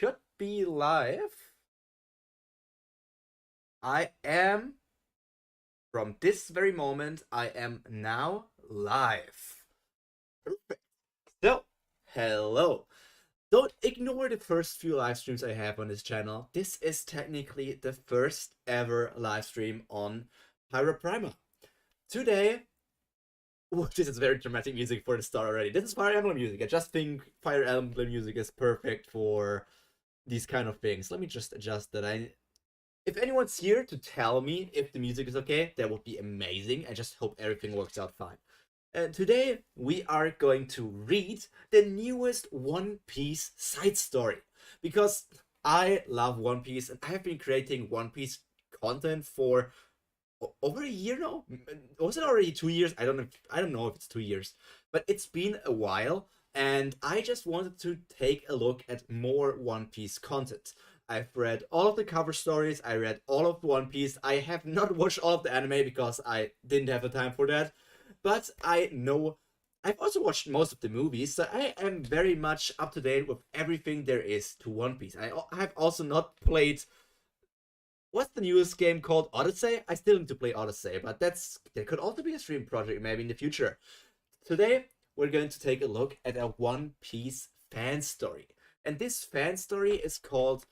should be live. I am, from this very moment, I am now live. Perfect. So, hello. Don't ignore the first few live streams I have on this channel. This is technically the first ever live stream on Pyro Primer. Today, this is very dramatic music for the start already. This is Fire Emblem music. I just think Fire Emblem music is perfect for these kind of things. Let me just adjust that. If anyone's here to tell me if the music is okay, that would be amazing. I just hope everything works out fine. Today, we are going to read the newest One Piece side story. Because I love One Piece and I have been creating One Piece content for over a year now. Was it already 2 years? I don't know if it's 2 years, but it's been a while, and I just wanted to take a look at more One Piece content. I've read all of the cover stories, I read all of One Piece. I have not watched all of the anime because I didn't have the time for that, but I know I've also watched most of the movies, so I am very much up to date with everything there is to One Piece. I have also not played, what's the newest game called? Odyssey? I still need to play Odyssey, but that could also be a stream project maybe in the future. Today, we're going to take a look at a One Piece fan story. And this fan story is called,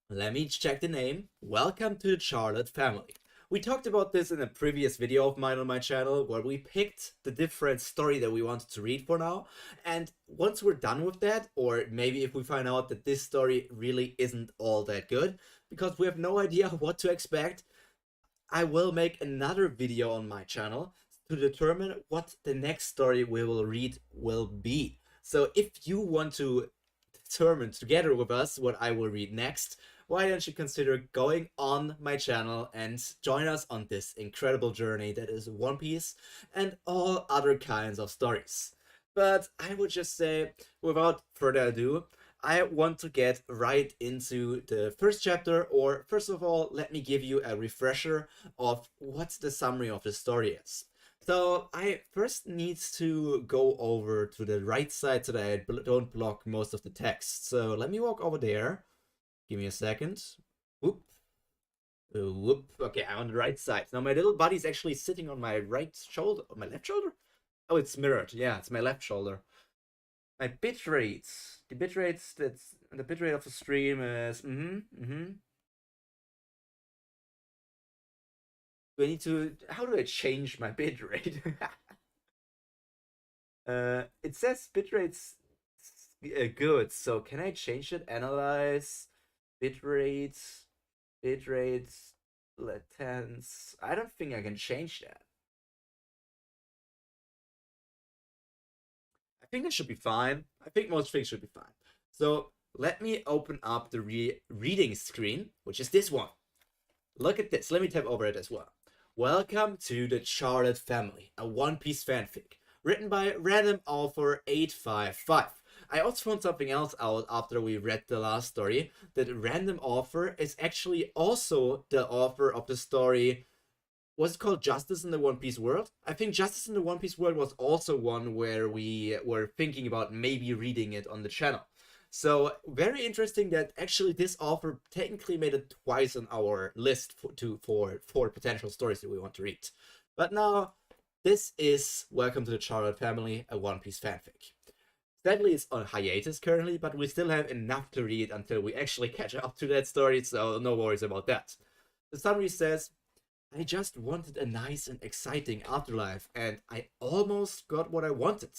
let me check the name, Welcome to the Charlotte Family. We talked about this in a previous video of mine on my channel, where we picked the different story that we wanted to read for now. And once we're done with that, or maybe if we find out that this story really isn't all that good, because we have no idea what to expect, I will make another video on my channel to determine what the next story we will read will be. So if you want to determine together with us what I will read next, why don't you consider going on my channel and join us on this incredible journey that is One Piece and all other kinds of stories. But I would just say, without further ado, I want to get right into the first chapter, or first of all, let me give you a refresher of what the summary of the story is. So I first need to go over to the right side so that I don't block most of the text. So let me walk over there. Give me a second. Whoop. Whoop. Okay, I'm on the right side. Now my little buddy's actually sitting on my right shoulder. On my left shoulder? Oh, it's mirrored. Yeah, it's my left shoulder. My bitrate. The bitrate of the stream is Do I need to, how do I change my bitrate? It says bitrate's good, so can I change it? Analyze bitrate, latence. I don't think I can change that. I think it should be fine. I think most things should be fine. So let me open up the reading screen, which is this one. Look at this. Let me tap over it as well. Welcome to the Charlotte Family, a One Piece fanfic, written by random author 855. I also found something else out after we read the last story, that random author is actually also the author of the story, was it called Justice in the One Piece World? I think Justice in the One Piece World was also one where we were thinking about maybe reading it on the channel. So very interesting that actually this author technically made it twice on our list for potential stories that we want to read. But now, this is Welcome to the Charlotte Family, a One Piece fanfic. Sadly, it's on hiatus currently, but we still have enough to read until we actually catch up to that story, so no worries about that. The summary says, I just wanted a nice and exciting afterlife, and I almost got what I wanted,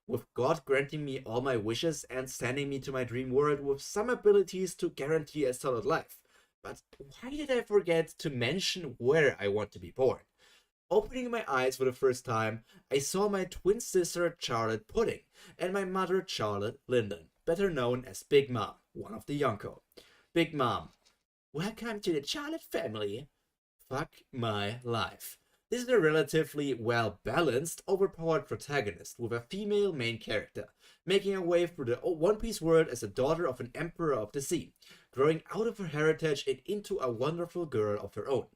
with God granting me all my wishes and sending me to my dream world with some abilities to guarantee a solid life. But why did I forget to mention where I want to be born? Opening my eyes for the first time, I saw my twin sister Charlotte Pudding and my mother Charlotte Linden, better known as Big Mom, one of the Yonko. Big Mom, welcome to the Charlotte family. Fuck my life. This is a relatively well-balanced, overpowered protagonist with a female main character, making her way through the One Piece world as a daughter of an emperor of the sea, growing out of her heritage and into a wonderful girl of her own.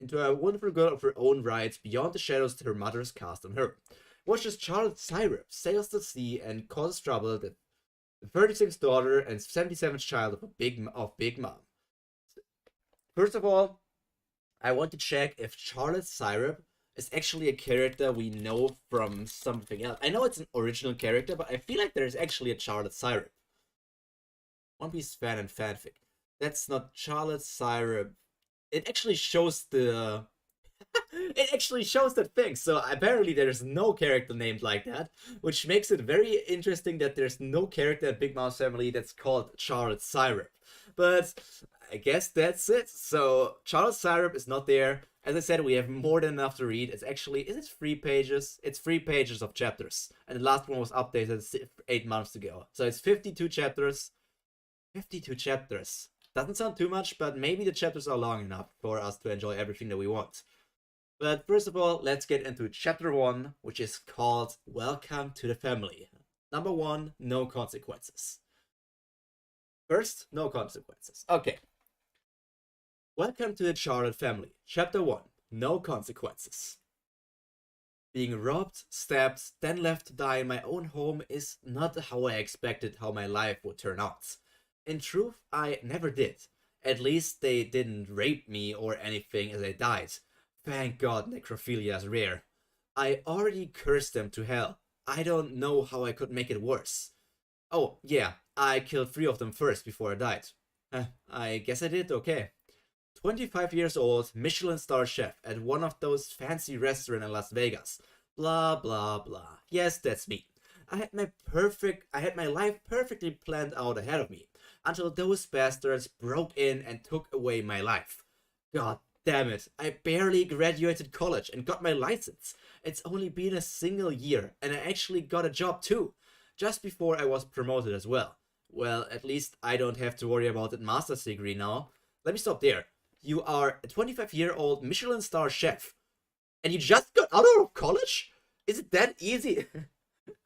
Into a wonderful girl of her own right, beyond the shadows that her mother's cast on her. watches Charlotte Syrup sails the sea and causes trouble, the 36th daughter and 77th child of Big Mom. First of all, I want to check if Charlotte Syrup is actually a character we know from something else. I know it's an original character, but I feel like there's actually a Charlotte Syrup. One Piece fan and fanfic. That's not Charlotte Syrup. It actually shows the it actually shows that thing. So apparently there's no character named like that, which makes it very interesting that there's no character in Big Mouth's family that's called Charlotte Syrup. But I guess that's it. So Charlotte Syrup is not there. As I said, we have more than enough to read. It's actually, is it 3 pages? It's 3 pages of chapters. And the last one was updated 8 months ago. So it's 52 chapters. 52 chapters. Doesn't sound too much, but maybe the chapters are long enough for us to enjoy everything that we want. But first of all, let's get into chapter 1, which is called Welcome to the Family. Number 1, no consequences. First, no consequences. Okay. Welcome to the Charlotte family. Chapter 1, no consequences. Being robbed, stabbed, then left to die in my own home is not how I expected how my life would turn out. In truth, I never did. At least they didn't rape me or anything as I died. Thank God necrophilia is rare. I already cursed them to hell. I don't know how I could make it worse. Oh, yeah, I killed 3 of them first before I died. I guess I did okay. 25 years old, Michelin star chef at one of those fancy restaurants in Las Vegas. Blah, blah, blah. Yes, that's me. I had my life perfectly planned out ahead of me, until those bastards broke in and took away my life. God damn it, I barely graduated college and got my license. It's only been a single year, and I actually got a job too, just before I was promoted as well. Well, at least I don't have to worry about that master's degree now. Let me stop there. You are a 25-year-old Michelin star chef, and you just got out of college? Is it that easy?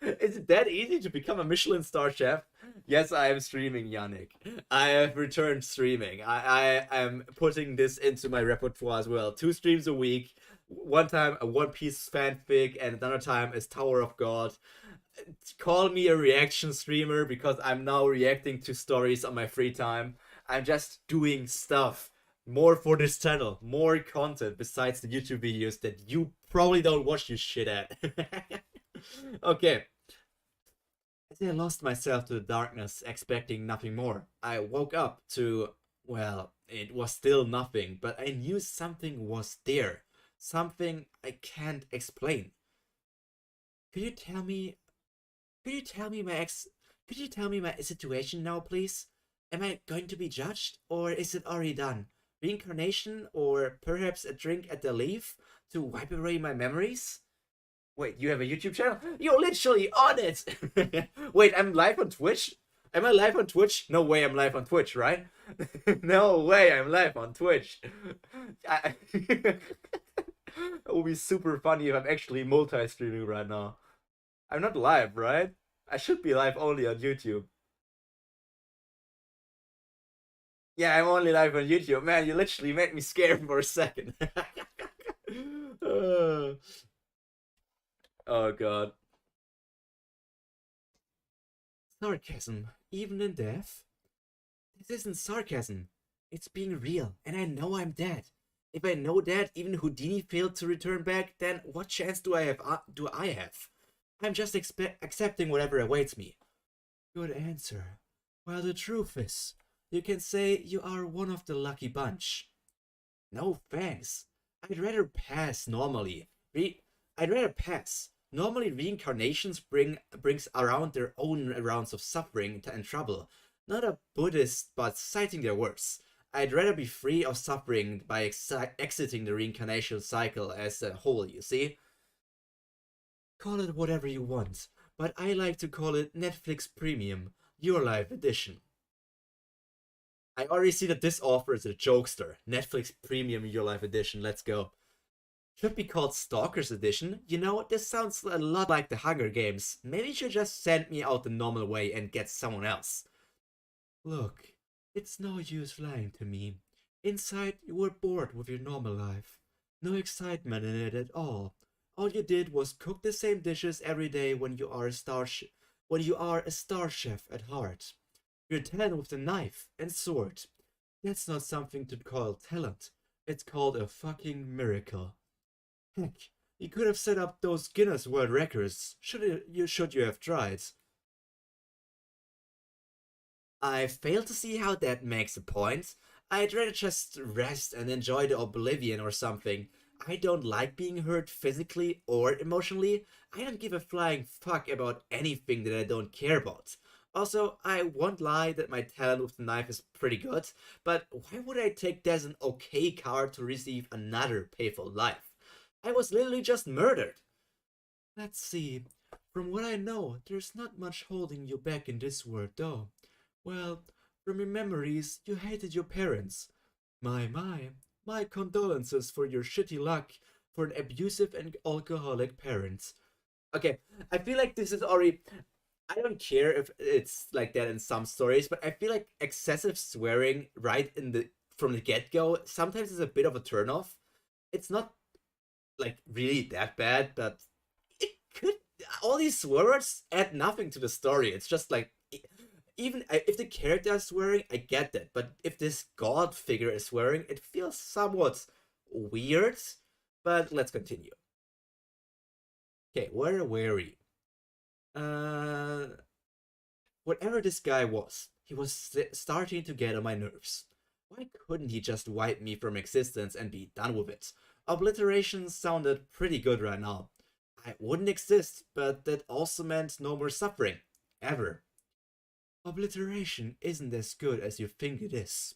Is it that easy to become a Michelin star chef? Yes, I am streaming, Yannick. I have returned streaming. I am putting this into my repertoire as well. 2 streams a week. One time a One Piece fanfic, and another time is Tower of God. Call me a reaction streamer because I'm now reacting to stories on my free time. I'm just doing stuff. More for this channel. More content besides the YouTube videos that you probably don't watch this shit at. Okay. As I lost myself to the darkness, expecting nothing more, I woke up to, well, it was still nothing, but I knew something was there. Something I can't explain. Could you tell me my situation now, please? Am I going to be judged, or is it already done? Reincarnation, or perhaps a drink at the leaf to wipe away my memories? Wait, you have a YouTube channel? You're literally on it! Wait, I'm live on Twitch? Am I live on Twitch? No way I'm live on Twitch, right? No way I'm live on Twitch. It would be super funny if I'm actually multi-streaming right now. I'm not live, right? I should be live only on YouTube. Yeah, I'm only live on YouTube. Man, you literally made me scared for a second. Oh god. Sarcasm, even in death? This isn't sarcasm. It's being real, and I know I'm dead. If I know that even Houdini failed to return back, then what chance do I have? I'm just accepting whatever awaits me. Good answer. Well, the truth is, you can say you are one of the lucky bunch. No thanks. I'd rather pass normally. I'd rather pass. Normally reincarnations brings around their own rounds of suffering and trouble. Not a Buddhist, but citing their words. I'd rather be free of suffering by exiting the reincarnation cycle as a whole, you see? Call it whatever you want, but I like to call it Netflix Premium, Your Life Edition. I already see that this offer is a jokester. Netflix Premium Your Life Edition, let's go. Should be called Stalkers Edition. You know, this sounds a lot like the Hunger Games. Maybe you should just send me out the normal way and get someone else. Look, it's no use lying to me. Inside, you were bored with your normal life. No excitement in it at all. All you did was cook the same dishes every day when you are a star chef at heart. Your talent with the knife and sword. That's not something to call talent. It's called a fucking miracle. Heck, you could have set up those Guinness World Records. Should you have tried? I fail to see how that makes a point. I'd rather just rest and enjoy the oblivion or something. I don't like being hurt physically or emotionally. I don't give a flying fuck about anything that I don't care about. Also, I won't lie that my talent with the knife is pretty good, but why would I take that as an okay card to receive another painful life? I was literally just murdered. Let's see. From what I know, there's not much holding you back in this world, though. Well, from your memories, you hated your parents. My condolences for your shitty luck for an abusive and alcoholic parent. Okay, I feel like this is already. I don't care if it's like that in some stories, but I feel like excessive swearing right in the from the get go sometimes is a bit of a turnoff. It's not like really that bad, but it could. All these swears add nothing to the story. It's just like even if the character is swearing, I get that. But if this god figure is swearing, it feels somewhat weird. But let's continue. Okay, where were we? Uh, Whatever this guy was, he was starting to get on my nerves. Why couldn't he just wipe me from existence and be done with it? Obliteration sounded pretty good right now. I wouldn't exist, but that also meant no more suffering. Ever. Obliteration isn't as good as you think it is.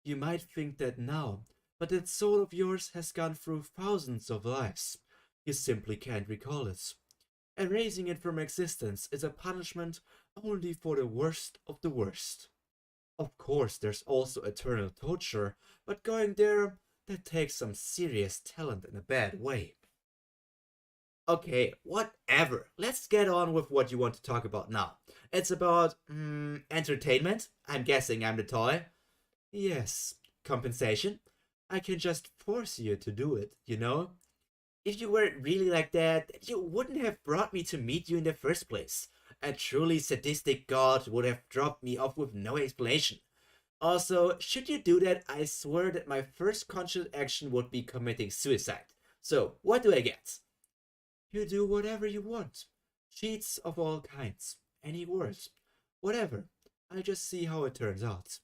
You might think that now, but that soul of yours has gone through thousands of lives. You simply can't recall it. Erasing it from existence is a punishment only for the worst of the worst. Of course, there's also eternal torture, but going there, that takes some serious talent in a bad way. Okay, whatever. Let's get on with what you want to talk about now. It's about, entertainment? I'm guessing I'm the toy. Yes, compensation? I can just force you to do it, you know? If you were really like that, you wouldn't have brought me to meet you in the first place. A truly sadistic god would have dropped me off with no explanation. Also, should you do that, I swear that my first conscious action would be committing suicide. So, what do I get? You do whatever you want. Cheats of all kinds. Any words. Whatever. I just see how it turns out.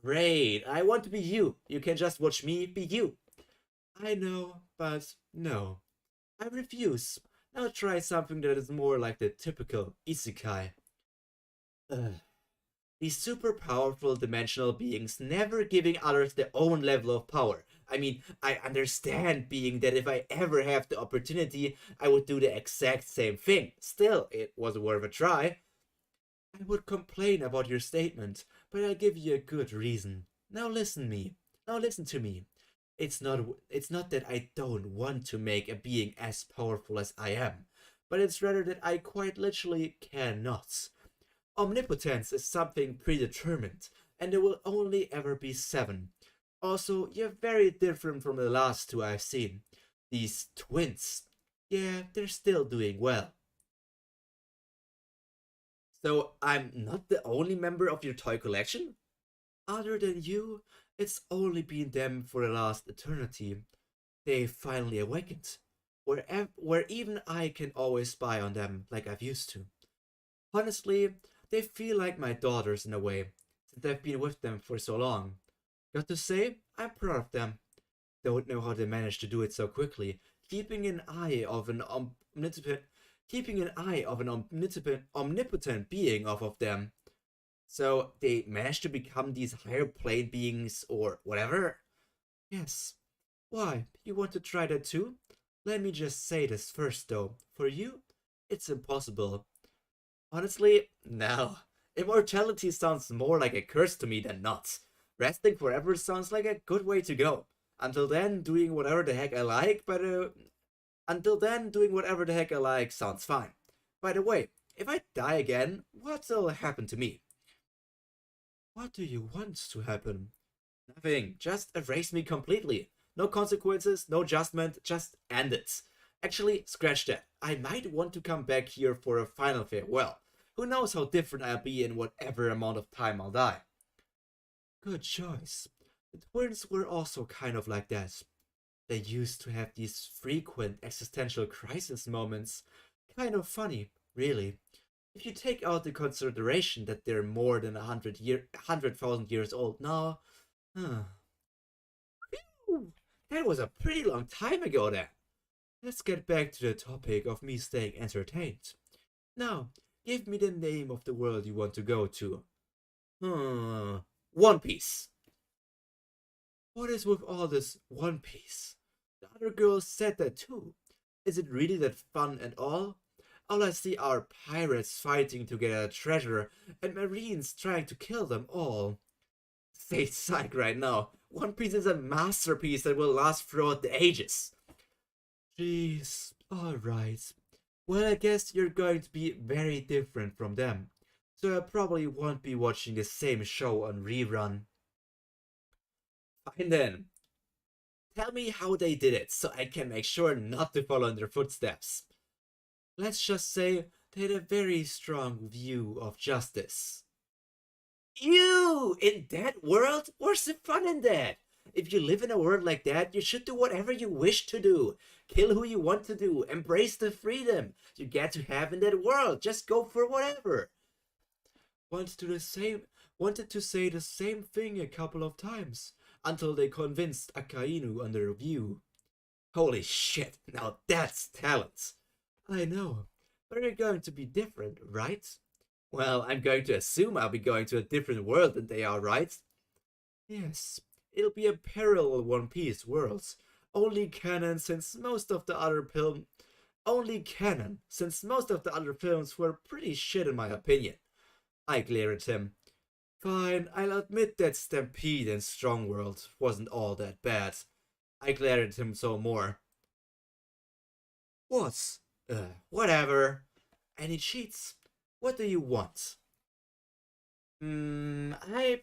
Great, I want to be you. You can just watch me be you. I know, but no. I refuse. Now try something that is more like the typical isekai. Ugh. These super powerful dimensional beings never giving others their own level of power. I mean, I understand being that if I ever have the opportunity, I would do the exact same thing. Still, it was worth a try. I would complain about your statement, but I'll give you a good reason. Now listen to me. It's not that I don't want to make a being as powerful as I am, but it's rather that I quite literally cannot. Omnipotence is something predetermined, and there will only ever be seven. Also, you're very different from the last two I've seen. These twins. Yeah, they're still doing well. So I'm not the only member of your toy collection? Other than you, it's only been them for the last eternity. They finally awakened. Where even I can always spy on them like I've used to. Honestly, they feel like my daughters in a way, since I've been with them for so long. Got to say, I'm proud of them. Don't know how they managed to do it so quickly, keeping an eye of an omnipotent being off of them. So they managed to become these higher plane beings or whatever? Yes. Why, you want to try that too? Let me just say this first though. For you, it's impossible. Honestly, no. Immortality sounds more like a curse to me than not. Resting forever sounds like a good way to go. Until then, doing whatever the heck I like, until then, doing whatever the heck I like sounds fine. By the way, if I die again, what'll happen to me? What do you want to happen? Nothing. Just erase me completely. No consequences, no adjustment, just end it. Actually, scratch that. I might want to come back here for a final farewell. Who knows how different I'll be in whatever amount of time I'll die. Good choice. The twins were also kind of like that. They used to have these frequent existential crisis moments. Kind of funny, really. If you take out the consideration that they're more than 100,000 years old now. Huh. Phew, that was a pretty long time ago then. Let's get back to the topic of me staying entertained. Now, give me the name of the world you want to go to. One Piece. What is with all this One Piece? The other girls said that too. Is it really that fun and all? All I see are pirates fighting to get a treasure and marines trying to kill them all. Stay psych right now. One Piece is a masterpiece that will last throughout the ages. Jeez, alright. Well, I guess you're going to be very different from them. So I probably won't be watching the same show on rerun. Fine then. Tell me how they did it so I can make sure not to follow in their footsteps. Let's just say they had a very strong view of justice. Ew! In that world? Where's the fun in that? If you live in a world like that, you should do whatever you wish to do. Kill who you want to do. Embrace the freedom you get to have in that world. Just go for whatever. Wanted to say the same thing a couple of times, until they convinced Akainu on their view. Holy shit, now that's talent. I know, but you're going to be different, right? Well, I'm going to assume I'll be going to a different world than they are, right? Yes, it'll be a parallel One Piece world. Only canon since most of the other films were pretty shit in my opinion. I glare at him. Fine, I'll admit that Stampede and Strong World wasn't all that bad. I glared at him some more. What? Whatever. Any cheats? What do you want? I'm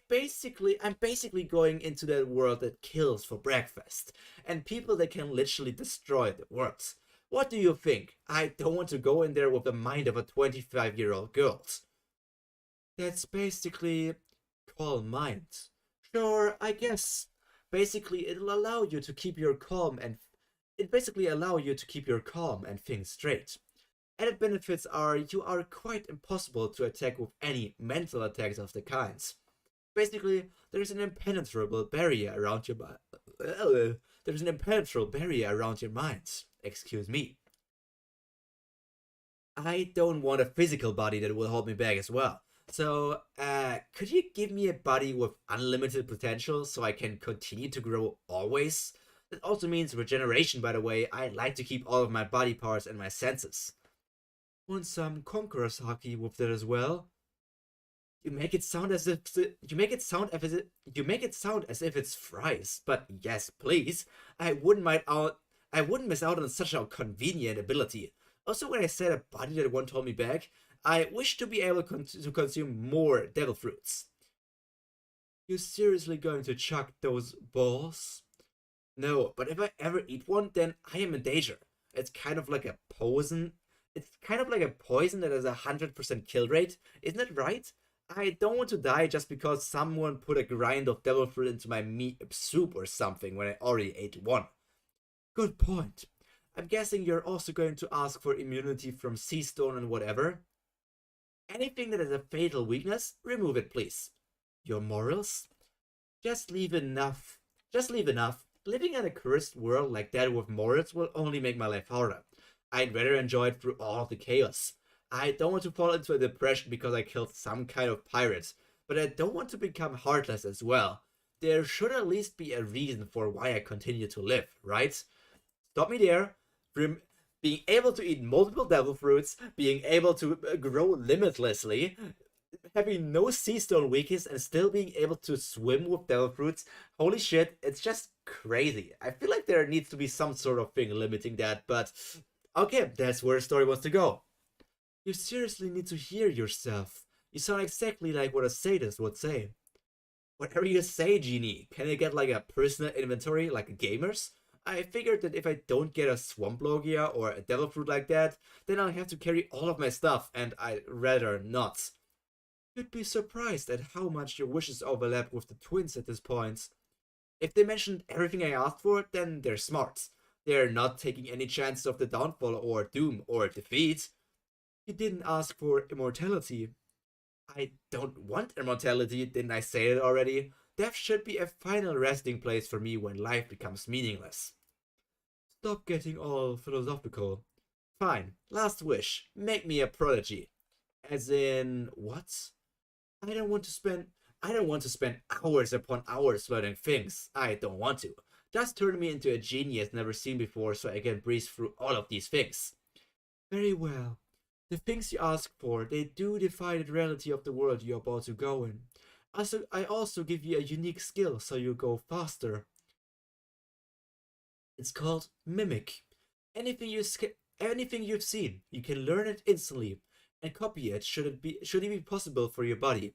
basically going into that world that kills for breakfast, and people that can literally destroy the world. What do you think? I don't want to go in there with the mind of a 25-year-old girl. That's basically calm mind. Sure, I guess. Basically, it'll allow you to keep your calm and think straight. Added benefits are you are quite impossible to attack with any mental attacks of the kinds. Basically, there's an impenetrable barrier around your mind. Excuse me. I don't want a physical body that will hold me back as well. So, could you give me a body with unlimited potential so I can continue to grow always? That also means regeneration, by the way. I'd like to keep all of my body parts and my senses. Want some Conqueror's hockey with that as well? You make it sound as if it's fries, but yes, please. I wouldn't miss out on such a convenient ability. Also, when I said a body that won't hold me back, I wish to be able to consume more devil fruits. You seriously going to chuck those balls? No, but if I ever eat one, then I am in danger. It's kind of like a poison. It's kind of like a poison that has 100% kill rate. Isn't that right? I don't want to die just because someone put a grind of devil fruit into my meat soup or something when I already ate one. Good point. I'm guessing you're also going to ask for immunity from sea stone and whatever. Anything that has a fatal weakness, remove it please. Your morals? Just leave enough. Living in a cursed world like that with morals will only make my life harder. I'd rather enjoy it through all the chaos. I don't want to fall into a depression because I killed some kind of pirate, but I don't want to become heartless as well. There should at least be a reason for why I continue to live, right? Stop me there. Being able to eat multiple devil fruits, being able to grow limitlessly, having no sea stone weakness, and still being able to swim with devil fruits. Holy shit, it's just crazy. I feel like there needs to be some sort of thing limiting that, but okay, that's where the story wants to go. You seriously need to hear yourself. You sound exactly like what a sadist would say. Whatever you say, Genie. Can I get like a personal inventory like a gamer's? I figured that if I don't get a swamp logia or a devil fruit like that, then I'll have to carry all of my stuff, and I'd rather not. You'd be surprised at how much your wishes overlap with the twins at this point. If they mentioned everything I asked for, then they're smart. They're not taking any chances of the downfall or doom or defeat. You didn't ask for immortality. I don't want immortality, didn't I say it already? Death should be a final resting place for me when life becomes meaningless. Stop getting all philosophical. Fine, last wish. Make me a prodigy. As in, what? I don't want to spend I don't want to spend hours upon hours learning things. I don't want to. Just turn me into a genius never seen before so I can breeze through all of these things. Very well. The things you ask for, they do defy the reality of the world you're about to go in. I also give you a unique skill so you go faster. It's called Mimic. Anything you've seen, you can learn it instantly and copy it should it be possible for your body.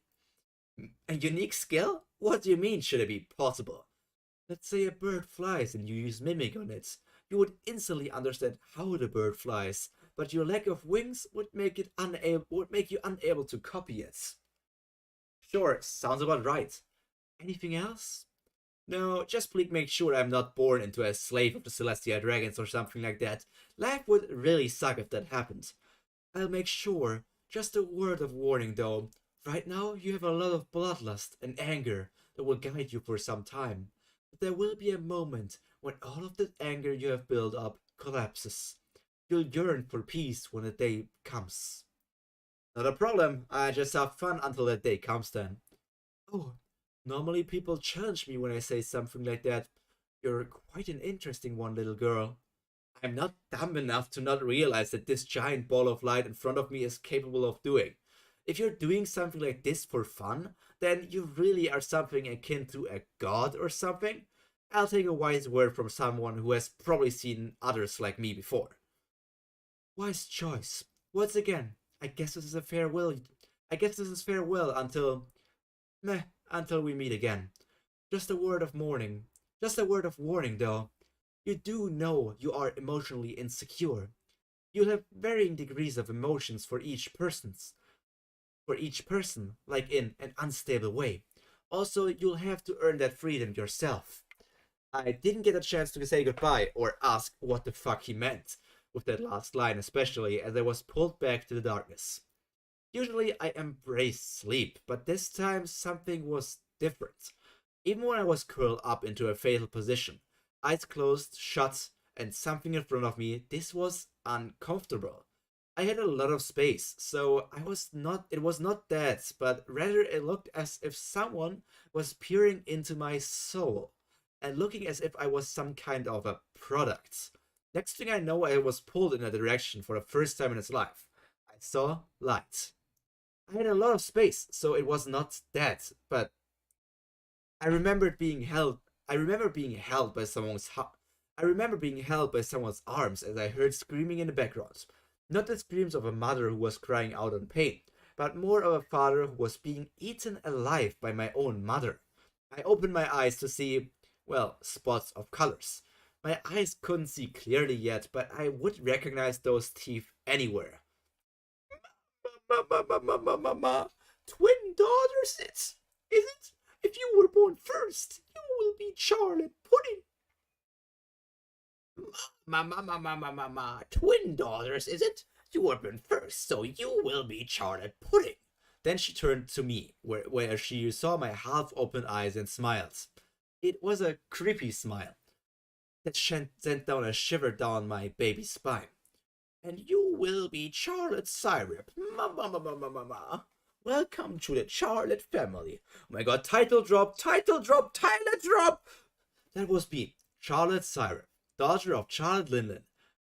A unique skill? What do you mean should it be possible? Let's say a bird flies and you use Mimic on it. You would instantly understand how the bird flies, but your lack of wings would make you unable to copy it. Sure, sounds about right. Anything else? No, just please make sure I'm not born into a slave of the Celestial Dragons or something like that. Life would really suck if that happened. I'll make sure. Just a word of warning though. Right now, you have a lot of bloodlust and anger that will guide you for some time. But there will be a moment when all of the anger you have built up collapses. You'll yearn for peace when the day comes. Not a problem. I just have fun until that day comes then. Oh, normally people challenge me when I say something like that. You're quite an interesting one, little girl. I'm not dumb enough to not realize that this giant ball of light in front of me is capable of doing. If you're doing something like this for fun, then you really are something akin to a god or something. I'll take a wise word from someone who has probably seen others like me before. Wise choice. Once again, I guess this is a farewell. I guess this is farewell until we meet again. Just a word of warning. Just a word of warning, though. You do know you are emotionally insecure. You'll have varying degrees of emotions for each person, like in an unstable way. Also, you'll have to earn that freedom yourself. I didn't get a chance to say goodbye or ask what the fuck he meant with that last line, especially as I was pulled back to the darkness. Usually I embrace sleep, but this time something was different. Even when I was curled up into a fatal position, eyes closed, shut, and something in front of me, this was uncomfortable. I had a lot of space, so it was not dead, but rather it looked as if someone was peering into my soul and looking as if I was some kind of a product. Next thing I know, I was pulled in a direction for the first time in its life. I saw light. I had a lot of space, so it was not dead, but I remembered being held. I remember being held by someone's. I remember being held by someone's arms as I heard screaming in the background. Not the screams of a mother who was crying out in pain, but more of a father who was being eaten alive by my own mother. I opened my eyes to see, well, spots of colors. My eyes couldn't see clearly yet, but I would recognize those teeth anywhere. Ma. Twin daughters, is it? If you were born first, you will be Charlotte Pudding. Twin daughters, is it? You were born first, so you will be Charlotte Pudding. Then she turned to me, where she saw my half-open eyes and smiled. It was a creepy smile that sent down a shiver down my baby's spine. And you will be Charlotte Syrup. Welcome to the Charlotte family. Oh my god, title drop, title drop, title drop! That was me, Charlotte Syrup, daughter of Charlotte Linlin,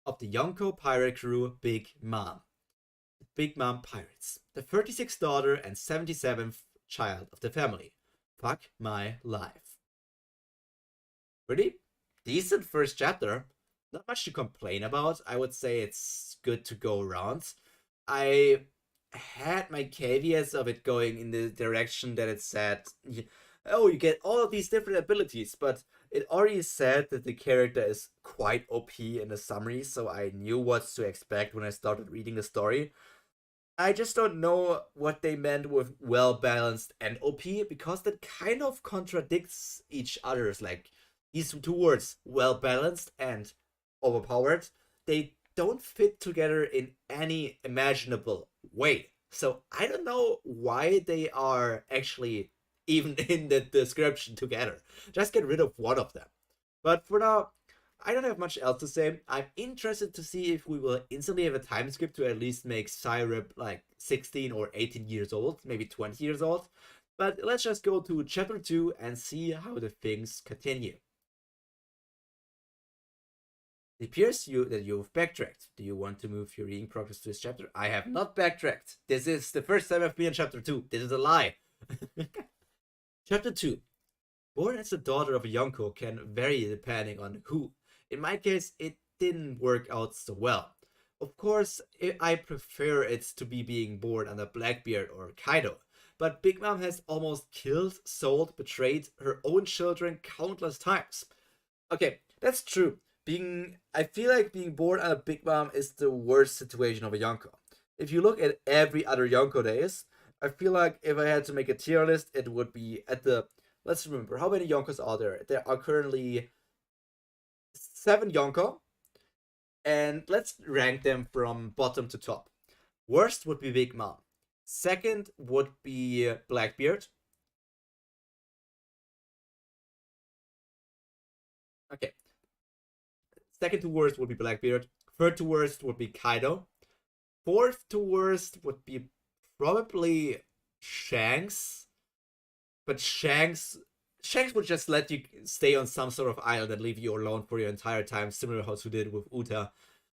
of the Yonko pirate crew Big Mom. The Big Mom Pirates, the 36th daughter and 77th child of the family. Fuck my life. Pretty decent first chapter. Not much to complain about. I would say it's good to go around. I had my caveats of it going in the direction that it said, oh, you get all of these different abilities, but It already said that the character is quite OP in the summary, so I knew what to expect when I started reading the story. I just don't know what they meant with well balanced and OP, because that kind of contradicts each other's. Like, these two words, well balanced and overpowered, they don't fit together in any imaginable way. So I don't know why they are actually even in the description together. Just get rid of one of them. But for now, I don't have much else to say. I'm interested to see if we will instantly have a time skip to at least make Cyrip like 16 or 18 years old, maybe 20 years old. But let's just go to chapter 2 and see how the things continue. It appears that you've backtracked. Do you want to move your reading progress to this chapter? I have not backtracked. This is the first time I've been in chapter 2. This is a lie. Chapter 2. Born as the daughter of a Yonko can vary depending on who. In my case, it didn't work out so well. Of course, I prefer it to be being born under Blackbeard or Kaido, but Big Mom has almost killed, sold, betrayed her own children countless times. Okay, that's true. I feel like being born under Big Mom is the worst situation of a Yonko. If you look at every other Yonko days, I feel like if I had to make a tier list, it would be at the. Let's remember, how many Yonkos are there? There are currently 7 Yonko, and let's rank them from bottom to top. Worst would be Big Mom. Second would be Blackbeard. Okay. Second to worst would be Blackbeard. Third to worst would be Kaido. Fourth to worst would be probably Shanks. But Shanks would just let you stay on some sort of island and leave you alone for your entire time, similar to how he did with Uta.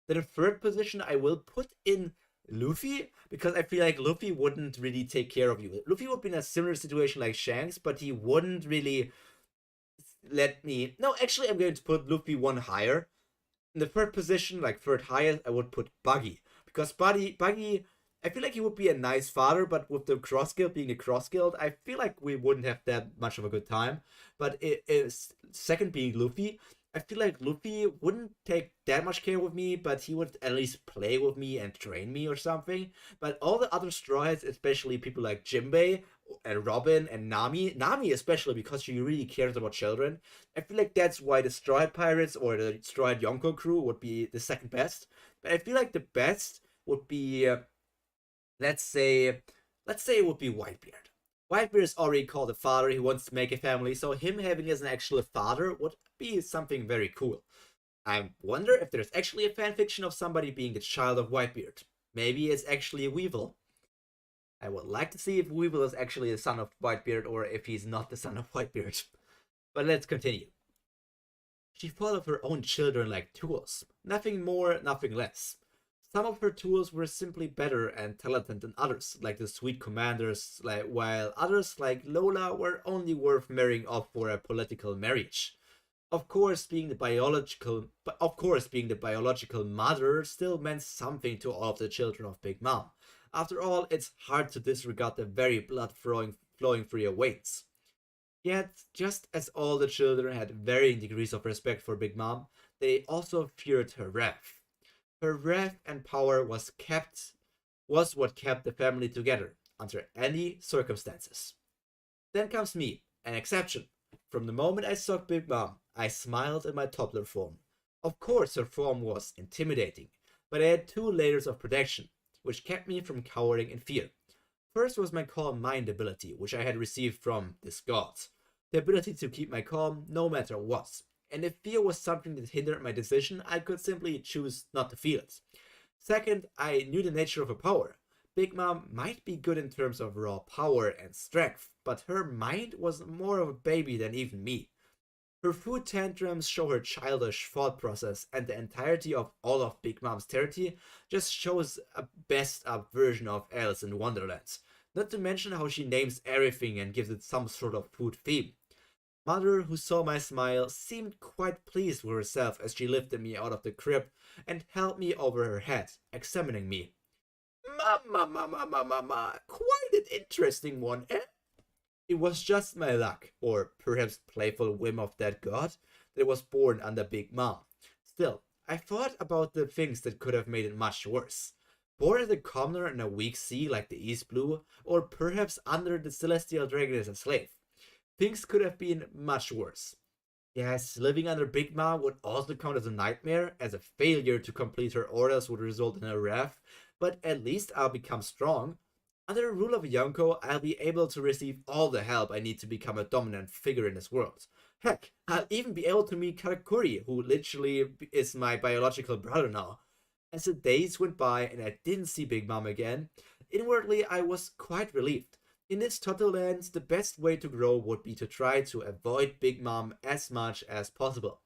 Then in third position, I will put in Luffy, because I feel like Luffy wouldn't really take care of you. Luffy would be in a similar situation like Shanks, but he wouldn't really let me. No, actually, I'm going to put Luffy one higher. In the third position, like third highest, I would put Buggy, because Buggy, I feel like he would be a nice father, but with the cross guild being a cross guild, I feel like we wouldn't have that much of a good time. But it is second being Luffy. I feel like Luffy wouldn't take that much care with me, but he would at least play with me and train me or something. But all the other Straw Hats, especially people like Jinbei and Robin and Nami especially, because she really cares about children, I feel like that's why the Straw Hat Pirates or the Straw Hat Yonko crew would be the second best. But I feel like the best would be let's say it would be Whitebeard. Whitebeard is already called a father. He wants to make a family, so him having as an actual father would be something very cool. I wonder if there's actually a fanfiction of somebody being the child of Whitebeard. Maybe it's actually Weevil. I would like to see if Weevil is actually the son of Whitebeard or if he's not the son of Whitebeard. But let's continue. She thought of her own children like tools. Nothing more, nothing less. Some of her tools were simply better and talented than others, like the sweet commanders, while others, like Lola, were only worth marrying off for a political marriage. Of course, being the biological mother still meant something to all of the children of Big Mom. After all, it's hard to disregard the very blood flowing through your veins. Yet, just as all the children had varying degrees of respect for Big Mom, they also feared her wrath. Her wrath and power was what kept the family together under any circumstances. Then comes me, an exception. From the moment I saw Big Mom, I smiled in my toddler form. Of course, her form was intimidating, but I had 2 layers of protection, which kept me from cowering in fear. First was my calm mind ability, which I had received from this god. The ability to keep my calm no matter what. And if fear was something that hindered my decision, I could simply choose not to feel it. Second, I knew the nature of her power. Big Mom might be good in terms of raw power and strength, but her mind was more of a baby than even me. Her food tantrums show her childish thought process, and the entirety of all of Big Mom's territory just shows a best up version of Alice in Wonderland. Not to mention how she names everything and gives it some sort of food theme. Mother, who saw my smile, seemed quite pleased with herself as she lifted me out of the crib and held me over her head, examining me. Mama, quite an interesting one, eh? It was just my luck, or perhaps playful whim of that god, that was born under Big Mom. Still, I thought about the things that could have made it much worse. Born as a commoner in a weak sea like the East Blue, or perhaps under the Celestial Dragon as a slave. Things could have been much worse. Yes, living under Big Mom would also count as a nightmare, as a failure to complete her orders would result in a wrath, but at least I'll become strong. Under the rule of Yonko, I'll be able to receive all the help I need to become a dominant figure in this world. Heck, I'll even be able to meet Katakuri, who literally is my biological brother now. As the days went by and I didn't see Big Mom again, inwardly I was quite relieved. In this total land, the best way to grow would be to try to avoid Big Mom as much as possible,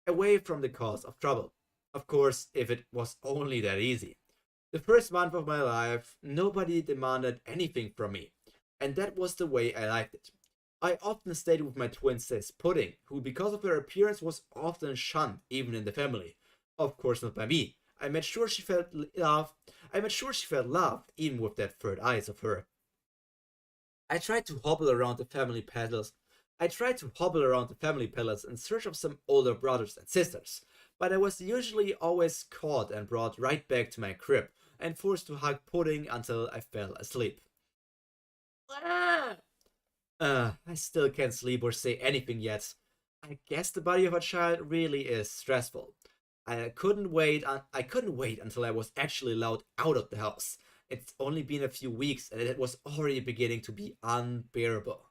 away from the cause of trouble. Of course, if it was only that easy. The first month of my life, nobody demanded anything from me, and that was the way I liked it. I often stayed with my twin sis Pudding, who because of her appearance was often shunned even in the family. Of course not by me. I made sure she felt loved. Even with that third eyes of her. I tried to hobble around the family palace. I tried to hobble around the family palace in search of some older brothers and sisters, but I was usually always caught and brought right back to my crib and forced to hug Pudding until I fell asleep. I still can't sleep or say anything yet. I guess the body of a child really is stressful. I couldn't wait until I was actually allowed out of the house. It's only been a few weeks and it was already beginning to be unbearable.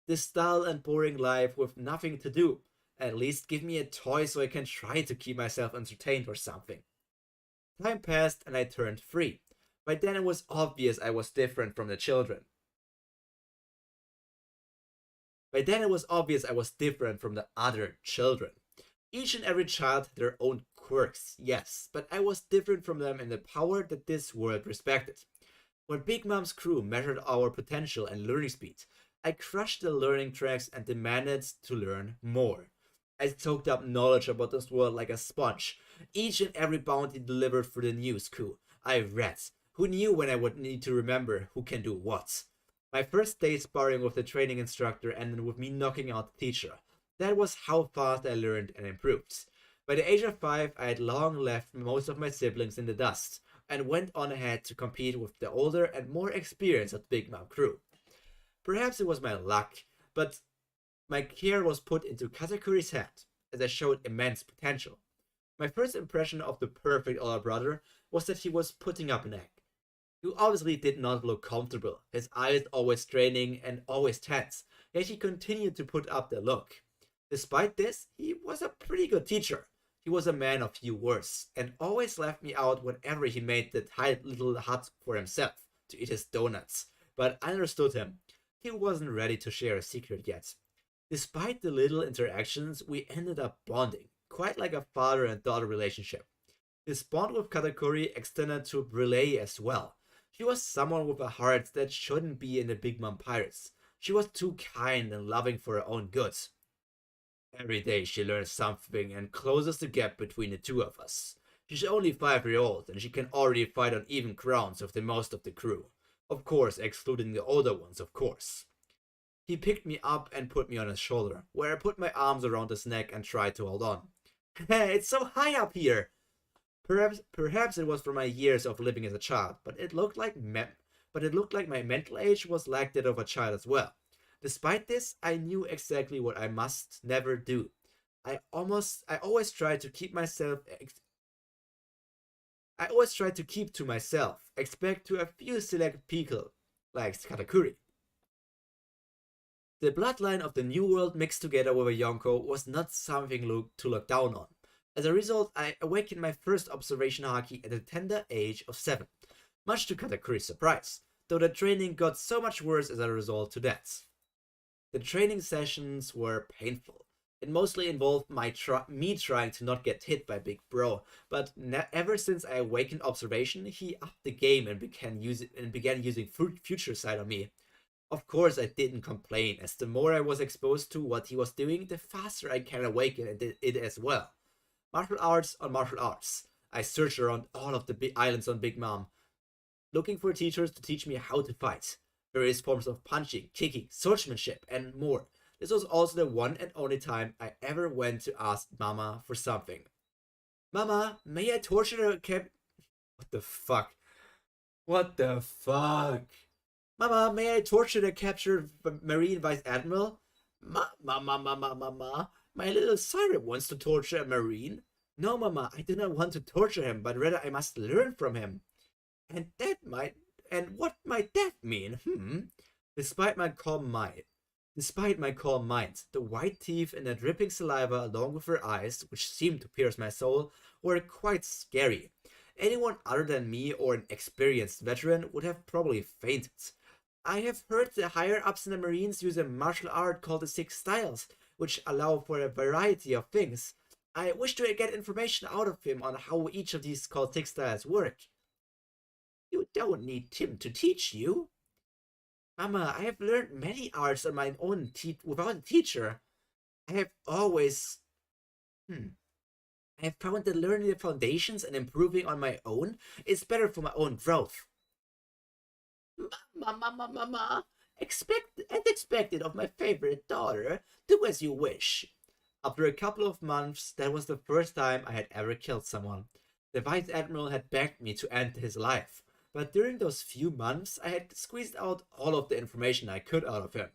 This dull and boring life with nothing to do. At least give me a toy so I can try to keep myself entertained or something. Time passed and I turned 3. By then it was obvious I was different from the children. By then it was obvious I was different from the other children. Each and every child had their own quirks, yes, but I was different from them in the power that this world respected. When Big Mom's crew measured our potential and learning speed, I crushed the learning tracks and demanded to learn more. I soaked up knowledge about this world like a sponge. Each and every bounty delivered for the news coup. I read. Who knew when I would need to remember who can do what? My first day sparring with the training instructor ended with me knocking out the teacher. That was how fast I learned and improved. By the age of 5, I had long left most of my siblings in the dust, and went on ahead to compete with the older and more experienced Big Mom crew. Perhaps it was my luck, but my care was put into Katakuri's head, as I showed immense potential. My first impression of the perfect older brother was that he was putting up an act. He obviously did not look comfortable, his eyes always straining and always tense, yet he continued to put up the look. Despite this, he was a pretty good teacher. He was a man of few words, and always left me out whenever he made the tight little hut for himself to eat his donuts. But I understood him. He wasn't ready to share a secret yet. Despite the little interactions, we ended up bonding, quite like a father and daughter relationship. This bond with Katakuri extended to Relay as well. She was someone with a heart that shouldn't be in the Big Mom Pirates. She was too kind and loving for her own good. Every day she learns something and closes the gap between the two of us. She's only 5 years old and she can already fight on even grounds with the most of the crew. Of course, excluding the older ones, of course. He picked me up and put me on his shoulder, where I put my arms around his neck and tried to hold on. It's so high up here! Perhaps it was from my years of living as a child, but it looked like my mental age was like that of a child as well. Despite this, I knew exactly what I must never do. I always tried to keep to myself, expect to a few select people, like Katakuri. The bloodline of the New World mixed together with a Yonko was not something to look down on. As a result, I awakened my first observation haki at the tender age of 7, much to Katakuri's surprise, though the training got so much worse as a result to that. The training sessions were painful. It mostly involved me trying to not get hit by Big Bro, but ever since I awakened observation, he upped the game and began using Future Sight on me. Of course, I didn't complain, as the more I was exposed to what he was doing, the faster I can awaken and did it as well. Martial arts on martial arts. I searched around all of the big islands on Big Mom, looking for teachers to teach me how to fight. various forms of punching, kicking, swordsmanship, and more. This was also the one and only time I ever went to ask Mama for something. Mama, may I torture a cap? What the fuck? What the fuck? Mama, may I torture the captured Marine Vice Admiral? Ma, my little siren wants to torture a Marine. No, Mama, I do not want to torture him, but rather I must learn from him. And what might that mean? Despite my calm mind, the white teeth and the dripping saliva along with her eyes, which seemed to pierce my soul, were quite scary. Anyone other than me or an experienced veteran would have probably fainted. I have heard the higher ups in the Marines use a martial art called the Six Styles, which allow for a variety of things. I wish to get information out of him on how each of these called Six Styles work. You don't need Tim to teach you. Mama, I have learned many arts on my own without a teacher. I have always... I have found that learning the foundations and improving on my own is better for my own growth. Mama, expected of my favorite daughter, do as you wish. After a couple of months, that was the first time I had ever killed someone. The Vice Admiral had begged me to end his life, but during those few months I had squeezed out all of the information I could out of him.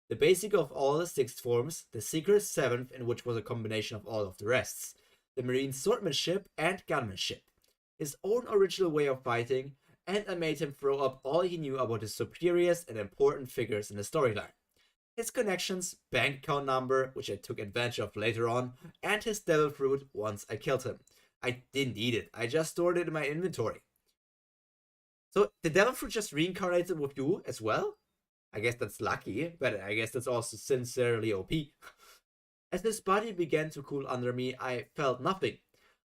The basic of all the sixth forms, the secret seventh, in which was a combination of all of the rests, the Marine swordsmanship and gunmanship, his own original way of fighting, and I made him throw up all he knew about his superiors and important figures in the storyline. His connections, bank account number, which I took advantage of later on, and his devil fruit once I killed him. I didn't eat it, I just stored it in my inventory. So the devil fruit just reincarnated with you as well? I guess that's lucky, but I guess that's also sincerely OP. As his body began to cool under me, I felt nothing.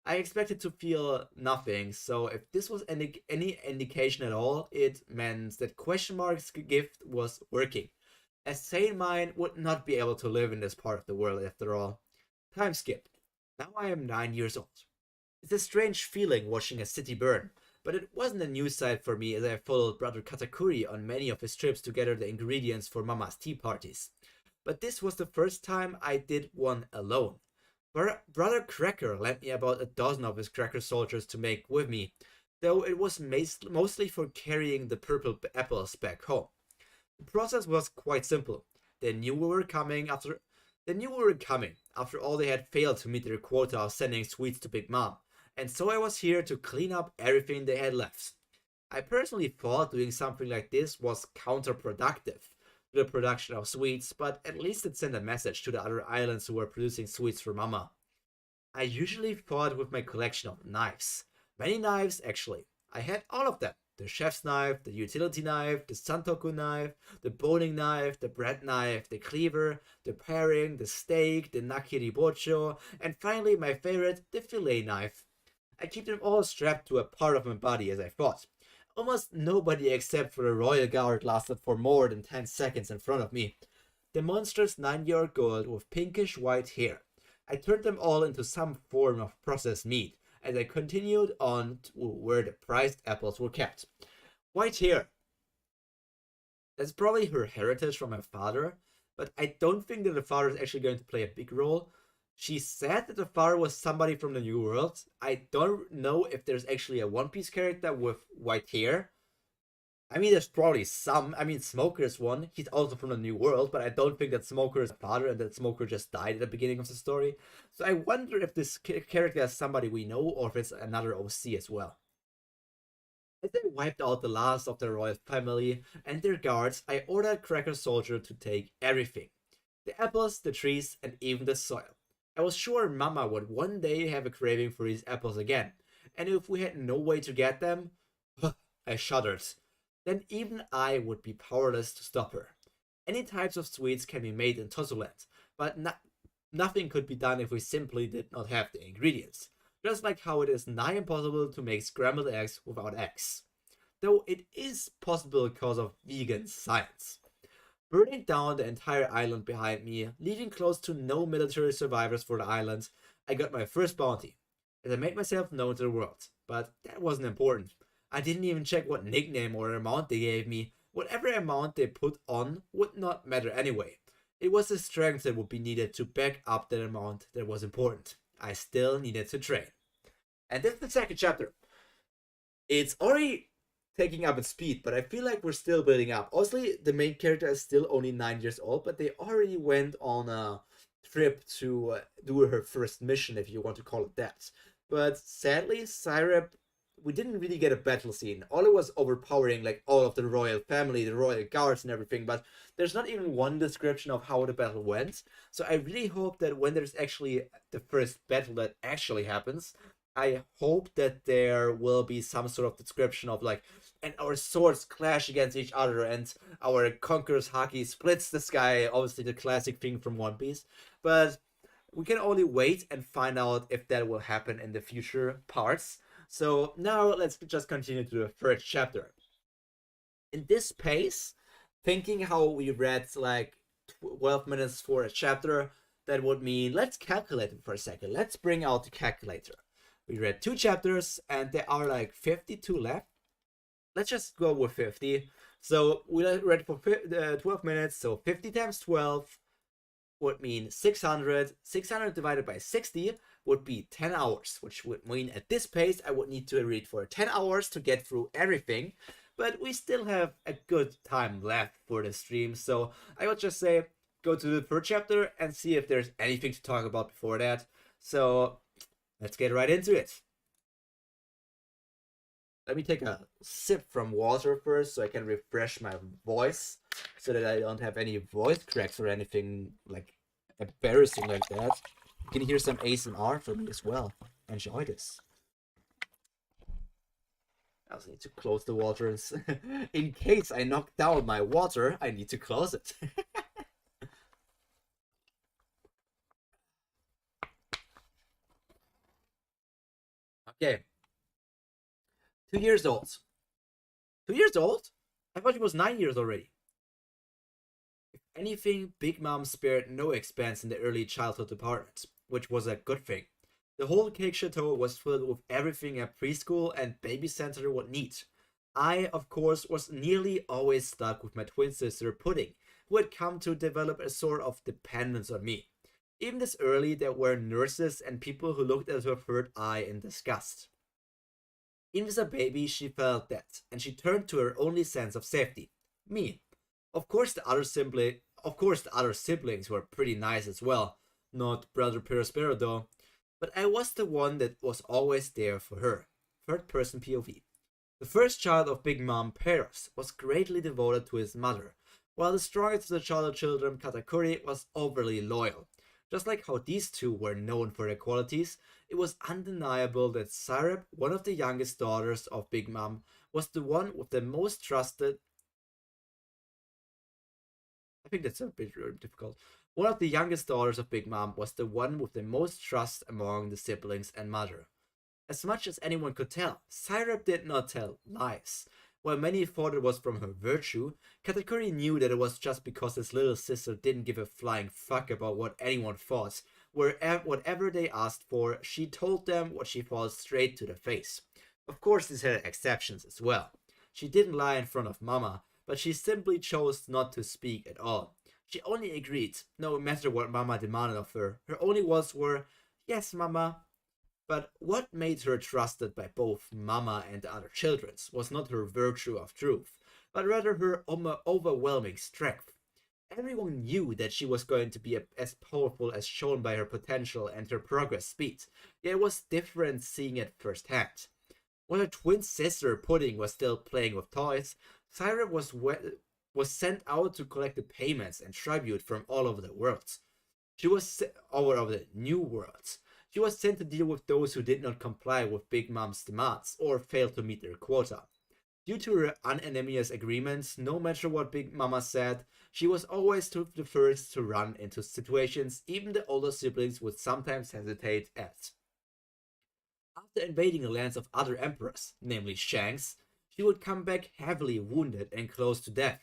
I expected to feel nothing, so if this was any indication at all, it meant that question mark's gift was working. A sane mind would not be able to live in this part of the world after all. Time skip. Now I am 9 years old. It's a strange feeling watching a city burn, but it wasn't a new sight for me as I followed Brother Katakuri on many of his trips to gather the ingredients for Mama's tea parties. But this was the first time I did one alone. Brother Cracker lent me about a dozen of his cracker soldiers to make with me, though it was mostly for carrying the purple apples back home. The process was quite simple. They knew we were coming after all they had failed to meet their quota of sending sweets to Big Mom, and so I was here to clean up everything they had left. I personally thought doing something like this was counterproductive to the production of sweets, but at least it sent a message to the other islands who were producing sweets for Mama. I usually fought with my collection of knives. Many knives, actually. I had all of them. The chef's knife, the utility knife, the santoku knife, the boning knife, the bread knife, the cleaver, the paring, the steak, the nakiribocho, and finally my favorite, the fillet knife. I keep them all strapped to a part of my body as I fought. Almost nobody except for the royal guard lasted for more than 10 seconds in front of me. The monstrous 9-year-old girl with pinkish white hair. I turned them all into some form of processed meat as I continued on to where the prized apples were kept. White hair. That's probably her heritage from her father, but I don't think that the father is actually going to play a big role. She said that the father was somebody from the New World. I don't know if there's actually a One Piece character with white hair. I mean, there's probably some. I mean, Smoker is one. He's also from the New World, but I don't think that Smoker is a father and that Smoker just died at the beginning of the story. So I wonder if this character is somebody we know or if it's another OC as well. As they wiped out the last of the royal family and their guards, I ordered Cracker Soldier to take everything. The apples, the trees, and even the soil. I was sure Mama would one day have a craving for these apples again, and if we had no way to get them, I shuddered. Then even I would be powerless to stop her. Any types of sweets can be made in Tosuland, but nothing could be done if we simply did not have the ingredients. Just like how it is nigh impossible to make scrambled eggs without eggs. Though it is possible because of vegan science. Burning down the entire island behind me, leaving close to no military survivors for the island, I got my first bounty, as I made myself known to the world. But that wasn't important. I didn't even check what nickname or amount they gave me, Whatever amount they put on would not matter anyway. It was the strength that would be needed to back up that amount that was important. I still needed to train. And that's the second chapter. It's already taking up its speed, but I feel like we're still building up. Obviously, the main character is still only 9 years old, but they already went on a trip to do her first mission, if you want to call it that. But sadly, Syrup, we didn't really get a battle scene. All it was overpowering, like all of the royal family, the royal guards, and everything. But there's not even one description of how the battle went. So I really hope that when there's actually the first battle that actually happens, I hope that there will be some sort of description of like, and our swords clash against each other, and our conqueror's haki splits the sky. Obviously, the classic thing from One Piece. But we can only wait and find out if that will happen in the future parts. So now let's just continue to the third chapter. In this pace, thinking how we read like 12 minutes for a chapter, that would mean let's calculate it for a second. Let's bring out the calculator. We read 2 chapters and there are like 52 left. Let's just go with 50. So we read for 12 minutes, so 50 times 12 would mean 600. 600 divided by 60 would be 10 hours, which would mean at this pace I would need to read for 10 hours to get through everything. But we still have a good time left for the stream, so I would just say go to the third chapter and see if there's anything to talk about before that. So let's get right into it. Let me take a sip from water first so I can refresh my voice so that I don't have any voice cracks or anything like embarrassing like that. You can hear some ASMR from me as well. Enjoy this. I also need to close the water in case I knock down my water, I need to close it. Okay. 2 years old. 2 years old? I thought he was 9 years already. If anything, Big Mom spared no expense in the early childhood department, which was a good thing. The whole cake chateau was filled with everything a preschool and baby center would need. I, of course, was nearly always stuck with my twin sister Pudding, who had come to develop a sort of dependence on me. Even this early, there were nurses and people who looked at her third eye in disgust. Even as a baby, she felt that, and she turned to her only sense of safety, me. Of course, the other siblings were pretty nice as well, not Brother Perospero though, but I was the one that was always there for her. Third person POV. The first child of Big Mom Peros was greatly devoted to his mother, while the strongest of the child children, Katakuri, was overly loyal. Just like how these two were known for their qualities, it was undeniable that Syrup, one of the youngest daughters of Big Mom, was the one with the most trusted. I think that's a bit difficult. One of the youngest daughters of Big Mom was the one with the most trust among the siblings and mother. As much as anyone could tell, Syrup did not tell lies. While many thought it was from her virtue, Katakuri knew that it was just because his little sister didn't give a flying fuck about what anyone thought. Whatever they asked for, she told them what she thought straight to the face. Of course, this had exceptions as well. She didn't lie in front of Mama, but she simply chose not to speak at all. She only agreed, no matter what Mama demanded of her. Her only words were, "Yes, Mama." But what made her trusted by both Mama and the other children was not her virtue of truth, but rather her overwhelming strength. Everyone knew that she was going to be as powerful as shown by her potential and her progress speed, yet it was different seeing it firsthand. While her twin sister Pudding was still playing with toys, Syrup was sent out to collect the payments and tribute from all over the world. She was all over the new worlds. She was sent to deal with those who did not comply with Big Mom's demands or failed to meet their quota. Due to her unanimous agreements, no matter what Big Mama said, she was always the first to run into situations even the older siblings would sometimes hesitate at. After invading the lands of other emperors, namely Shanks, she would come back heavily wounded and close to death.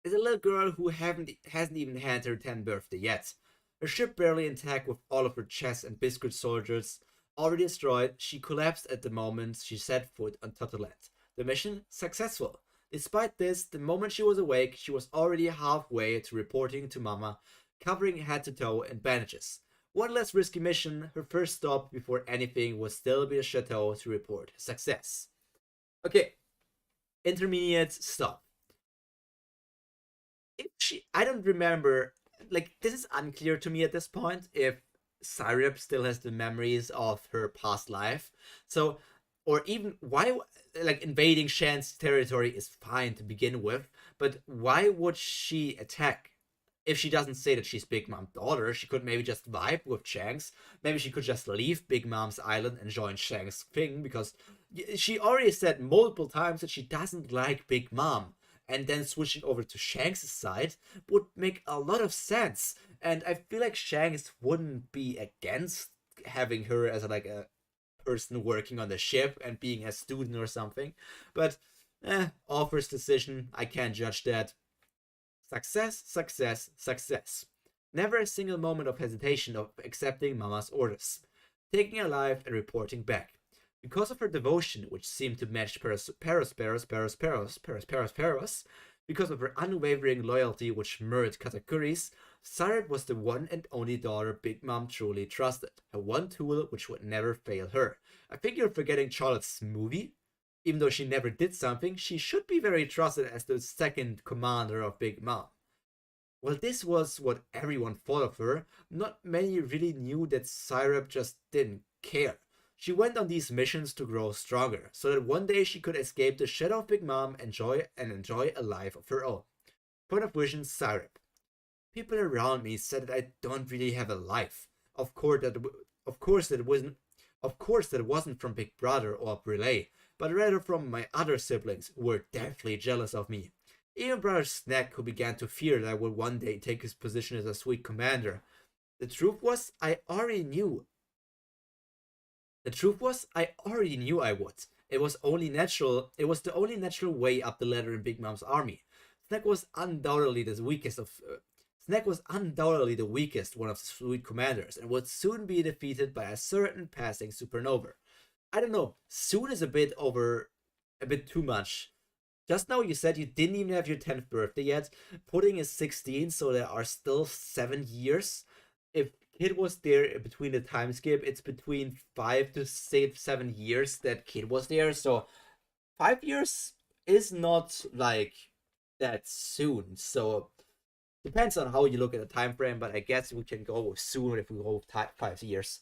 As a little girl who hasn't even had her 10th birthday yet, her ship barely intact with all of her chess and biscuit soldiers already destroyed, she collapsed at the moment she set foot on Totoland. The mission successful. Despite this, the moment she was awake, she was already halfway to reporting to Mama, covering head to toe in bandages. One less risky mission, her first stop before anything would still be the chateau to report success. Okay, intermediate stop. If she, I don't remember, like, this is unclear to me at this point if Syrup still has the memories of her past life. So, or even why, like, invading Shan's territory is fine to begin with, but why would she attack? If she doesn't say that she's Big Mom's daughter, she could maybe just vibe with Shanks. Maybe she could just leave Big Mom's island and join Shanks' thing, because she already said multiple times that she doesn't like Big Mom. And then switching over to Shanks' side would make a lot of sense. And I feel like Shanks wouldn't be against having her as like a person working on the ship and being a student or something. But Offer's decision, I can't judge that. Success, success, success. Never a single moment of hesitation of accepting Mama's orders, taking her life and reporting back. Because of her devotion, which seemed to match Paros, because of her unwavering loyalty, which mirrored Katakuri's, Sarat was the one and only daughter Big Mom truly trusted, her one tool which would never fail her. I think you're forgetting Charlotte's movie. Even though she never did something, she should be very trusted as the second commander of Big Mom. Well, this was what everyone thought of her. Not many really knew that Syrup just didn't care. She went on these missions to grow stronger, so that one day she could escape the shadow of Big Mom and enjoy a life of her own. Point of vision, Syrup. People around me said that I don't really have a life. Of course that wasn't from Big Brother or Relay, but rather from my other siblings who were deathly jealous of me. Even Brother Snack, who began to fear that I would one day take his position as a sweet commander. The truth was, I already knew I would. It was the only natural way up the ladder in Big Mom's army. Snack was undoubtedly the weakest one of the sweet commanders, and would soon be defeated by a certain passing supernova. I don't know, soon is a bit too much. Just now you said you didn't even have your 10th birthday yet. Pudding is 16, so there are still 7 years. If Kid was there between the time skip, it's between 5 to 7 years that Kid was there. So 5 years is not like that soon. So depends on how you look at the time frame, but I guess we can go soon if we go 5 years.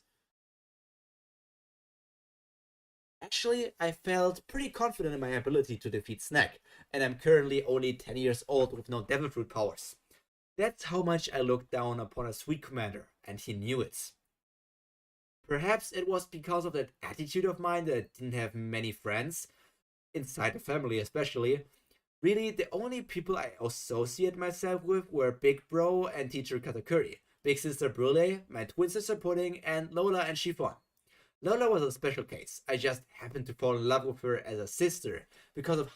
Actually, I felt pretty confident in my ability to defeat Snack, and I'm currently only 10 years old with no devil fruit powers. That's how much I looked down upon a sweet commander, and he knew it. Perhaps it was because of that attitude of mine that I didn't have many friends, inside the family especially. Really, the only people I associate myself with were Big Bro and Teacher Katakuri, Big Sister Brule, my twin sister Pudding, and Lola and Chiffon. Lola was a special case. I just happened to fall in love with her as a sister because of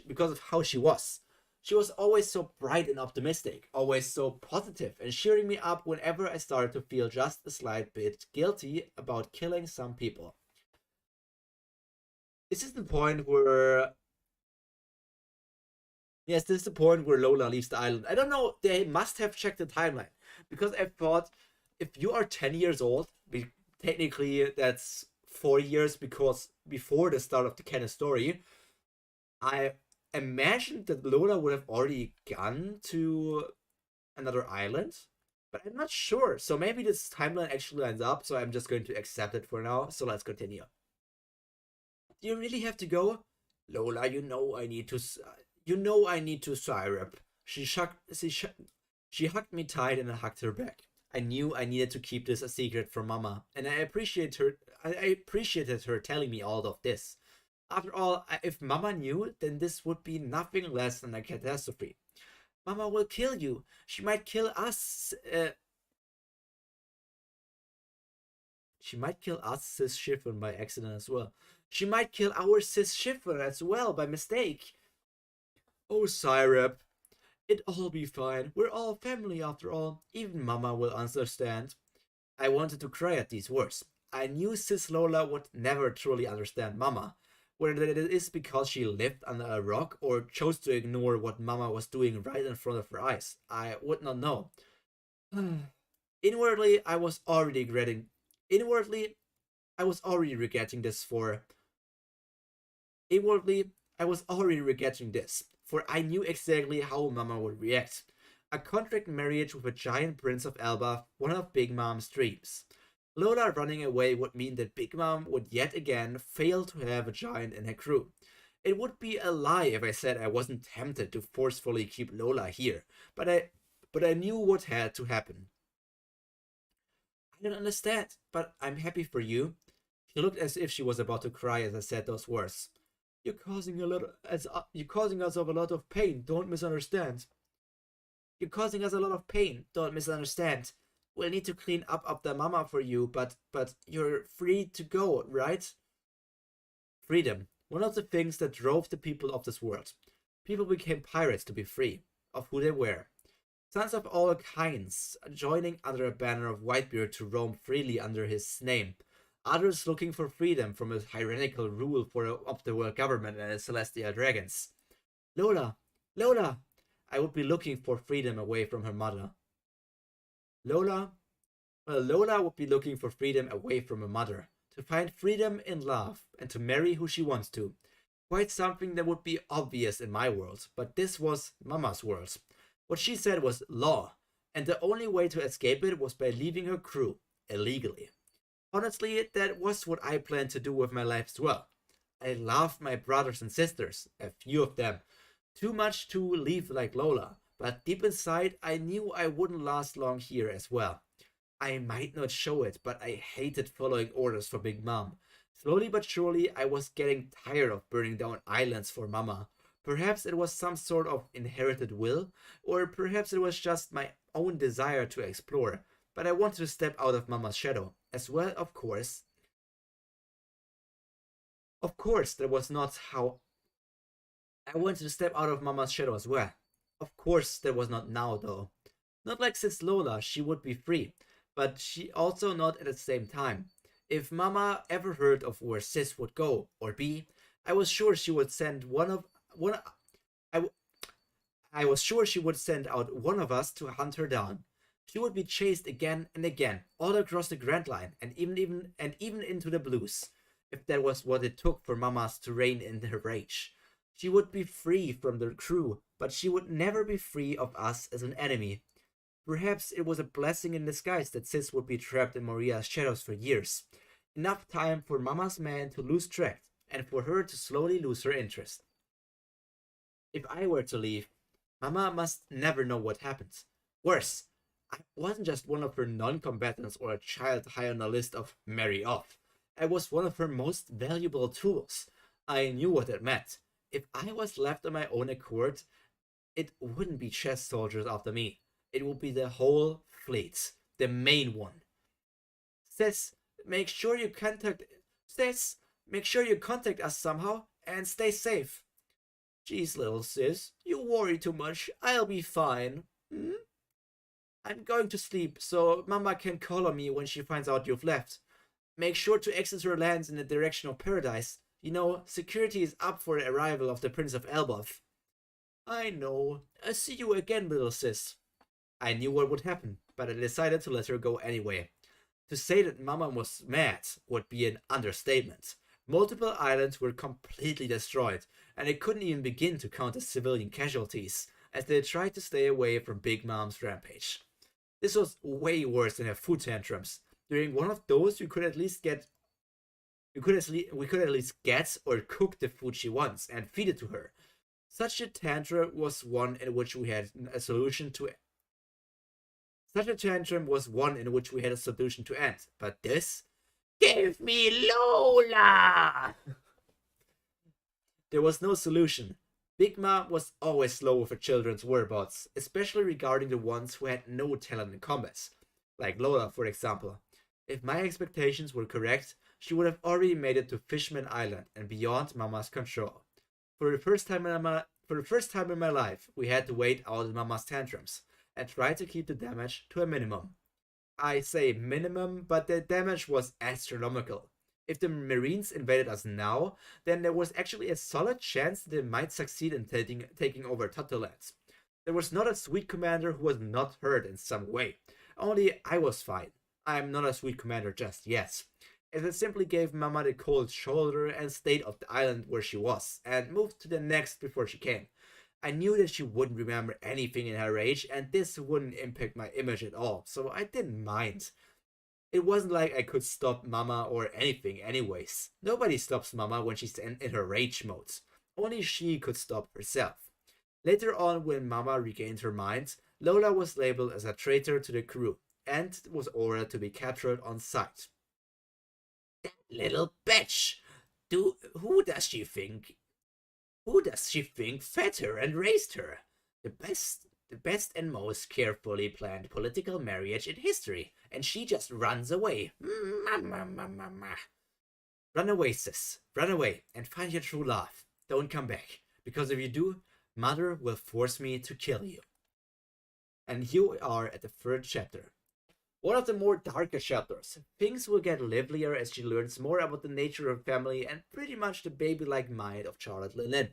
because of how she was. She was always so bright and optimistic, always so positive and cheering me up whenever I started to feel just a slight bit guilty about killing some people. This is the point where Yes, this is the point where Lola leaves the island. I don't know, they must have checked the timeline. Because I thought if you are 10 years old, technically that's 4 years because before the start of the canon story, I imagined that Lola would have already gone to another island, but I'm not sure. So maybe this timeline actually lines up, so I'm just going to accept it for now. So let's continue. Do you really have to go? Lola, I need to syrup. She hugged me tight and I hugged her back. I knew I needed to keep this a secret from Mama, and I appreciated her telling me all of this. After all, if Mama knew, then this would be nothing less than a catastrophe. Mama will kill you. She might kill us. She might kill us, Sis Shiffon, by accident as well. She might kill our Sis Shiffon as well by mistake. Oh, Syrup. It'll be fine. We're all family after all. Even Mama will understand. I wanted to cry at these words. I knew Sis Lola would never truly understand Mama, Whether it is because she lived under a rock or chose to ignore what Mama was doing right in front of her eyes, I would not know. Inwardly, I was already regretting. Inwardly, I was already regretting this for. Inwardly, I was already regretting this, for I knew exactly how Mama would react. A contract marriage with a giant prince of Elba, one of Big Mom's dreams. Lola running away would mean that Big Mom would yet again fail to have a giant in her crew. It would be a lie if I said I wasn't tempted to forcefully keep Lola here, but I knew what had to happen. I don't understand, but I'm happy for you. She looked as if she was about to cry as I said those words. You're causing us of a lot of pain. Don't misunderstand. You're causing us a lot of pain. Don't misunderstand. We'll need to clean up after Mama for you, but you're free to go, right? Freedom. One of the things that drove the people of this world. People became pirates to be free of who they were. Sons of all kinds joining under a banner of Whitebeard to roam freely under his name. Others looking for freedom from a tyrannical rule of the world government and its celestial dragons. Lola, Lola, I would be looking for freedom away from her mother. Lola, Lola would be looking for freedom away from her mother, to find freedom in love, and to marry who she wants to. Quite something that would be obvious in my world, but this was Mama's world. What she said was law, and the only way to escape it was by leaving her crew, illegally. Honestly, that was what I planned to do with my life as well. I loved my brothers and sisters, a few of them, too much to leave like Lola, but deep inside I knew I wouldn't last long here as well. I might not show it, but I hated following orders for Big Mom. Slowly but surely, I was getting tired of burning down islands for Mama. Perhaps it was some sort of inherited will, or perhaps it was just my own desire to explore, but I wanted to step out of Mama's shadow, as well, of course. Of course, that was not how I wanted to step out of Mama's shadow as well. Of course, that was not now, though. Not like Sis Lola, she would be free, but she also not at the same time. If Mama ever heard of where Sis would go or be, I was sure she would send one. I, I was sure she would send out one of us to hunt her down. She would be chased again and again, all across the Grand Line, and even into the Blues, if that was what it took for Mamas to rein in her rage. She would be free from the crew, but she would never be free of us as an enemy. Perhaps it was a blessing in disguise that Sis would be trapped in Maria's shadows for years. Enough time for Mama's man to lose track, and for her to slowly lose her interest. If I were to leave, Mama must never know what happened. Worse, I wasn't just one of her non-combatants or a child high on the list of marry off. I was one of her most valuable tools. I knew what it meant. If I was left on my own accord, it wouldn't be chess soldiers after me. It would be the whole fleet, the main one. Sis, make sure you contact. Sis, make sure you contact us somehow and stay safe. Jeez, little sis, you worry too much. I'll be fine. Hmm? I'm going to sleep, so Mama can call on me when she finds out you've left. Make sure to exit her lands in the direction of paradise. You know, security is up for the arrival of the Prince of Elbaf. I know. I'll see you again, little sis. I knew what would happen, but I decided to let her go anyway. To say that Mama was mad would be an understatement. Multiple islands were completely destroyed, and I couldn't even begin to count the civilian casualties, as they tried to stay away from Big Mom's rampage. This was way worse than her food tantrums. During one of those, we could at least get or cook the food she wants and feed it to her. Such a tantrum was one in which we had a solution to end. But this, give me Lola! There was no solution. Big Mom was always slow with her children's whereabouts, especially regarding the ones who had no talent in combat, like Lola, for example. If my expectations were correct, she would have already made it to Fishman Island and beyond Mama's control. For the first time in my life, we had to wait out Mama's tantrums and try to keep the damage to a minimum. I say minimum, but the damage was astronomical. If the Marines invaded us now, then there was actually a solid chance they might succeed in taking over Tatolands. There was not a Sweet Commander who was not hurt in some way. Only I was fine. I'm not a Sweet Commander just yet. As I simply gave Mama the cold shoulder and stayed off the island where she was, and moved to the next before she came. I knew that she wouldn't remember anything in her rage, and this wouldn't impact my image at all, so I didn't mind. It wasn't like I could stop Mama or anything anyways. Nobody stops Mama when she's in her rage mode. Only she could stop herself. Later on, when Mama regained her mind, Lola was labeled as a traitor to the crew, and was ordered to be captured on sight. That little bitch! Who does she think? Who does she think fed her and raised her? The best and most carefully planned political marriage in history, and she just runs away. Run away, sis. Run away and find your true love. Don't come back, because if you do, Mother will force me to kill you. And here we are at the third chapter. One of the more darker chapters. Things will get livelier as she learns more about the nature of her family and pretty much the baby-like mind of Charlotte Linen.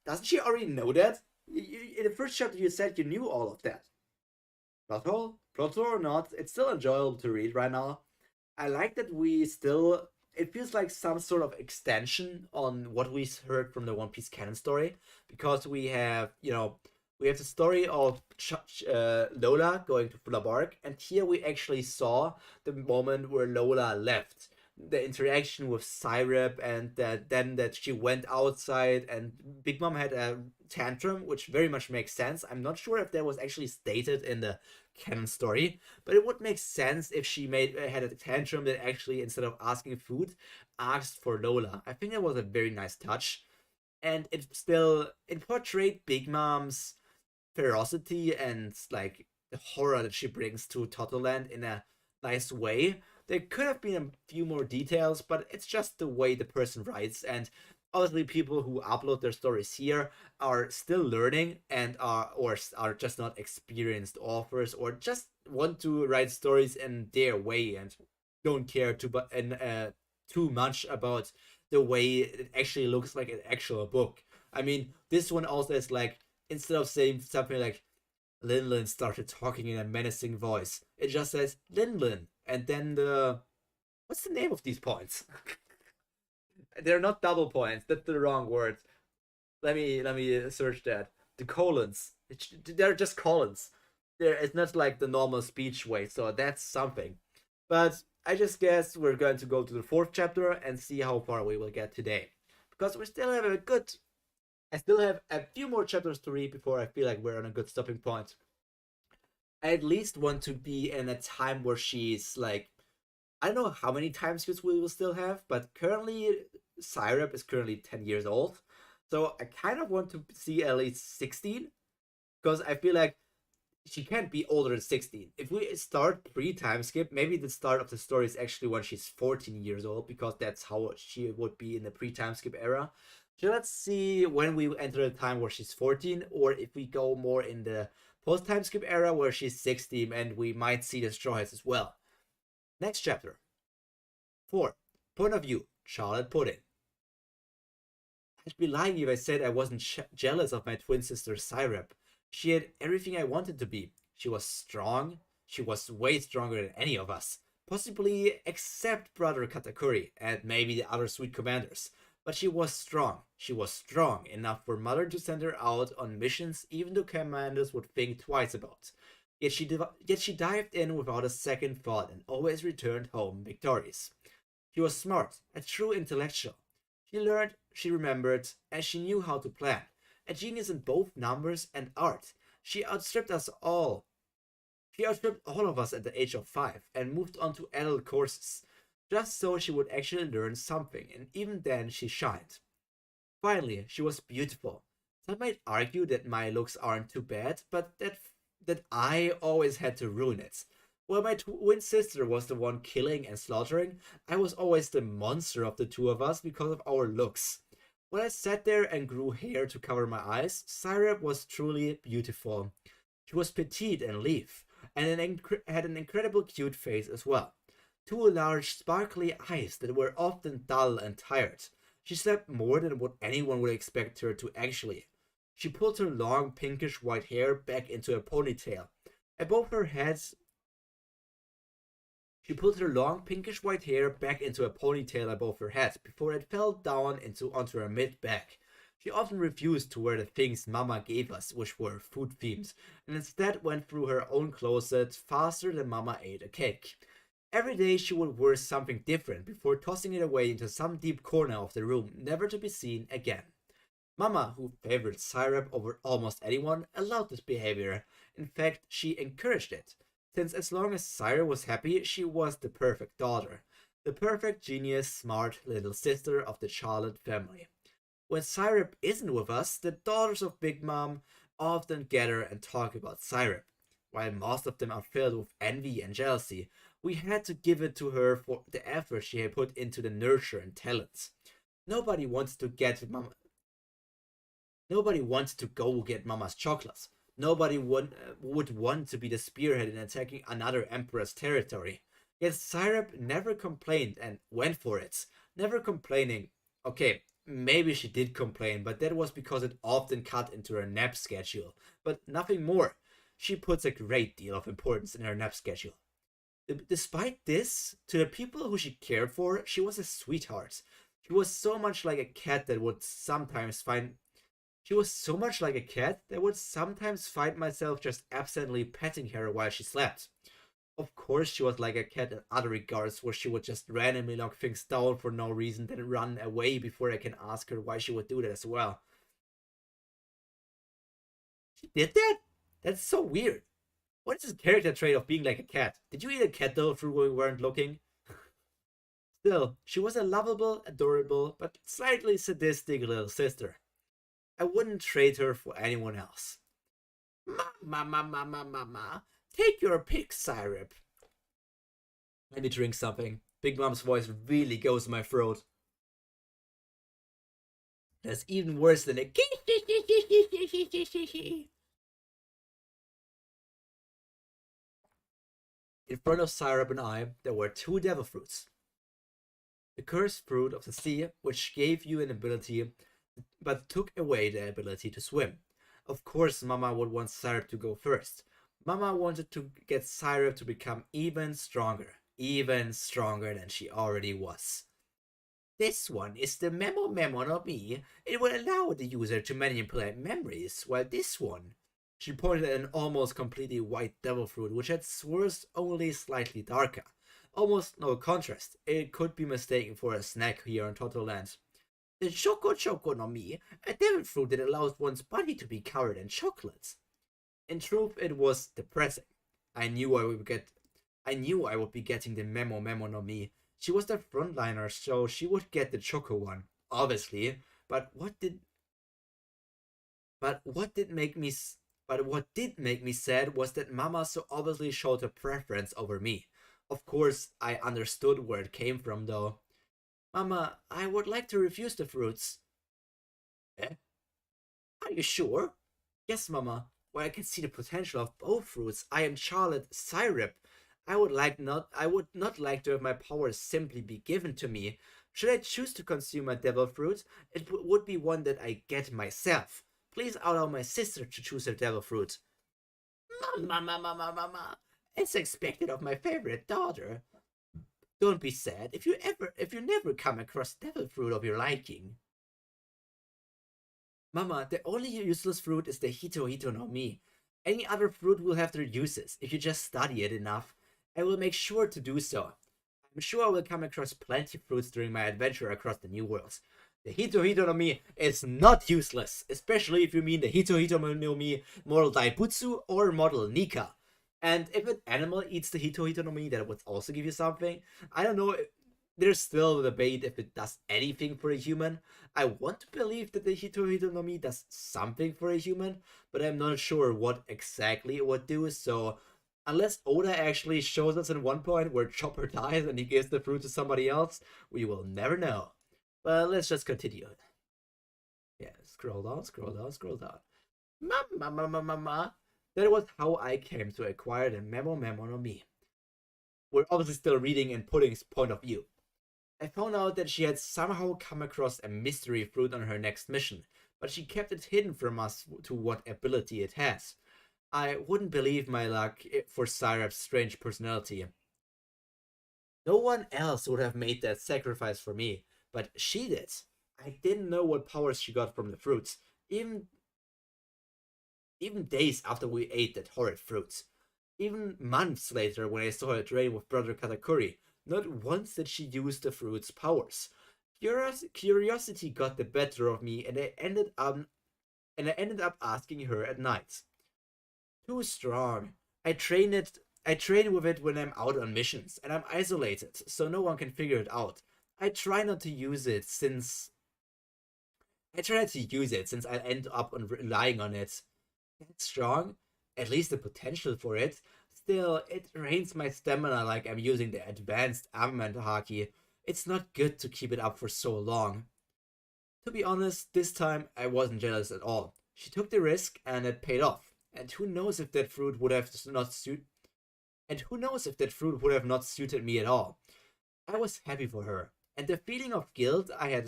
Doesn't she already know that? In the first chapter you said you knew all of that. Plot hole or not, it's still enjoyable to read right now. I like that it feels like some sort of extension on what we heard from the One Piece canon story, because we have the story of Lola going to Fulla Bark, and here we actually saw the moment where Lola left. The interaction with Syrup, and then that she went outside and Big Mom had a tantrum, which very much makes sense. I'm not sure if that was actually stated in the canon story, but it would make sense if she had a tantrum that actually, instead of asking food, asked for Lola. I think that was a very nice touch, and it portrayed Big Mom's ferocity and like the horror that she brings to Totoland in a nice way. There could have been a few more details, but it's just the way the person writes, and obviously people who upload their stories here are still learning and are just not experienced authors, or just want to write stories in their way and don't care too much about the way it actually looks like an actual book. I mean, this one also is like, instead of saying something like Linlin started talking in a menacing voice, it just says Linlin, and then what's the name of these points? They're not double points. That's the wrong word. Let me search that. The colons. They're just colons. It's not like the normal speech way, so that's something. But I just guess we're going to go to the fourth chapter and see how far we will get today, because we still have I still have a few more chapters to read before I feel like we're on a good stopping point. I at least want to be in a time where she's like, I don't know how many time skips we will still have, but currently Syrup is currently 10 years old. So I kind of want to see at least 16, because I feel like she can't be older than 16. If we start pre-time skip, maybe the start of the story is actually when she's 14 years old, because that's how she would be in the pre-time skip era. So let's see when we enter the time where she's 14, or if we go more in the post-time skip era where she's 16, and we might see the Straw Hats as well. Next chapter. 4. Point of view. Charlotte Pudding. I'd be lying if I said I wasn't jealous of my twin sister Syrup. She had everything I wanted to be. She was strong. She was way stronger than any of us. Possibly except Brother Katakuri and maybe the other Sweet Commanders. But she was strong. She was strong enough for Mother to send her out on missions even the commanders would think twice about. Yet she dived in without a second thought and always returned home victorious. She was smart, a true intellectual. She learned, she remembered, and she knew how to plan. A genius in both numbers and art. She outstripped us all. She outstripped all of us at the age of 5 and moved on to adult courses, just so she would actually learn something, and even then she shined. Finally, she was beautiful. Some might argue that my looks aren't too bad, but that I always had to ruin it. While my twin sister was the one killing and slaughtering, I was always the monster of the two of us because of our looks. When I sat there and grew hair to cover my eyes, Syrup was truly beautiful. She was petite and lithe, and had an incredible cute face as well. two large sparkly eyes that were often dull and tired. She slept more than what anyone would expect her to actually. She pulled her long pinkish white hair back into a ponytail. Above her head, she pulled her long pinkish white hair back into a ponytail above her head before it fell down onto her mid-back. She often refused to wear the things Mama gave us, which were food themed, and instead went through her own closet faster than Mama ate a cake. Every day she would wear something different before tossing it away into some deep corner of the room, never to be seen again. Mama, who favored syrup over almost anyone, allowed this behavior. In fact, she encouraged it, since as long as Syrup was happy, she was the perfect daughter, the perfect genius, smart little sister of the Charlotte family. When Syrup isn't with us, the daughters of Big Mom often gather and talk about Syrup. While most of them are filled with envy and jealousy, we had to give it to her for the effort she had put into the nurture and talents. Nobody wants to get Mama. Nobody wants to go get Mama's chocolates. Nobody would want to be the spearhead in attacking another emperor's territory. Yet Syrup never complained and went for it. Never complaining. Okay, maybe she did complain, but that was because it often cut into her nap schedule. But nothing more. She puts a great deal of importance in her nap schedule. Despite this, to the people who she cared for, she was a sweetheart. She was so much like a cat that would sometimes find She was so much like a cat that I would sometimes find myself just absently petting her while she slept. Of course, she was like a cat in other regards, where she would just randomly knock things down for no reason, then run away before I can ask her why she would do that as well. She did that? That's so weird. What is this character trait of being like a cat? Did you eat a cat though through when we weren't looking? Still, she was a lovable, adorable, but slightly sadistic little sister. I wouldn't trade her for anyone else. Mama, take your pick, Syrup. Let me drink something. Big Mom's voice really goes in my throat. That's even worse than a In front of Syrup and I, there were two devil fruits. The cursed fruit of the sea, which gave you an ability but took away the ability to swim. Of course, Mama would want Syrup to go first. Mama wanted to get Syrup to become even stronger than she already was. This one is the Memo no Mi. It will allow the user to manipulate memories, while this one... She pointed at an almost completely white devil fruit, which had swirls only slightly darker. Almost no contrast. It could be mistaken for a snack here on Totoland. The Choco no Mi, a devil fruit that allows one's body to be covered in chocolates. In truth, it was depressing. I knew I would be getting the Memo no Mi. She was the frontliner, so she would get the Choco one, obviously. But what did make me sad was that Mama so obviously showed a preference over me. Of course, I understood where it came from, though. Mama, I would like to refuse the fruits. Eh? Are you sure? Yes, Mama. While I can see the potential of both fruits, I am Charlotte Syrup. I would not like to have my powers simply be given to me. Should I choose to consume a devil fruit, it would be one that I get myself. Please allow my sister to choose her devil fruit. Mama. It's expected of my favorite daughter. Don't be sad if you never come across devil fruit of your liking. Mama, the only useless fruit is the Hito no Mi. Any other fruit will have their uses if you just study it enough. I will make sure to do so. I'm sure I will come across plenty of fruits during my adventure across the New Worlds. The Hito no Mi is not useless, especially if you mean the Hito no Mi model Daibutsu or model Nika. And if an animal eats the Hito no Mi, that would also give you something. I don't know. There's still a debate if it does anything for a human. I want to believe that the Hito no Mi does something for a human, but I'm not sure what exactly it would do. So unless Oda actually shows us in one point where Chopper dies and he gives the fruit to somebody else, we will never know. But let's just continue. Yeah, scroll down. Mama. That was how I came to acquire the Memo no Mi. We're obviously still reading in Pudding's point of view. I found out that she had somehow come across a mystery fruit on her next mission, but she kept it hidden from us to what ability it has. I wouldn't believe my luck for Syrup's strange personality. No one else would have made that sacrifice for me, but she did. I didn't know what powers she got from the fruits, even even days after we ate that horrid fruit. Even months later, when I saw her train with Brother Katakuri, not once did she use the fruit's powers. Curiosity got the better of me, and I ended up asking her at night. Too strong. I train it. I train with it when I'm out on missions, and I'm isolated, so no one can figure it out. I try not to use it since I try not to use it since I'll end up on relying on it. That strong, at least the potential for it. Still, it drains my stamina like I'm using the advanced armament haki. It's not good to keep it up for so long. To be honest, this time I wasn't jealous at all. She took the risk and it paid off. And who knows if that fruit would have not suit and who knows if that fruit would have not suited me at all. I was happy for her, and the feeling of guilt I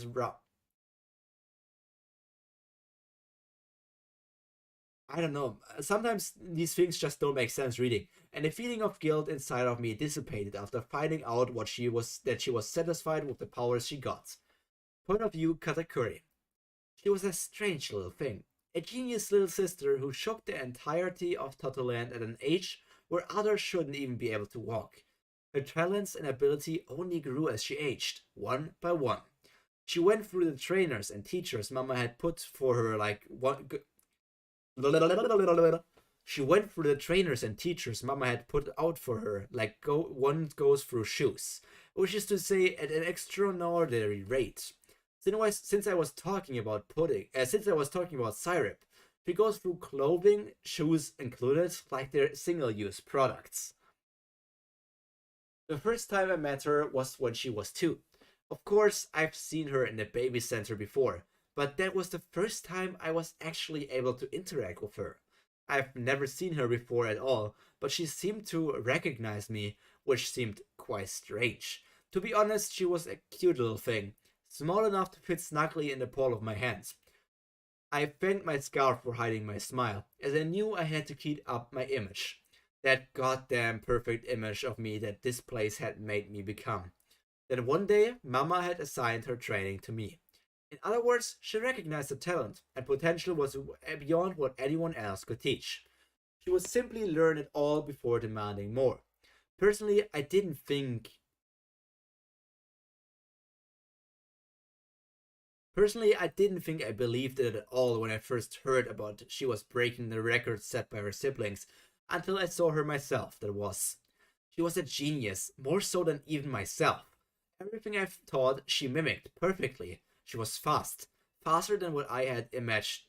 don't know. Sometimes these things just don't make sense reading, and the feeling of guilt inside of me dissipated after finding out that she was satisfied with the powers she got. Point of view Katakuri. She was a strange little thing. A genius little sister who shook the entirety of Totoland at an age where others shouldn't even be able to walk. Her talents and ability only grew as she aged, one by one. She went through the trainers and teachers Mama had put for her like one. She went through the trainers and teachers Mama had put out for her like one goes through shoes, which is to say, at an extraordinary rate. Since I was talking about since I was talking about syrup, she goes through clothing, shoes included, like they're single-use products. The first time I met her was when she was 2. Of course, I've seen her in the baby center before, but that was the first time I was actually able to interact with her. I've never seen her before at all, but she seemed to recognize me, which seemed quite strange. To be honest, she was a cute little thing, small enough to fit snugly in the palm of my hand. I thanked my scarf for hiding my smile, as I knew I had to keep up my image. That goddamn perfect image of me that this place had made me become. Then one day, Mama had assigned her training to me. In other words, she recognized the talent and potential was beyond what anyone else could teach. She would simply learn it all before demanding more. Personally, I didn't think Personally, I didn't think I believed it at all when I first heard about she was breaking the record set by her siblings, until I saw her myself, that was. She was a genius, more so than even myself. Everything I've taught, she mimicked perfectly. She was fast, faster than what I had imagined,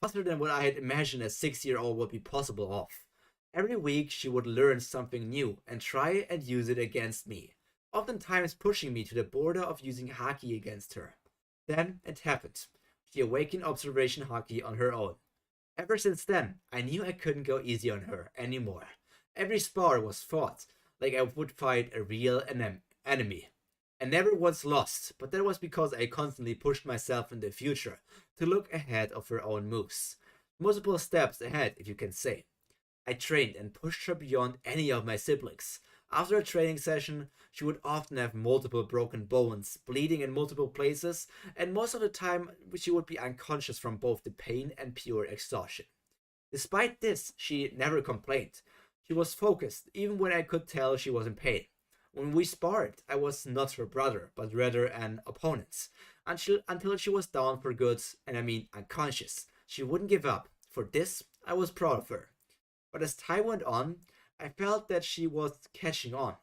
faster than what I had imagined a 6-year-old would be possible of. Every week she would learn something new and try and use it against me, oftentimes pushing me to the border of using haki against her. Then it happened. She awakened observation haki on her own. Ever since then, I knew I couldn't go easy on her anymore. Every spar was fought, like I would fight a real enemy. I never once lost, but that was because I constantly pushed myself in the future to look ahead of her own moves. Multiple steps ahead, if you can say. I trained and pushed her beyond any of my siblings. After a training session, she would often have multiple broken bones, bleeding in multiple places, and most of the time she would be unconscious from both the pain and pure exhaustion. Despite this, she never complained. She was focused, even when I could tell she was in pain. When we sparred, I was not her brother, but rather an opponent. Until she was down for good, and I mean unconscious. She wouldn't give up. For this, I was proud of her. But as time went on, I felt that she was catching on.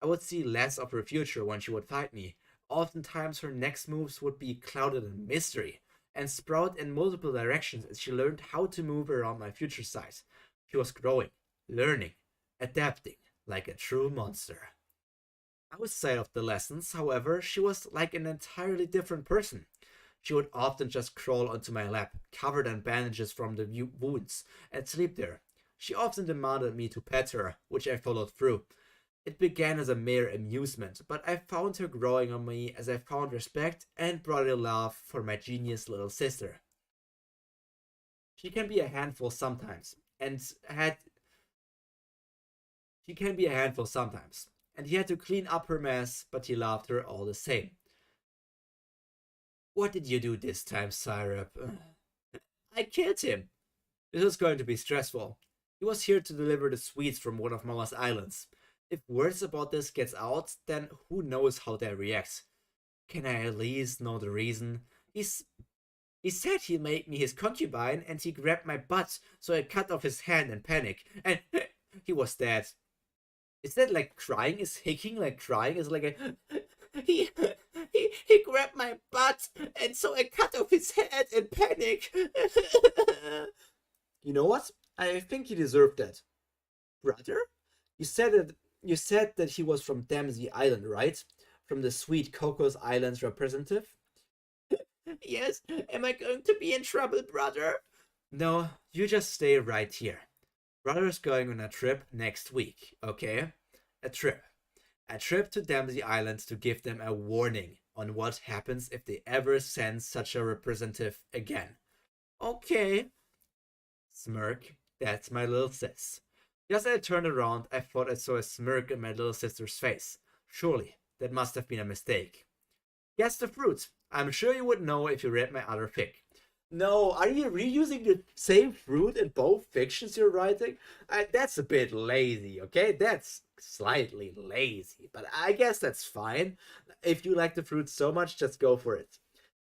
I would see less of her future when she would fight me. Oftentimes her next moves would be clouded in mystery, and sprout in multiple directions as she learned how to move around my future side. She was growing, learning, adapting, like a true monster. Outside of the lessons, however, she was like an entirely different person. She would often just crawl onto my lap, covered in bandages from the wounds, and sleep there. She often demanded me to pet her, which I followed through. It began as a mere amusement, but I found her growing on me as I found respect and brotherly love for my genius little sister. She can be a handful sometimes, and had she can be a handful sometimes, and he had to clean up her mess, but he loved her all the same. What did you do this time, Syrup? I killed him. This was going to be stressful. He was here to deliver the sweets from one of Mama's islands. If words about this gets out, then who knows how they react. Can I at least know the reason? He said he made me his concubine and he grabbed my butt, so I cut off his hand in panic. And he was dead. Is that like crying? Is hicking like crying? Is like a he he grabbed my butt and so I cut off his head in panic. You know what? I think he deserved that. Brother? You said that he was from Dempsey Island, right? From the Sweet Cocos Islands representative? Yes. Am I going to be in trouble, brother? No, you just stay right here. Brother's going on a trip next week, okay? A trip. A trip to Dempsey Island to give them a warning on what happens if they ever send such a representative again. Okay. Smirk. That's my little sis. Just as I turned around, I thought I saw a smirk on my little sister's face. Surely, that must have been a mistake. Guess the fruit. I'm sure you would know if you read my other fic. No, are you reusing the same fruit in both fictions you're writing? That's a bit lazy, okay? That's slightly lazy, but I guess that's fine. If you like the fruit so much, just go for it.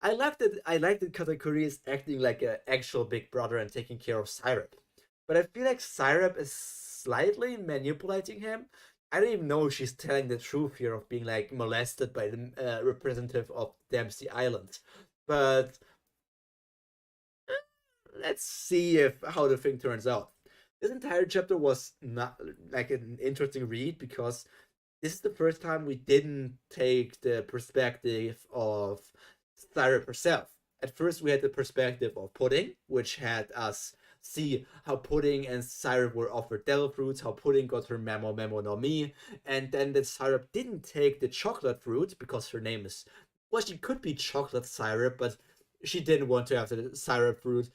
I like that Katakuri is acting like an actual big brother and taking care of Syrup. But I feel like Syrup is slightly manipulating him. I don't even know if she's telling the truth here of being like molested by the representative of Dempsey Island. But let's see how the thing turns out. This entire chapter was not like an interesting read because this is the first time we didn't take the perspective of Syrup herself. At first, we had the perspective of Pudding, which had us see how Pudding and Syrup were offered devil fruits, how Pudding got her Memo Memo no Mi, and then that Syrup didn't take the chocolate fruit because her name is, well, she could be Chocolate Syrup, but she didn't want to have the Syrup fruit.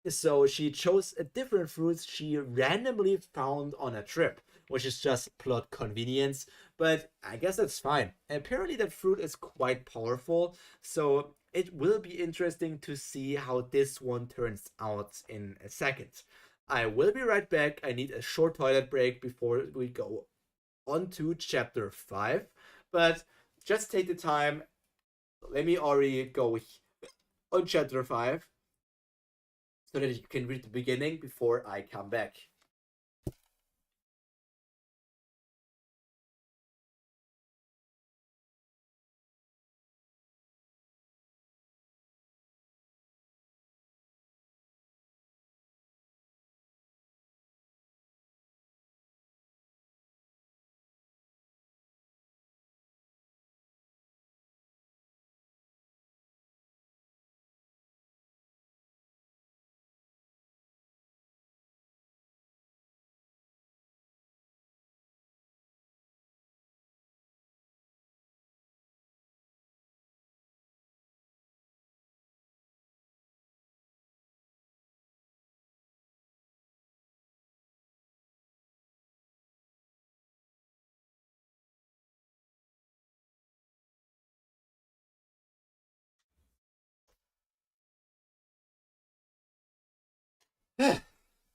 So she chose a different fruit she randomly found on a trip, which is just plot convenience, but I guess that's fine. And apparently that fruit is quite powerful, so it will be interesting to see how this one turns out in a second. I will be right back. I need a short toilet break before we go on to chapter 5, but just take the time. Let me already go on chapter 5 so that you can read the beginning before I come back.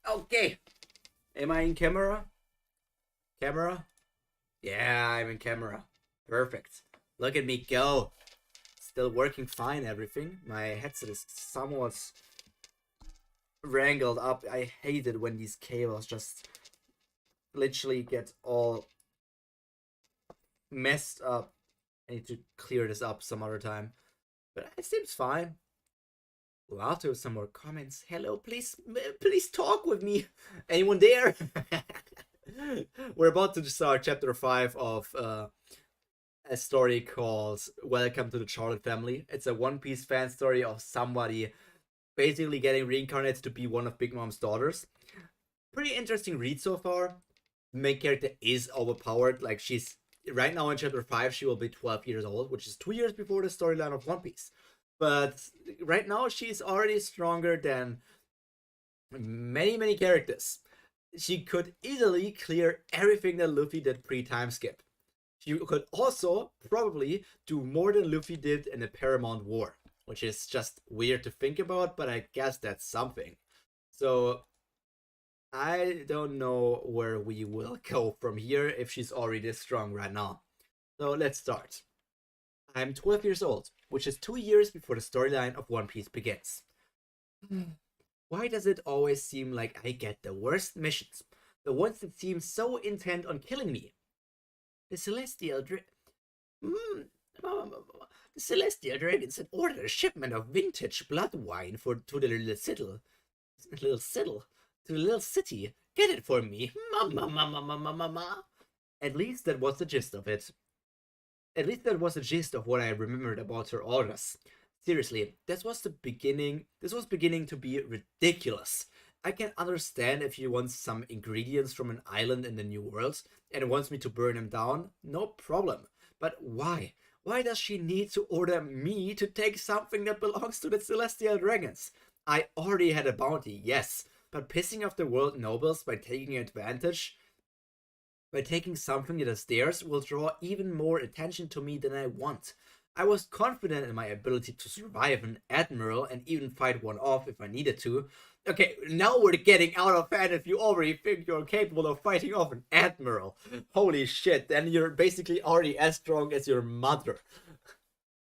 Okay. Am I in camera? Camera? Yeah, I'm in camera. Perfect. Look at me go. Still working fine, everything. My headset is somewhat wrangled up. I hate it when these cables just literally get all messed up. I need to clear this up some other time. But it seems fine. Love to have some more comments. Hello, please talk with me. Anyone there? We're about to start chapter 5 of a story called Welcome to the Charlotte Family. It's a One Piece fan story of somebody basically getting reincarnated to be one of Big Mom's daughters. pretty interesting read so far. The main character is overpowered. Like, she's right now in chapter 5, she will be 12 years old, which is 2 years before the storyline of One Piece. But right now, she's already stronger than many characters. She could easily clear everything that Luffy did pre-time skip. She could also probably do more than Luffy did in the Paramount War, which is just weird to think about, but I guess that's something. So I don't know where we will go from here if she's already this strong right now. So let's start. I'm 12 years old, which is 2 years before the storyline of One Piece begins. Why does it always seem like I get the worst missions? The ones that seem so intent on killing me? The Celestial the Celestial Dragons had ordered a shipment of vintage blood wine to the little city. Get it for me, mama. At least that was the gist of it. At least that was the gist of what I remembered about her orders. Seriously, this was beginning to be ridiculous. I can understand if you want some ingredients from an island in the New World and wants me to burn them down, no problem. But why? Why does she need to order me to take something that belongs to the Celestial Dragons? I already had a bounty, yes, but pissing off the world nobles by taking something that is theirs will draw even more attention to me than I want. I was confident in my ability to survive an admiral and even fight one off if I needed to. Okay, now we're getting out of hand if you already think you're capable of fighting off an admiral. Holy shit, then you're basically already as strong as your mother.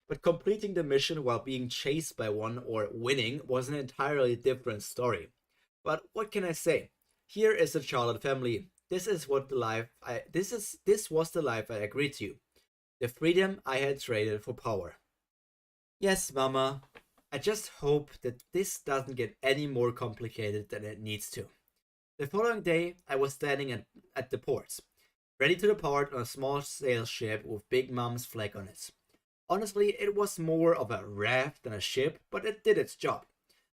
But completing the mission while being chased by one or winning was an entirely different story. But what can I say? Here is a Charlotte family. This was the life I agreed to. The freedom I had traded for power. Yes, Mama. I just hope that this doesn't get any more complicated than it needs to. The following day, I was standing at the port, ready to depart on a small sail ship with Big Mom's flag on it. Honestly, it was more of a raft than a ship, but it did its job.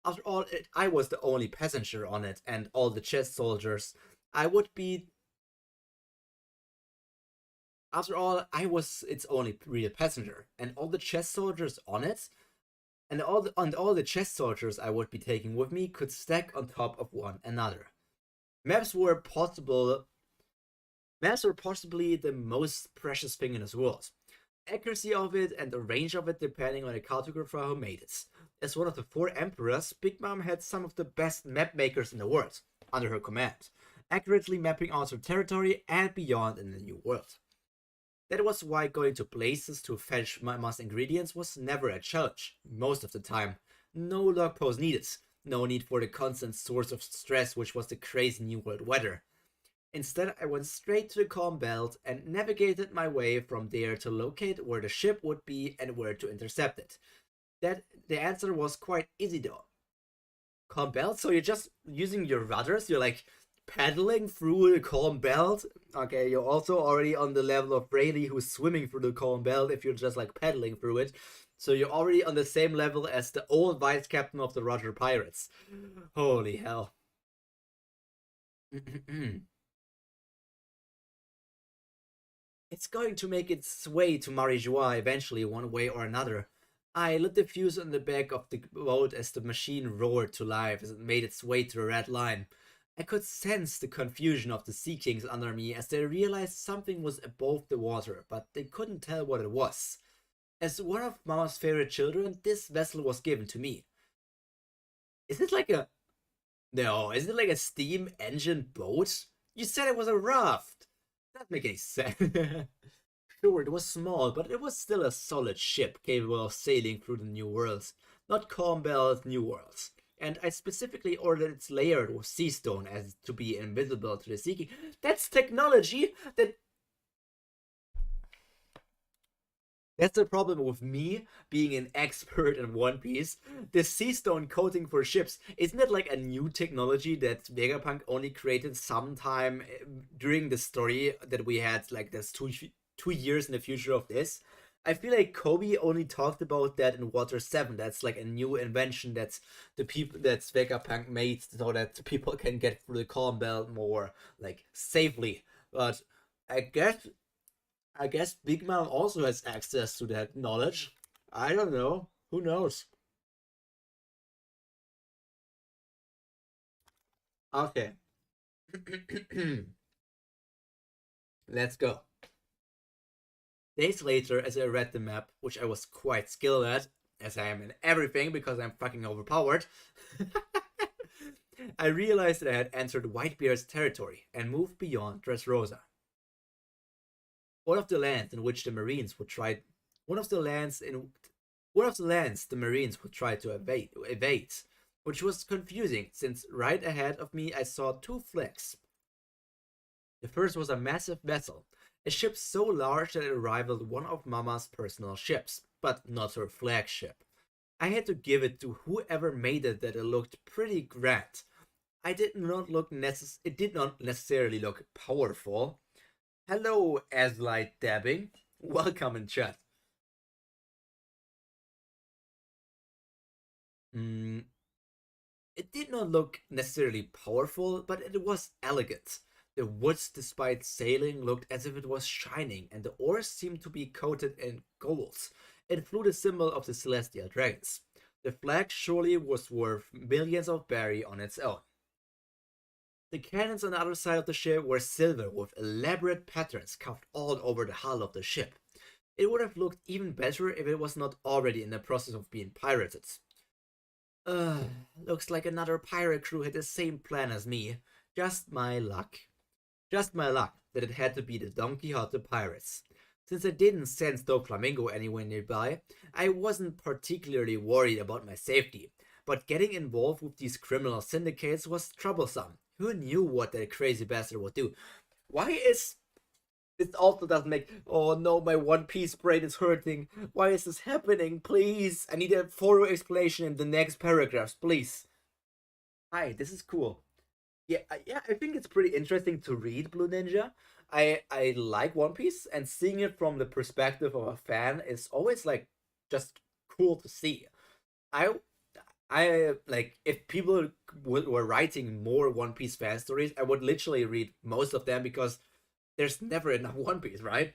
After all, I was the only passenger on it, and all the chest soldiers. After all, I was its only real passenger, and all the chest soldiers on it, and all the chest soldiers I would be taking with me could stack on top of one another. Maps were possibly the most precious thing in this world. Accuracy of it and the range of it depending on the cartographer who made it. As one of the 4 emperors, Big Mom had some of the best map makers in the world under her command, accurately mapping out her territory and beyond in the New World. That was why going to places to fetch Mama's ingredients was never a challenge, most of the time. No log post needed, no need for the constant source of stress which was the crazy New World weather. Instead, I went straight to the calm belt and navigated my way from there to locate where the ship would be and where to intercept it. The answer was quite easy though. Calm belt? So you're just using your rudders? You're like paddling through the calm belt? Okay, you're also already on the level of Rayleigh who's swimming through the calm belt if you're just like paddling through it. So you're already on the same level as the old vice captain of the Roger Pirates. Holy hell. It's going to make its way to Marijois eventually, one way or another. I lit the fuse on the back of the boat as the machine roared to life as it made its way to the red line. I could sense the confusion of the Sea Kings under me as they realized something was above the water, but they couldn't tell what it was. As one of Mama's favorite children, this vessel was given to me. Is it like a... No, is it like a steam engine boat? You said it was a raft. That doesn't make any sense. Sure, it was small, but it was still a solid ship capable of sailing through the New Worlds, not Calm Bell's New Worlds. And I specifically ordered its layered with sea stone as to be invisible to the Sea King. That's technology that... That's the problem with me being an expert in One Piece. The sea stone coating for ships, isn't it like a new technology that Vegapunk only created sometime during the story that we had like this two years in the future of this? I feel like Kobe only talked about that in Water 7. That's like a new invention that's the people that's Vegapunk made so that the people can get through the Calm Belt more like safely. But I guess I guess Big Mom also has access to that knowledge. I don't know. Who knows? Okay. Let's go. Days later, as I read the map, which I was quite skilled at, as I am in everything because I'm fucking overpowered, I realized that I had entered Whitebeard's territory and moved beyond Dressrosa. One of the lands in which the Marines would try one of the lands in one of the lands the Marines would try to evade, which was confusing since right ahead of me I saw two flags. The first was a massive vessel, a ship so large that it rivaled one of Mama's personal ships, but not her flagship. I had to give it to whoever made it that it looked pretty grand. It did not necessarily look powerful. Hello, Aslight Dabbing. Welcome in chat. Mm, it did not look necessarily powerful, but it was elegant. The woods, despite sailing, looked as if it was shining, and the oars seemed to be coated in gold. It flew the symbol of the celestial dragons. The flag surely was worth millions of berry on its own. The cannons on the other side of the ship were silver with elaborate patterns carved all over the hull of the ship. It would have looked even better if it was not already in the process of being pirated. Looks like another pirate crew had the same plan as me. Just my luck. Just my luck that it had to be the Don Quixote pirates. Since I didn't sense Doflamingo anywhere nearby, I wasn't particularly worried about my safety. But getting involved with these criminal syndicates was troublesome. Who knew what that crazy bastard would do? Why is it also doesn't make. Oh no, my One Piece brain is hurting. Why is this happening? Please, I need a thorough explanation in the next paragraphs, please. Hi, this is cool. Yeah, I think it's pretty interesting to read Blue Ninja. I like One Piece, and seeing it from the perspective of a fan is always like just cool to see. I I like if people were writing more One Piece fan stories, I would literally read most of them because there's never enough One Piece, right?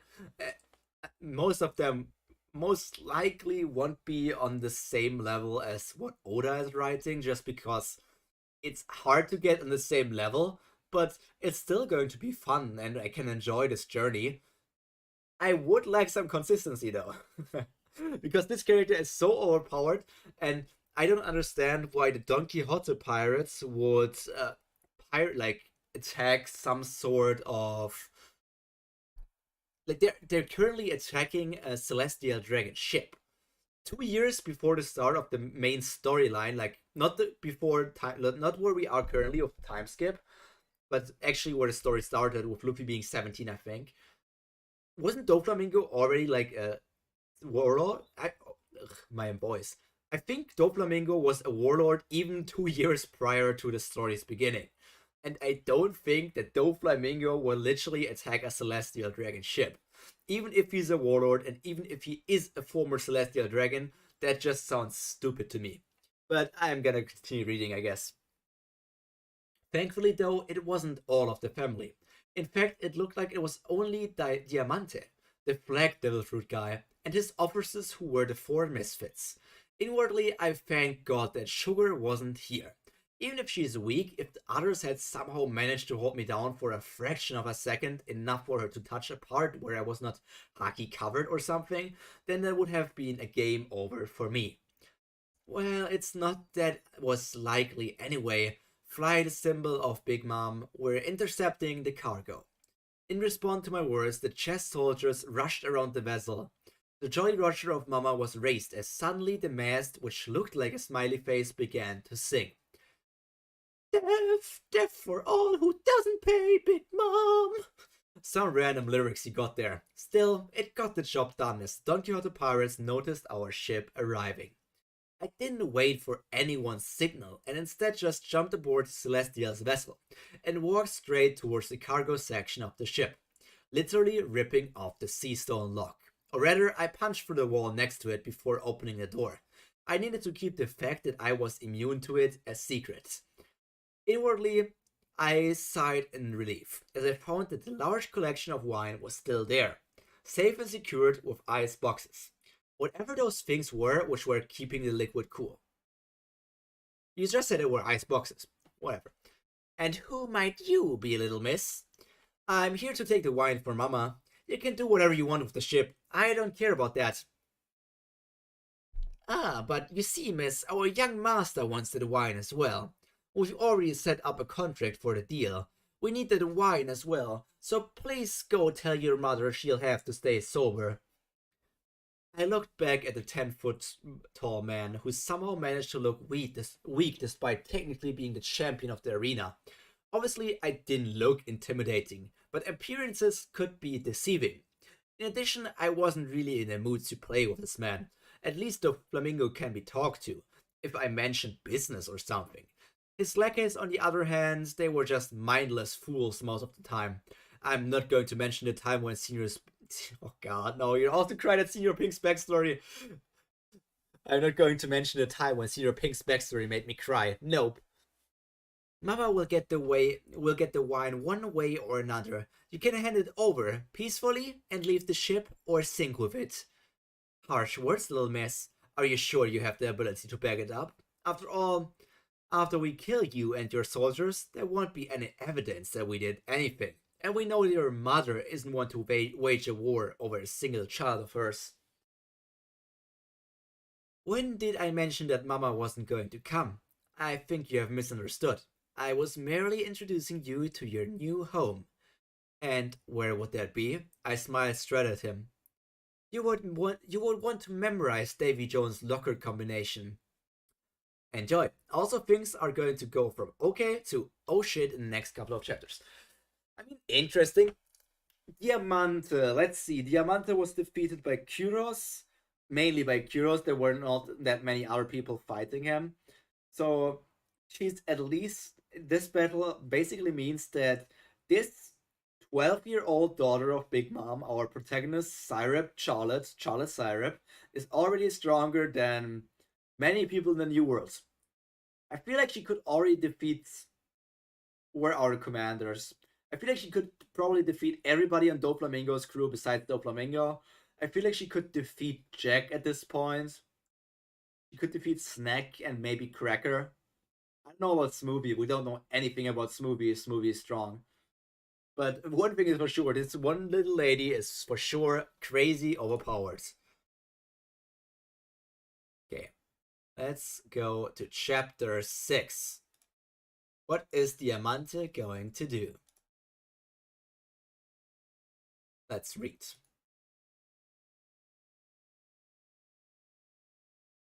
Most of them most likely won't be on the same level as what Oda is writing, just because it's hard to get on the same level, but it's still going to be fun and I can enjoy this journey. I would like some consistency though, because this character is so overpowered, and I don't understand why the Don Quixote pirates would like attack some sort of like they're currently attacking a celestial dragon ship 2 years before the start of the main storyline, like not the before time, not where we are currently of time skip, but actually where the story started with Luffy being 17, I think. Wasn't Doflamingo already like a warlord? My voice. I think Doflamingo was a warlord even 2 years prior to the story's beginning. And I don't think that Doflamingo will literally attack a celestial dragon ship. Even if he's a warlord and even if he is a former celestial dragon, that just sounds stupid to me. But I'm gonna continue reading, I guess. Thankfully, though, it wasn't all of the family. In fact, it looked like it was only Diamante, the flag devil fruit guy, and his officers who were the four misfits. Inwardly, I thank God that Sugar wasn't here. Even if she's weak, if the others had somehow managed to hold me down for a fraction of a second, enough for her to touch a part where I was not haki covered or something, then that would have been a game over for me. Well, it's not that was likely anyway. Fly the symbol of Big Mom, we're intercepting the cargo. In response to my words, the chess soldiers rushed around the vessel. The Jolly Roger of Mama was raised as suddenly the mast, which looked like a smiley face, began to sing. Death, death for all who doesn't pay Big Mom. Some random lyrics he got there. Still, it got the job done as Don Quixote pirates noticed our ship arriving. I didn't wait for anyone's signal and instead just jumped aboard Celestial's vessel and walked straight towards the cargo section of the ship, literally ripping off the sea stone lock. Or rather, I punched through the wall next to it before opening the door. I needed to keep the fact that I was immune to it a secret. Inwardly, I sighed in relief as I found that the large collection of wine was still there, safe and secured with ice boxes. Whatever those things were which were keeping the liquid cool. You just said it were ice boxes. Whatever. And who might you be, little miss? I'm here to take the wine for Mama. You can do whatever you want with the ship. I don't care about that. Ah, but you see, miss, our young master wants the wine as well. We've already set up a contract for the deal. We need the wine as well, so please go tell your mother she'll have to stay sober. I looked back at the 10-foot tall man who somehow managed to look weak despite technically being the champion of the arena. Obviously, I didn't look intimidating, but appearances could be deceiving. In addition, I wasn't really in the mood to play with this man. At least the flamingo can be talked to, if I mentioned business or something. His lackeys, on the other hand, they were just mindless fools most of the time. I'm not going to mention the time when seniors... Oh god, no, you have to cry at Senior Pink's backstory. I'm not going to mention the time when Senior Pink's backstory made me cry. Nope. Mama will get the wine one way or another. You can hand it over peacefully and leave the ship or sink with it. Harsh words, little miss. Are you sure you have the ability to back it up? After all, after we kill you and your soldiers, there won't be any evidence that we did anything. And we know that your mother isn't one to wage a war over a single child of hers. When did I mention that Mama wasn't going to come? I think you have misunderstood. I was merely introducing you to your new home. And where would that be? I smiled straight at him. You would want to memorize Davy Jones' locker combination. Enjoy. Also, things are going to go from okay to oh shit in the next couple of chapters. I mean, interesting. Diamante. Let's see. Diamante was defeated by Kyros. Mainly by Kyros. There were not that many other people fighting him. So, she's at least... This battle basically means that this 12-year-old daughter of Big Mom, our protagonist, Charlotte Syrup, is already stronger than many people in the New World. I feel like she could already defeat... Where are the commanders? I feel like she could probably defeat everybody on Doflamingo's crew besides Doflamingo. I feel like she could defeat Jack at this point. She could defeat Snack and maybe Cracker. I don't know about Smoothie. We don't know anything about Smoothie. Smoothie is strong. But one thing is for sure, this one little lady is for sure crazy overpowered. Okay, let's go to chapter 6. What is Diamante going to do? Let's read.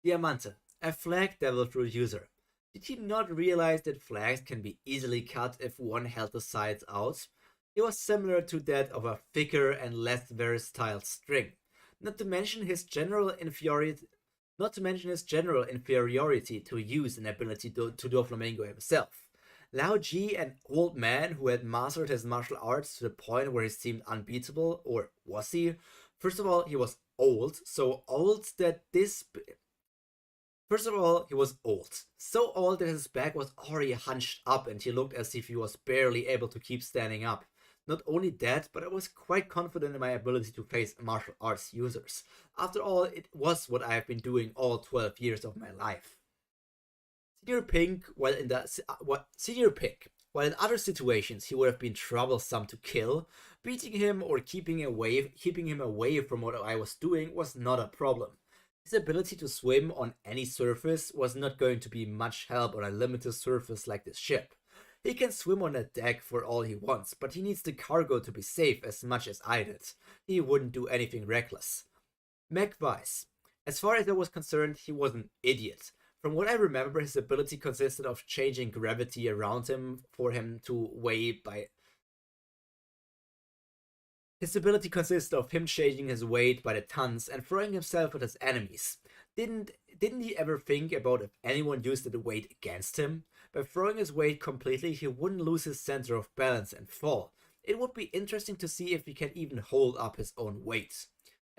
Diamante, a flag devil fruit user. Did he not realize that flags can be easily cut if one held the sides out? It was similar to that of a thicker and less versatile string, not to mention his general inferiority to use an ability to Doflamingo himself. Lao Ji, an old man who had mastered his martial arts to the point where he seemed unbeatable, or was he? First of all, he was old, so old that this... First of all, he was old. So old that his back was already hunched up and he looked as if he was barely able to keep standing up. Not only that, but I was quite confident in my ability to face martial arts users. After all, it was what I have been doing all 12 years of my life. Senior Pink, while in other situations he would have been troublesome to kill, beating him or keeping him away from what I was doing was not a problem. His ability to swim on any surface was not going to be much help on a limited surface like this ship. He can swim on a deck for all he wants, but he needs the cargo to be safe as much as I did. He wouldn't do anything reckless. McVice. As far as I was concerned, he was an idiot. From what I remember, his ability consisted of changing gravity around him for him to weigh by... His ability consisted of him changing his weight by the tons and throwing himself at his enemies. Didn't he ever think about if anyone used the weight against him? By throwing his weight completely, he wouldn't lose his center of balance and fall. It would be interesting to see if he can even hold up his own weight.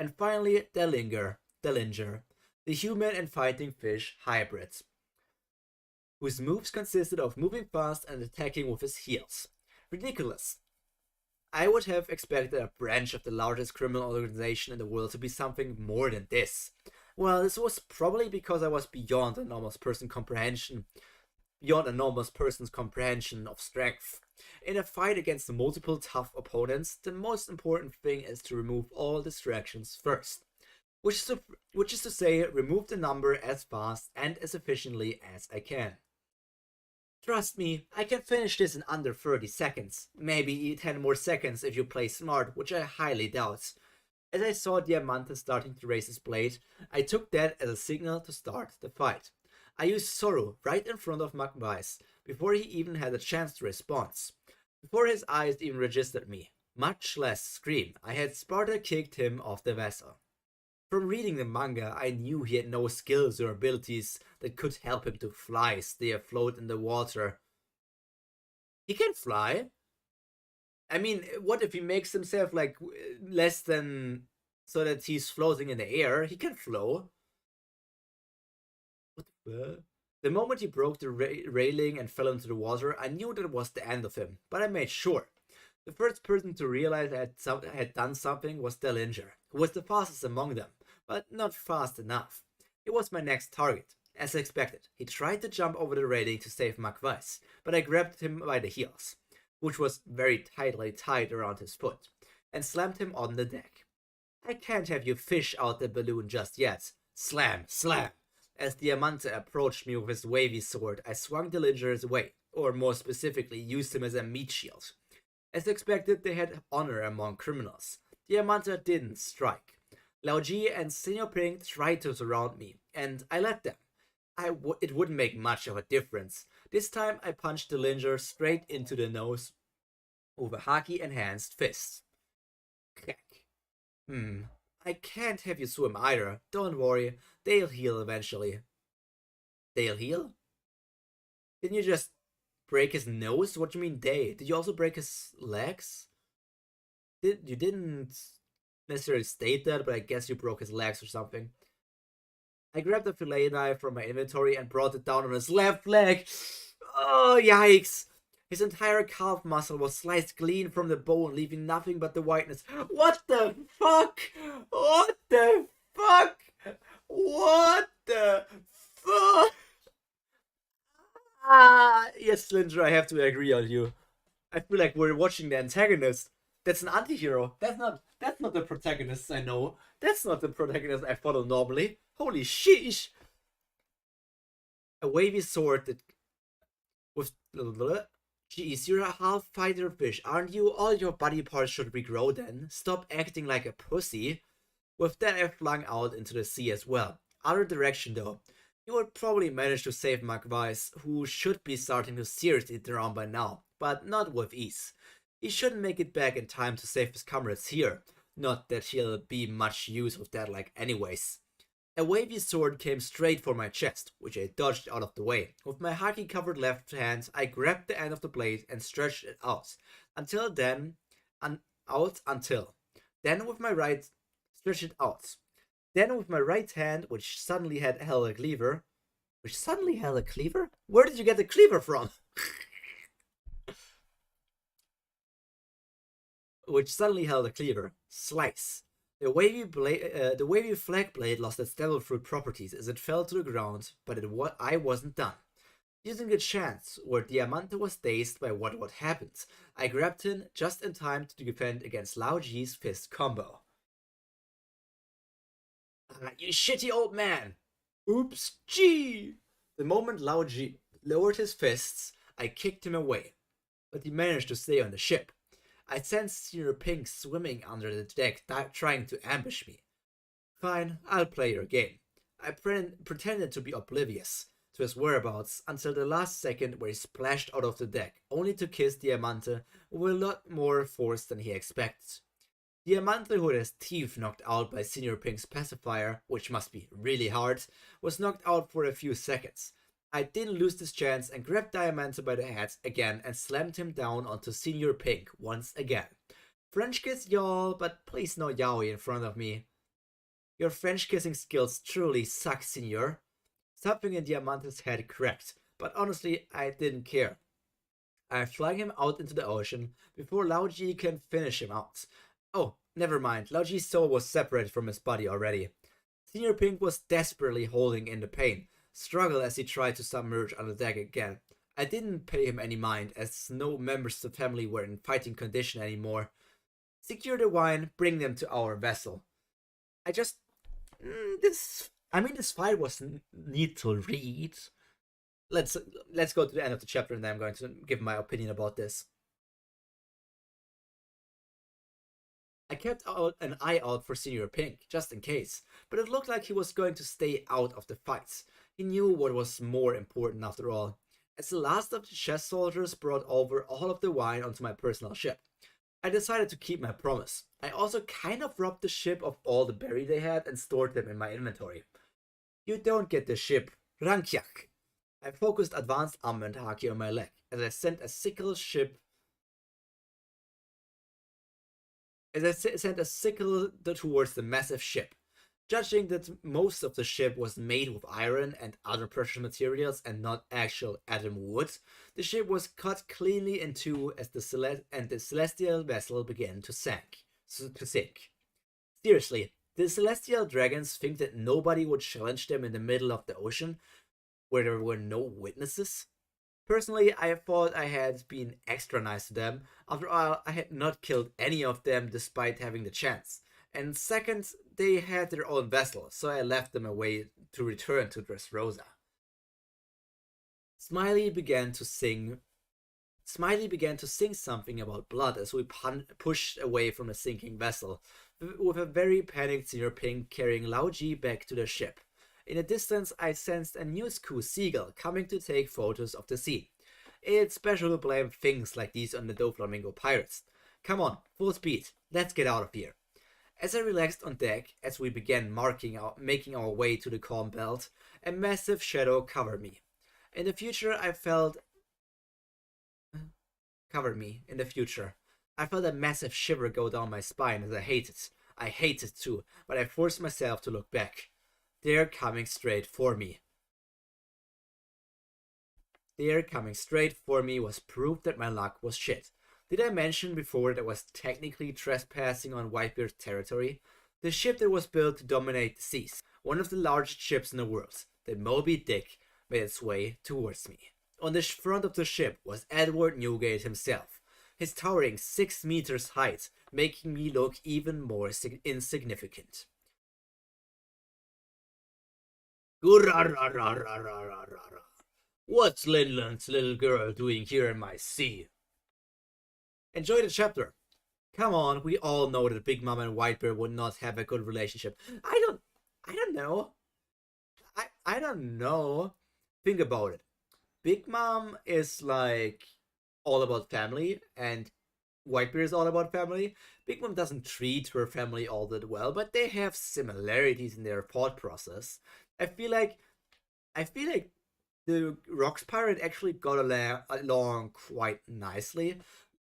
And finally, Dellinger, the human and fighting fish hybrid, whose moves consisted of moving fast and attacking with his heels. Ridiculous. I would have expected a branch of the largest criminal organization in the world to be something more than this. Well, this was probably because I was beyond a normal person's comprehension of strength. In a fight against multiple tough opponents, the most important thing is to remove all distractions first. Which is to say, remove the number as fast and as efficiently as I can. Trust me, I can finish this in under 30 seconds. Maybe 10 more seconds if you play smart, which I highly doubt. As I saw Diamante starting to raise his blade, I took that as a signal to start the fight. I used Sorrow right in front of McVice, before he even had a chance to respond. Before his eyes even registered me, much less scream, I had Sparta kicked him off the vessel. From reading the manga, I knew he had no skills or abilities that could help him to fly, stay afloat in the water. He can fly? I mean, what if he makes himself like less than so that he's floating in the air? He can flow. What the? The moment he broke the railing and fell into the water, I knew that it was the end of him, but I made sure. The first person to realize I had done something was Dellinger, who was the fastest among them, but not fast enough. It was my next target. As expected, he tried to jump over the railing to save McVice, but I grabbed him by the heels, which was very tightly tied around his foot, and slammed him on the deck. I can't have you fish out the balloon just yet. Slam, slam! As Diamante approached me with his wavy sword, I swung Dellinger's way, or more specifically, used him as a meat shield. As expected, they had honor among criminals. Diamante didn't strike. Laoji and Senior Pink tried to surround me, and I let them. It wouldn't make much of a difference. This time I punched Dellinger straight into the nose with a haki-enhanced fist. Crack. I can't have you swim either. Don't worry, they'll heal eventually. They'll heal? Didn't you just break his nose? What do you mean they? Did you also break his legs? You didn't necessarily state that, but I guess you broke his legs or something. I grabbed a fillet knife from my inventory and brought it down on his left leg. Oh, yikes! His entire calf muscle was sliced clean from the bone, leaving nothing but the whiteness. What the fuck? What the fuck? What the fuck? Yes, Slinger, I have to agree on you. I feel like we're watching the antagonist. That's an anti-hero. That's not the protagonist I know. That's not the protagonist I follow normally. Holy sheesh! A wavy sword that with Jeez, you're a half fighter fish, aren't you? All your body parts should regrow then. Stop acting like a pussy. With that, I flung out into the sea as well. Other direction though. You would probably manage to save McVice, who should be starting to seriously drown by now, but not with ease. He shouldn't make it back in time to save his comrades here. Not that he'll be much use with that like anyways. A wavy sword came straight for my chest, which I dodged out of the way. With my haki-covered left hand, I grabbed the end of the blade and stretched it out. Then with my right, stretched it out. Then with my right hand, which suddenly held a cleaver. Where did you get the cleaver from? Which suddenly held a cleaver. Slice. The wavy flag blade lost its devil fruit properties as it fell to the ground, but I wasn't done. Using a chance where Diamante was dazed by what happened, I grabbed him just in time to defend against Lao Ji's fist combo. You shitty old man! Oops, gee! The moment Lao Ji lowered his fists, I kicked him away, but he managed to stay on the ship. I sensed Senior Pink swimming under the deck, trying to ambush me. Fine, I'll play your game. I pretended to be oblivious to his whereabouts until the last second where he splashed out of the deck, only to kiss Diamante with a lot more force than he expected. Diamante, who had his teeth knocked out by Senior Pink's pacifier, which must be really hard, was knocked out for a few seconds. I didn't lose this chance and grabbed Diamante by the head again and slammed him down onto Senior Pink once again. French kiss y'all, but please no yaoi in front of me. Your French kissing skills truly suck, senor. Something in Diamante's head cracked, but honestly, I didn't care. I flung him out into the ocean before Lao Ji can finish him out. Oh, never mind. Lao Ji's soul was separated from his body already. Senior Pink was desperately holding in the pain, struggled as he tried to submerge on the deck again. I didn't pay him any mind, as no members of the family were in fighting condition anymore. Secure the wine, bring them to our vessel. I just... this fight was neat to read. Let's go to the end of the chapter and then I'm going to give my opinion about this. I kept an eye out for Senior Pink, just in case, but it looked like he was going to stay out of the fights. He knew what was more important after all. As the last of the chess soldiers brought over all of the wine onto my personal ship, I decided to keep my promise. I also kind of robbed the ship of all the berry they had and stored them in my inventory. You don't get the ship, Rankyak. I focused advanced armament haki on my leg as I sent a sickle towards the massive ship. Judging that most of the ship was made with iron and other precious materials and not actual atom wood, the ship was cut cleanly in two as the celestial vessel began to sink. Seriously, the celestial dragons think that nobody would challenge them in the middle of the ocean where there were no witnesses? Personally, I thought I had been extra nice to them. After all, I had not killed any of them despite having the chance. And second, they had their own vessel, so I left them away to return to Dressrosa. Smiley began to sing something about blood as we pushed away from the sinking vessel, with a very panicked Senior Pink carrying Lao Ji back to the ship. In the distance, I sensed a news crew seagull coming to take photos of the scene. It's special to blame things like these on the Doflamingo pirates. Come on, full speed, let's get out of here. As I relaxed on deck, as we began making our way to the calm belt, a massive shadow covered me. In the future, I felt a massive shiver go down my spine as I hated too, but I forced myself to look back. They're coming straight for me. Was proof that my luck was shit. Did I mention before that I was technically trespassing on Whitebeard's territory? The ship that was built to dominate the seas, one of the largest ships in the world, the Moby Dick, made its way towards me. On the front of the ship was Edward Newgate himself, his towering 6 meters height, making me look even more insignificant. What's Linland's little girl doing here in my sea? Enjoy the chapter. Come on, we all know that Big Mom and Whitebeard would not have a good relationship. I don't know. I don't know. Think about it. Big Mom is like all about family, and Whitebeard is all about family. Big Mom doesn't treat her family all that well, but they have similarities in their thought process. I feel like the Rocks Pirate actually got along quite nicely.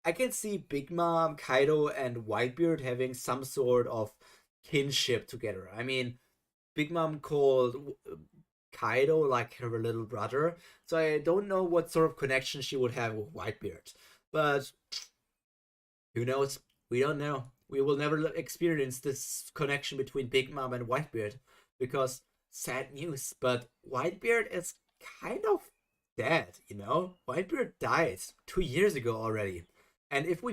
I can see Big Mom, Kaido, and Whitebeard having some sort of kinship together. I mean, Big Mom called Kaido like her little brother, so I don't know what sort of connection she would have with Whitebeard. But who knows? We don't know. We will never experience this connection between Big Mom and Whitebeard because sad news, but Whitebeard is kind of dead, you know? Whitebeard died 2 years ago already. And if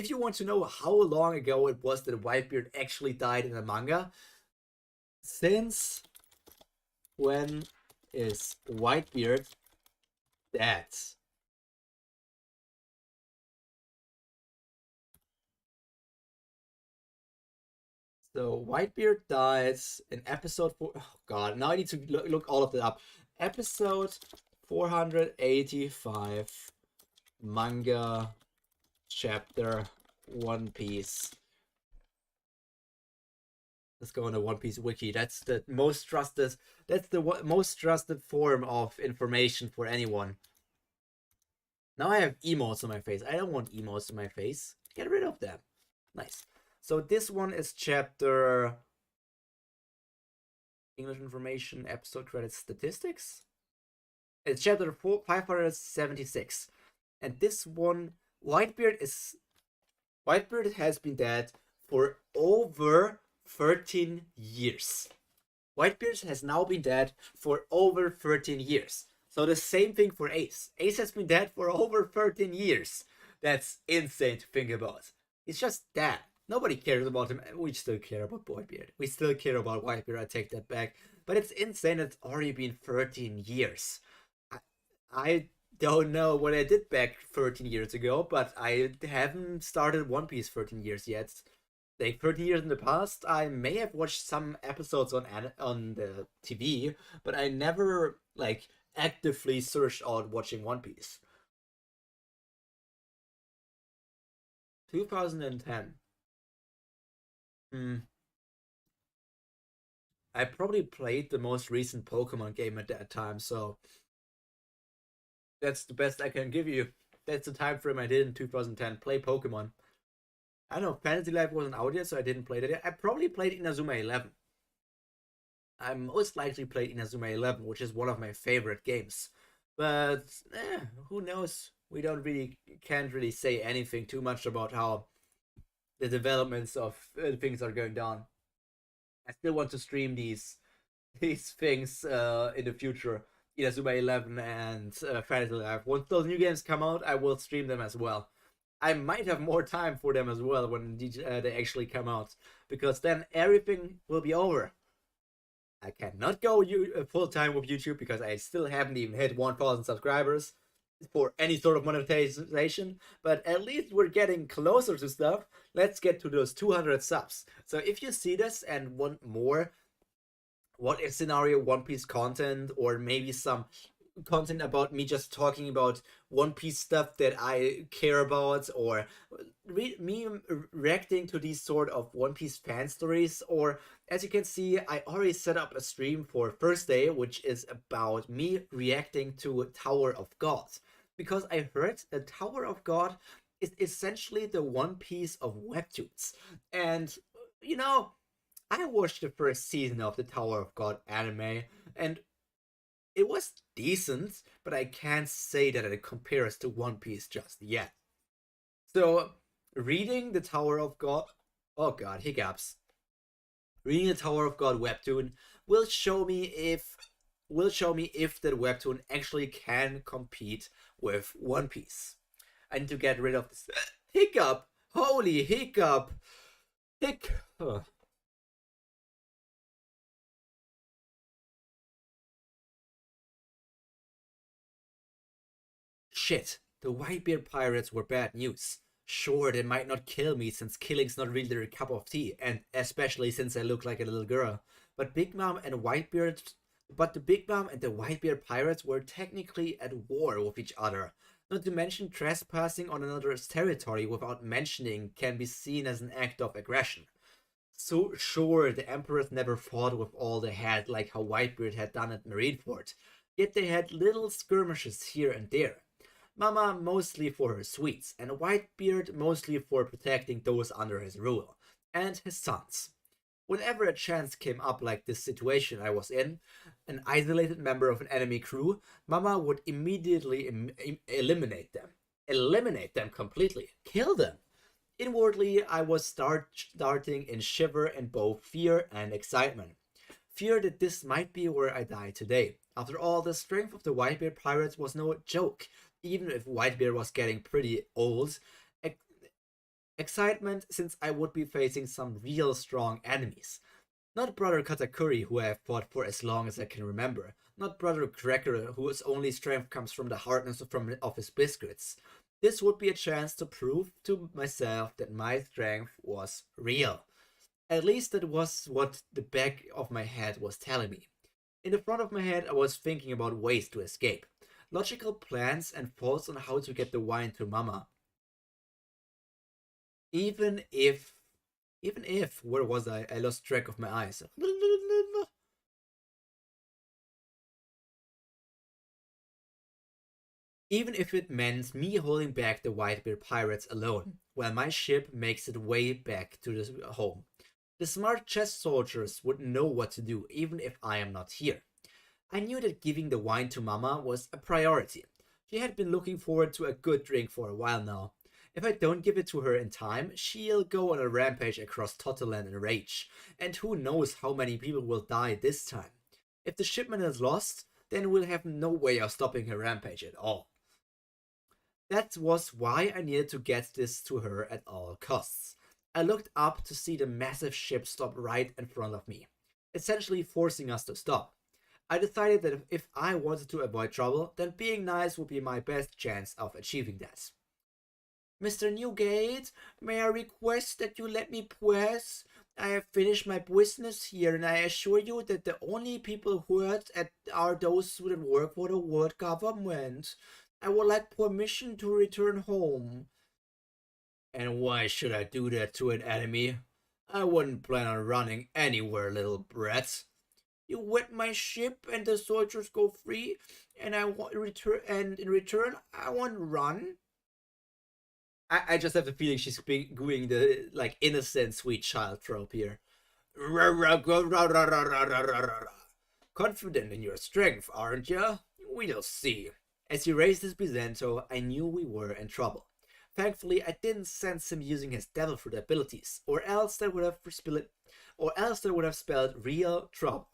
you want to know how long ago it was that Whitebeard actually died in the manga, since when is Whitebeard dead? So Whitebeard dies in episode 4. Oh god, now I need to look all of that up. Episode 485, manga, chapter, One Piece. Let's go on the One Piece wiki. That's the most trusted. That's the most trusted form of information for anyone. Now I have emotes on my face. I don't want emotes on my face. Get rid of them. Nice. So this one is chapter English information, episode credits, statistics. It's chapter 576. And this one, Whitebeard has been dead for over 13 years. Whitebeard has now been dead for over 13 years. So the same thing for Ace. Ace has been dead for over 13 years. That's insane to think about. He's just dead. Nobody cares about him. We still care about Whitebeard. We still care about Whitebeard. I take that back. But it's insane. It's already been 13 years. I don't know what I did back 13 years ago, but I haven't started One Piece 13 years yet. Like 13 years in the past, I may have watched some episodes on the TV, but I never like actively searched out watching One Piece. 2010. Hmm. I probably played the most recent Pokemon game at that time, so that's the best I can give you. That's the time frame I did in 2010. Play Pokemon. I don't know, Fantasy Life wasn't out yet, so I didn't play that yet. I probably played Inazuma 11. I most likely played Inazuma 11, which is one of my favorite games. But who knows? We can't really say anything too much about how the developments of things are going down. I still want to stream these things in the future. Inazuma 11 and Fantasy Life. Once those new games come out, I will stream them as well. I might have more time for them as well when they actually come out, because then everything will be over. I cannot go full time with YouTube because I still haven't even hit 1,000 subscribers for any sort of monetization, but at least we're getting closer to stuff. Let's get to those 200 subs. So if you see this and want more what if scenario One Piece content, or maybe some content about me just talking about One Piece stuff that I care about, or me reacting to these sort of One Piece fan stories, or as you can see, I already set up a stream for Thursday, which is about me reacting to Tower of God. Because I heard the Tower of God is essentially the One Piece of webtoons. And, you know, I watched the first season of the Tower of God anime, and it was decent, but I can't say that it compares to One Piece just yet. So, reading the Tower of God, oh god, hiccups. Reading the Tower of God webtoon will show me if that webtoon actually can compete with One Piece. I need to get rid of this hiccup. Holy hiccup. Shit, the Whitebeard pirates were bad news. Sure, they might not kill me since killing's not really their cup of tea, and especially since I look like a little girl. But Big Mom and the Big Mom and the Whitebeard pirates were technically at war with each other. Not to mention trespassing on another's territory without mentioning can be seen as an act of aggression. So sure, the emperors never fought with all they had like how Whitebeard had done at Marineford, yet they had little skirmishes here and there. Mama mostly for her sweets, and Whitebeard mostly for protecting those under his rule, and his sons. Whenever a chance came up like this situation I was in, an isolated member of an enemy crew, Mama would immediately eliminate them. Eliminate them completely. Kill them. Inwardly, I was starting in shiver in both fear and excitement. Fear that this might be where I die today. After all, the strength of the Whitebeard pirates was no joke, even if Whitebeard was getting pretty old. Excitement, since I would be facing some real strong enemies. Not Brother Katakuri, who I have fought for as long as I can remember. Not Brother Cracker, whose only strength comes from the hardness of his biscuits. This would be a chance to prove to myself that my strength was real. At least that was what the back of my head was telling me. In the front of my head, I was thinking about ways to escape. Logical plans and thoughts on how to get the wine to Mama. Even if, where was I? I lost track of my eyes. Even if it meant me holding back the Whitebeard pirates alone, while my ship makes its way back to the home. The smart chess soldiers would know what to do even if I am not here. I knew that giving the wine to Mama was a priority. She had been looking forward to a good drink for a while now. If I don't give it to her in time, she'll go on a rampage across Totterland in rage, and who knows how many people will die this time. If the shipment is lost, then we'll have no way of stopping her rampage at all. That was why I needed to get this to her at all costs. I looked up to see the massive ship stop right in front of me, essentially forcing us to stop. I decided that if I wanted to avoid trouble, then being nice would be my best chance of achieving that. Mr. Newgate, may I request that you let me pass? I have finished my business here, and I assure you that the only people hurt are those who work for the world government. I would like permission to return home. And why should I do that to an enemy? I wouldn't plan on running anywhere, little brat. You wet my ship, and the soldiers go free, and in return, I won't run. I just have the feeling she's doing the like innocent sweet child trope here. Confident in your strength, aren't you? We'll see. As he raised his Bizento, I knew we were in trouble. Thankfully, I didn't sense him using his devil fruit abilities, or else that would have spelled real trouble.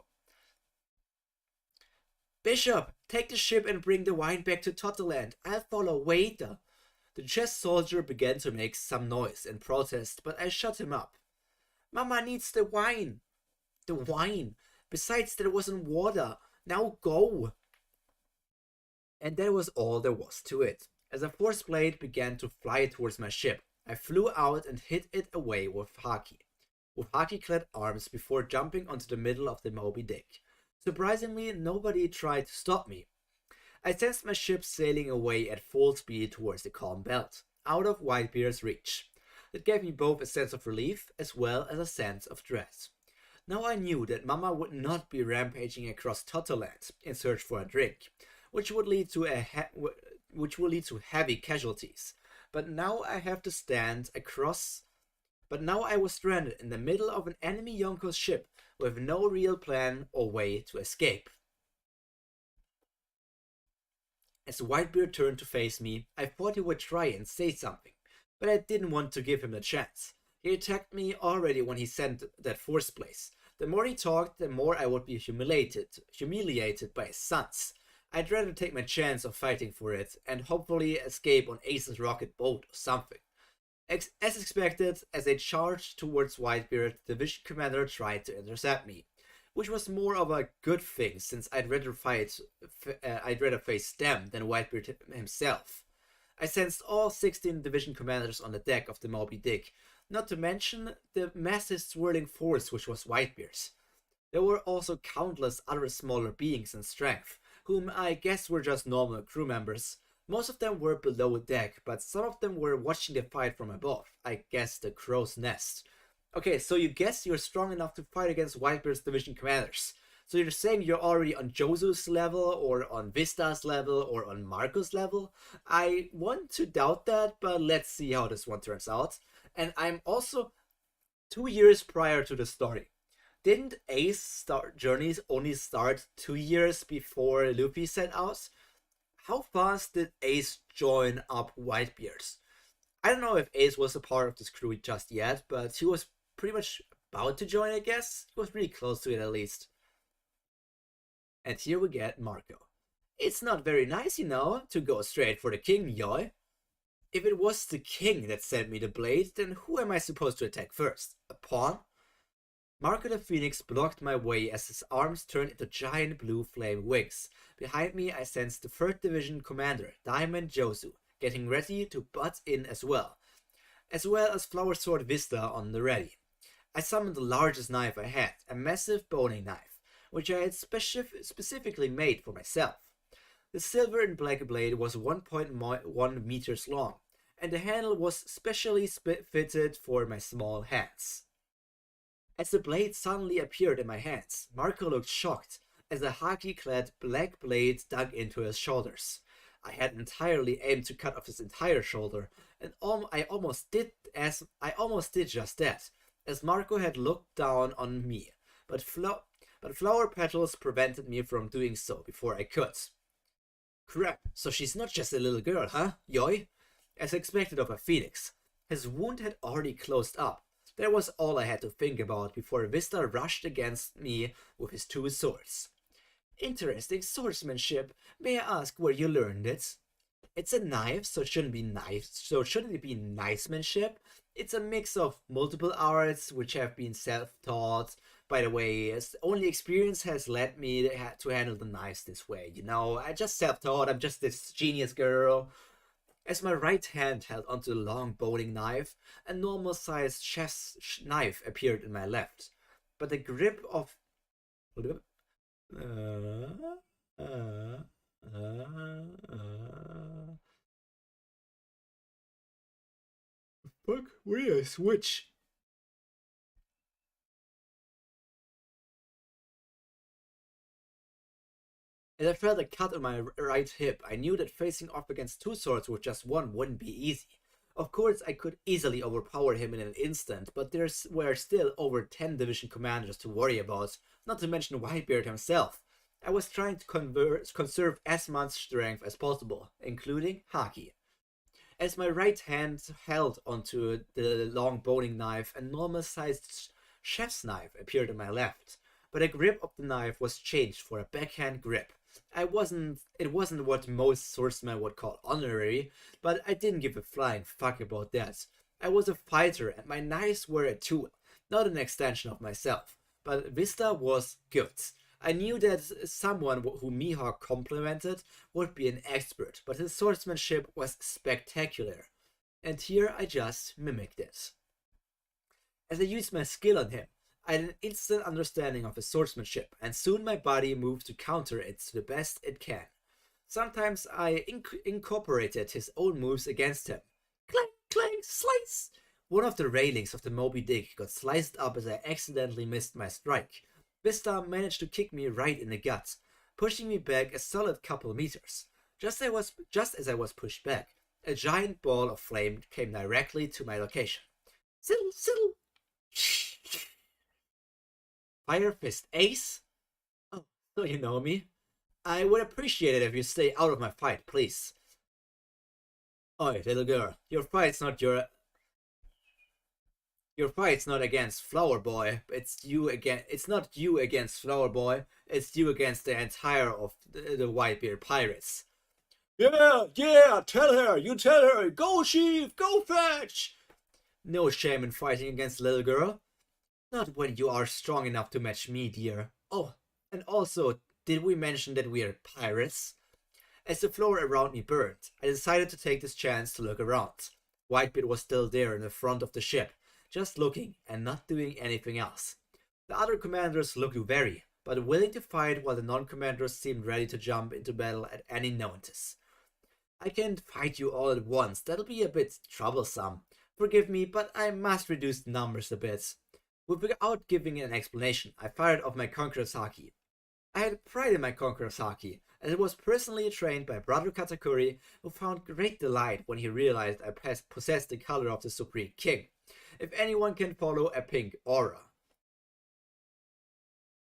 Bishop, take the ship and bring the wine back to Totterland. I'll follow waiter. The chess soldier began to make some noise in protest, but I shut him up. Mama needs the wine. The wine. Besides, there wasn't water. Now go. And that was all there was to it. As a force blade began to fly towards my ship, I flew out and hit it away with haki-clad arms before jumping onto the middle of the Moby Dick. Surprisingly, nobody tried to stop me. I sensed my ship sailing away at full speed towards the calm belt, out of Whitebeard's reach. It gave me both a sense of relief as well as a sense of dread. Now I knew that Mama would not be rampaging across Totterland in search for a drink, which would lead to heavy casualties. But now I was stranded in the middle of an enemy Yonko's ship with no real plan or way to escape. As Whitebeard turned to face me, I thought he would try and say something, but I didn't want to give him a chance. He attacked me already when he sent that force blaze. The more he talked, the more I would be humiliated by his sons. I'd rather take my chance of fighting for it, and hopefully escape on Ace's rocket boat or something. As expected, as I charged towards Whitebeard, the Division Commander tried to intercept me, which was more of a good thing since I'd rather face them than Whitebeard himself. I sensed all 16 Division Commanders on the deck of the Moby Dick, not to mention the massive swirling force which was Whitebeard's. There were also countless other smaller beings in strength, whom I guess were just normal crew members. Most of them were below deck, but some of them were watching the fight from above, I guess the crow's nest. Okay, so you guess you're strong enough to fight against Whitebeard's Division Commanders. So you're saying you're already on Josu's level, or on Vista's level, or on Marco's level? I want to doubt that, but let's see how this one turns out. And I'm also 2 years prior to the story. Didn't Ace Journeys only start 2 years before Luffy set out? How fast did Ace join up Whitebeard's? I don't know if Ace was a part of this crew just yet, but he was pretty much about to join, I guess. He was really close to it at least. And here we get Marco. It's not very nice, to go straight for the king, yoy. If it was the king that sent me the blade, then who am I supposed to attack first? A pawn? Marco the Phoenix blocked my way as his arms turned into giant blue flame wings. Behind me I sensed the 3rd Division Commander, Diamond Josu, getting ready to butt in as well as Flower Sword Vista on the ready. I summoned the largest knife I had, a massive boning knife, which I had specifically made for myself. The silver and black blade was 1.1 meters long, and the handle was specially fitted for my small hands. As the blade suddenly appeared in my hands, Marco looked shocked as the haki-clad black blade dug into his shoulders. I had entirely aimed to cut off his entire shoulder, and I almost did just that. as Marco had looked down on me, but, but flower petals prevented me from doing so before I could. Crap, so she's not just a little girl, huh, Yoy? As expected of a phoenix. His wound had already closed up. That was all I had to think about before Vista rushed against me with his two swords. Interesting swordsmanship. May I ask where you learned it? It's a knife, so it shouldn't be knife. So shouldn't it be knightsmanship? It's a mix of multiple arts which have been self-taught. By the way, only experience has led me to handle the knives this way. You know, I just self-taught. I'm just this genius girl. As my right hand held onto the long boning knife, a normal-sized chef's knife appeared in my left. But the grip of fuck, where did I switch? As I felt a cut on my right hip, I knew that facing off against two swords with just one wouldn't be easy. Of course, I could easily overpower him in an instant, but there were still over 10 division commanders to worry about, not to mention Whitebeard himself. I was trying to conserve as much strength as possible, including Haki. As my right hand held onto the long boning knife, a normal-sized chef's knife appeared in my left, but the grip of the knife was changed for a backhand grip. It wasn't what most swordsmen would call honorary, but I didn't give a flying fuck about that. I was a fighter and my knives were a tool, not an extension of myself. But Vista was good. I knew that someone who Mihawk complimented would be an expert, but his swordsmanship was spectacular. And here I just mimicked it. As I used my skill on him, I had an instant understanding of his swordsmanship, and soon my body moved to counter it to the best it can. Sometimes I incorporated his own moves against him. Clang, clang, slice! One of the railings of the Moby Dick got sliced up as I accidentally missed my strike. Vista managed to kick me right in the gut, pushing me back a solid couple meters. Just as I was pushed back, a giant ball of flame came directly to my location. Siddle, siddle! Fire Fist Ace? Oh, so you know me? I would appreciate it if you stay out of my fight, please. Oi, little girl, your fight's not against Flower Boy. It's not you against Flower Boy. It's you against the entire of the Whitebeard pirates. Yeah, tell her, go Sheev, go fetch! No shame in fighting against little girl. Not when you are strong enough to match me, dear. Oh, and also, did we mention that we are pirates? As the floor around me burned, I decided to take this chance to look around. Whitebeard was still there in the front of the ship, just looking and not doing anything else. The other commanders looked wary, but willing to fight, while the non-commanders seemed ready to jump into battle at any notice. I can't fight you all at once, that'll be a bit troublesome. Forgive me, but I must reduce the numbers a bit. Without giving an explanation, I fired off my Conqueror's Haki. I had pride in my Conqueror's Haki, as it was personally trained by Brother Katakuri, who found great delight when he realized I possessed the color of the Supreme King, if anyone can follow a pink aura.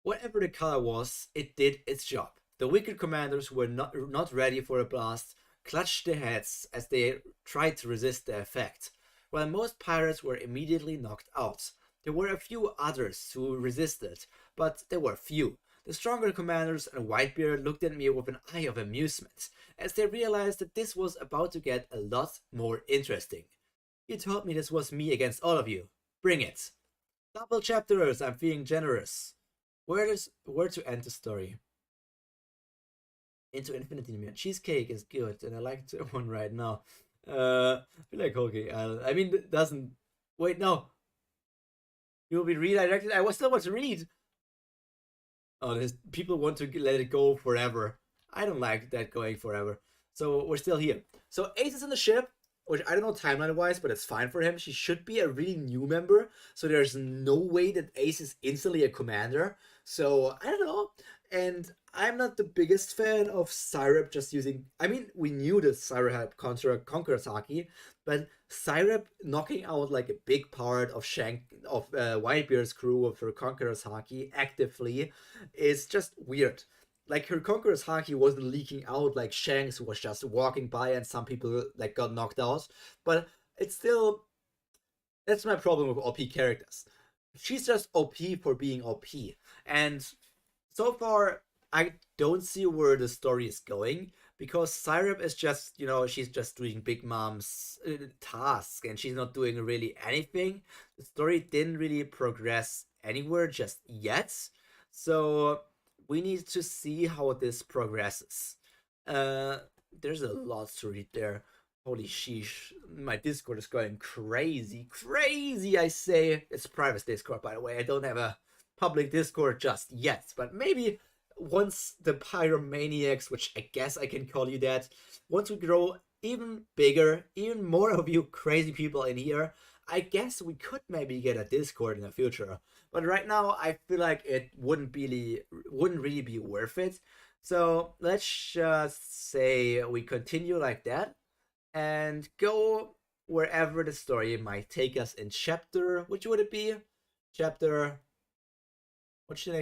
Whatever the color was, it did its job. The wicked commanders who were not ready for a blast clutched their heads as they tried to resist the effect, while most pirates were immediately knocked out. There were a few others who resisted, but they were few. The stronger commanders and Whitebeard looked at me with an eye of amusement, as they realized that this was about to get a lot more interesting. You told me this was me against all of you. Bring it. Double chapters, I'm feeling generous. Where to end the story? Into Infinity. Cheesecake is good, and I like that one right now. I feel like okay. I mean, it doesn't. Wait, no. You will be redirected. I still want to read. Oh, people want to let it go forever. I don't like that going forever. So we're still here. So Ace is in the ship, which I don't know timeline-wise, but it's fine for him. She should be a really new member, so there's no way that Ace is instantly a commander. So I don't know. And I'm not the biggest fan of Syrup just using. I mean, we knew that Syrup had Conqueror's Haki, but Syrup knocking out like a big part of Whitebeard's crew of her Conqueror's Haki actively is just weird. Like her Conqueror's Haki wasn't leaking out like Shanks was just walking by and some people like got knocked out, but it's still, that's my problem with OP characters. She's just OP for being OP, and so far I don't see where the story is going because Syrup is just, she's just doing Big Mom's tasks and she's not doing really anything. The story didn't really progress anywhere just yet, so we need to see how this progresses. Uh, there's a lot to read there. Holy sheesh, my Discord is going crazy. Crazy, I say. It's a private Discord, by the way. I don't have a public Discord just yet, but maybe once the Pyromaniacs, which I guess I can call you that, once we grow even bigger, even more of you crazy people in here, I guess we could maybe get a Discord in the future. But right now, I feel like it wouldn't really be worth it. So let's just say we continue like that and go wherever the story might take us in chapter. Which would it be? Chapter. What's the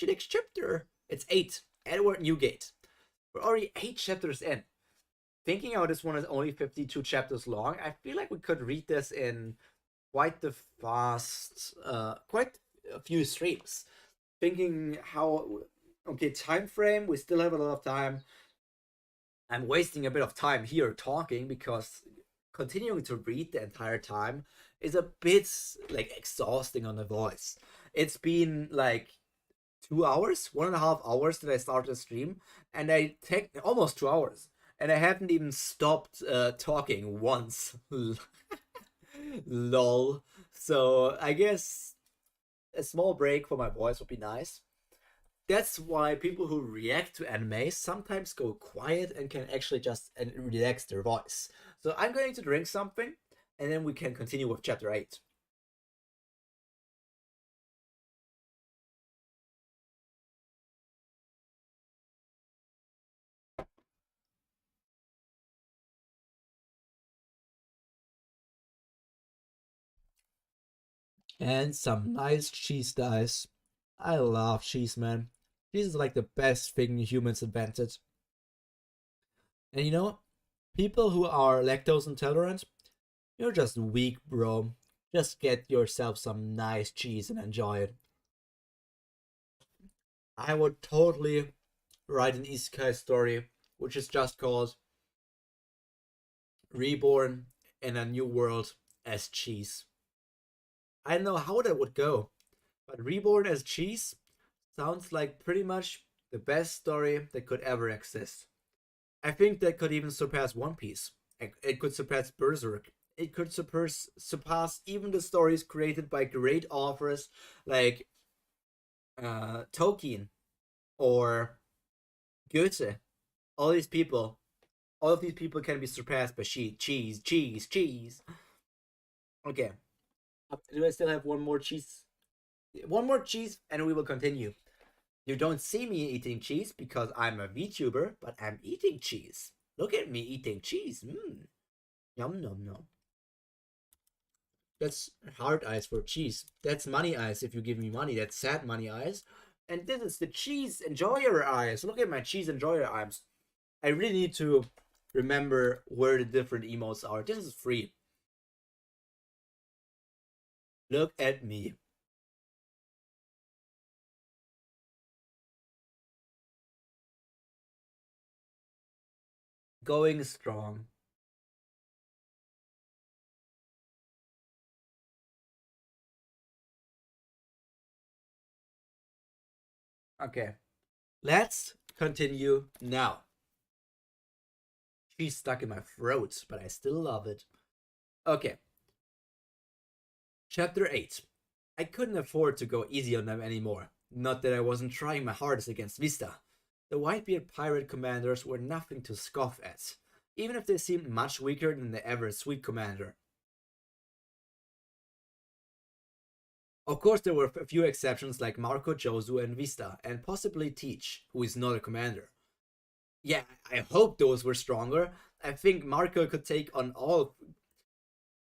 next chapter? It's 8. Edward Newgate. We're already 8 chapters in. Thinking how this one is only 52 chapters long, I feel like we could read this in quite the fast, quite a few streams. Thinking how, okay, time frame, we still have a lot of time. I'm wasting a bit of time here talking because continuing to read the entire time is a bit like exhausting on the voice. It's been like 2 hours, 1.5 hours that I started the stream, and I take almost 2 hours, and I haven't even stopped talking once. Lol. So I guess a small break for my voice would be nice. That's why people who react to anime sometimes go quiet and can actually just relax their voice. So I'm going to drink something, and then we can continue with chapter 8. And some nice cheese dice. I love cheese, man. Cheese is like the best thing humans invented. And people who are lactose intolerant, you're just weak, bro. Just get yourself some nice cheese and enjoy it. I would totally write an isekai story, which is just called Reborn in a New World as Cheese. I don't know how that would go, but Reborn as Cheese sounds like pretty much the best story that could ever exist. I think that could even surpass One Piece. It could surpass Berserk. It could surpass even the stories created by great authors like Tolkien or Goethe. All these people, all of these people can be surpassed by cheese, cheese, cheese. Okay, do I still have one more cheese? One more cheese, and we will continue. You don't see me eating cheese because I'm a VTuber, but I'm eating cheese. Look at me eating cheese. Yum, yum, yum. That's hard eyes for cheese. That's money eyes if you give me money. That's sad money eyes. And this is the cheese enjoyer eyes. Look at my cheese enjoyer eyes. I really need to remember where the different emotes are. This is free. Look at me. Going strong. Okay. Let's continue now. She's stuck in my throat, but I still love it. Okay. Chapter 8. I couldn't afford to go easy on them anymore. Not that I wasn't trying my hardest against Vista. The Whitebeard pirate commanders were nothing to scoff at, even if they seemed much weaker than the ever sweet commander. Of course, there were a few exceptions like Marco, Josu, and Vista, and possibly Teach, who is not a commander. Yeah, I hope those were stronger. I think Marco could take on all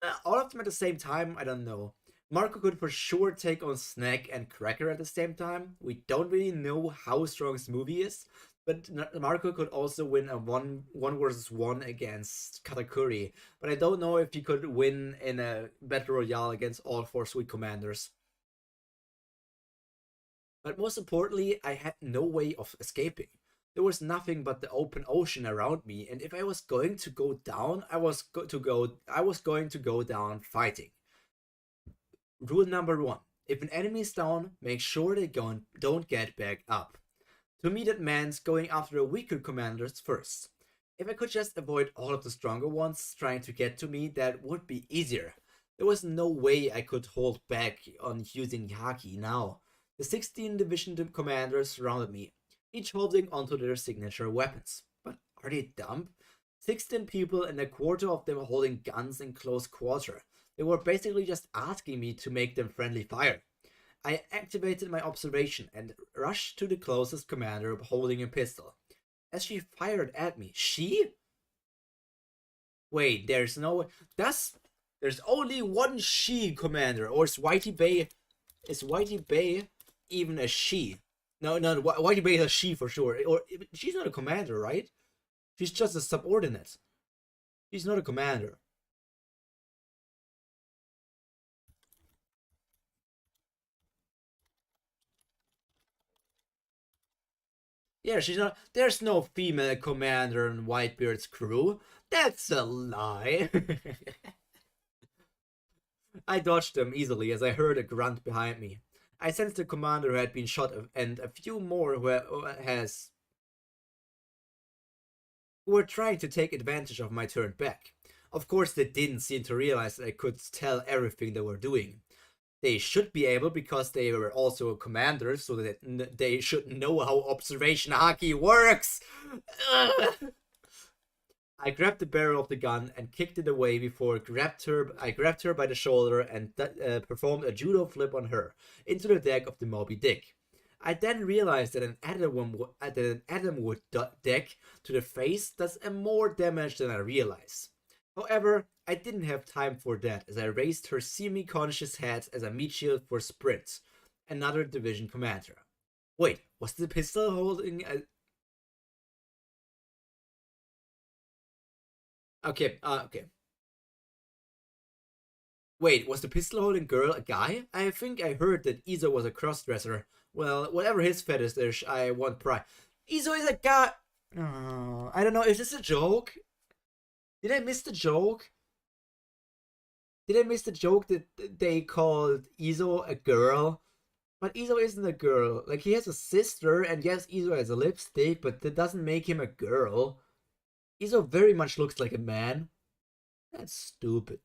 of them at the same time. I don't know. Marco could for sure take on Snack and Cracker at the same time. We don't really know how strong Smoothie is, but Marco could also win a one versus one against Katakuri. But I don't know if he could win in a battle royale against all four Sweet Commanders. But most importantly, I had no way of escaping. There was nothing but the open ocean around me, and if I was going to go down, I was going to go down fighting. Rule number 1. If an enemy is down, make sure they don't get back up. To me that meant going after the weaker commanders first. If I could just avoid all of the stronger ones trying to get to me, that would be easier. There was no way I could hold back on using Haki now. The 16 division commanders surrounded me, each holding onto their signature weapons. But are they dumb? 16 people and a quarter of them holding guns in close quarter. They were basically just asking me to make them friendly fire. I activated my observation and rushed to the closest commander holding a pistol. As she fired at me, she? Wait, there's only one she commander, or is Whitey Bay even a she? No, Whitey Bay is a she for sure. Or she's not a commander, right? She's just a subordinate. She's not a commander. Yeah, she's not. There's no female commander in Whitebeard's crew. That's a lie. I dodged them easily as I heard a grunt behind me. I sensed the commander who had been shot and a few more who were trying to take advantage of my turn back. Of course, they didn't seem to realize that I could tell everything they were doing. They should be able because they were also a commander, so that they should know how observation haki works. I grabbed the barrel of the gun and kicked it away before I grabbed her by the shoulder and performed a judo flip on her into the deck of the Moby Dick. I then realized that an atom wood deck to the face does more damage than I realized. However, I didn't have time for that as I raised her semi-conscious head as a meat shield for Sprint, another division commander. Wait, was the pistol holding a... Okay. Wait, was the pistol holding girl a guy? I think I heard that Izo was a crossdresser. Well, whatever his fetish is, I want pride. Izo is a guy... Oh, I don't know, is this a joke? Did I miss the joke? Did I miss the joke that they called Izo a girl? But Izo isn't a girl. Like, he has a sister, and yes, Izo has a lipstick, but that doesn't make him a girl. Izo very much looks like a man. That's stupid.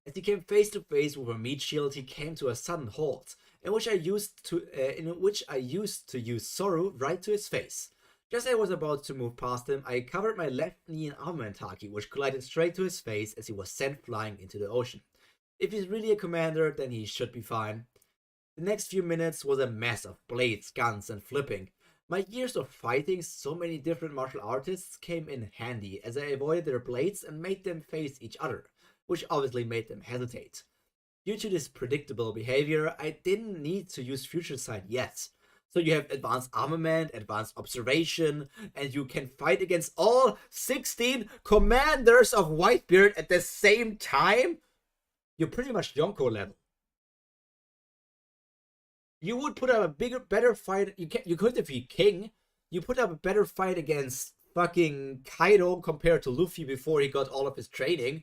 As he came face to face with a meat shield, he came to a sudden halt, in which I used to use Soru right to his face. Just as I was about to move past him, I covered my left knee in armament haki, which collided straight to his face as he was sent flying into the ocean. If he's really a commander, then he should be fine. The next few minutes was a mess of blades, guns, and flipping. My years of fighting so many different martial artists came in handy as I avoided their blades and made them face each other, which obviously made them hesitate. Due to this predictable behavior, I didn't need to use Future Sight yet. So you have advanced armament, advanced observation, and you can fight against all 16 commanders of Whitebeard at the same time? You're pretty much Yonko level. You would put up a better fight. You could defeat King. You put up a better fight against fucking Kaido compared to Luffy before he got all of his training.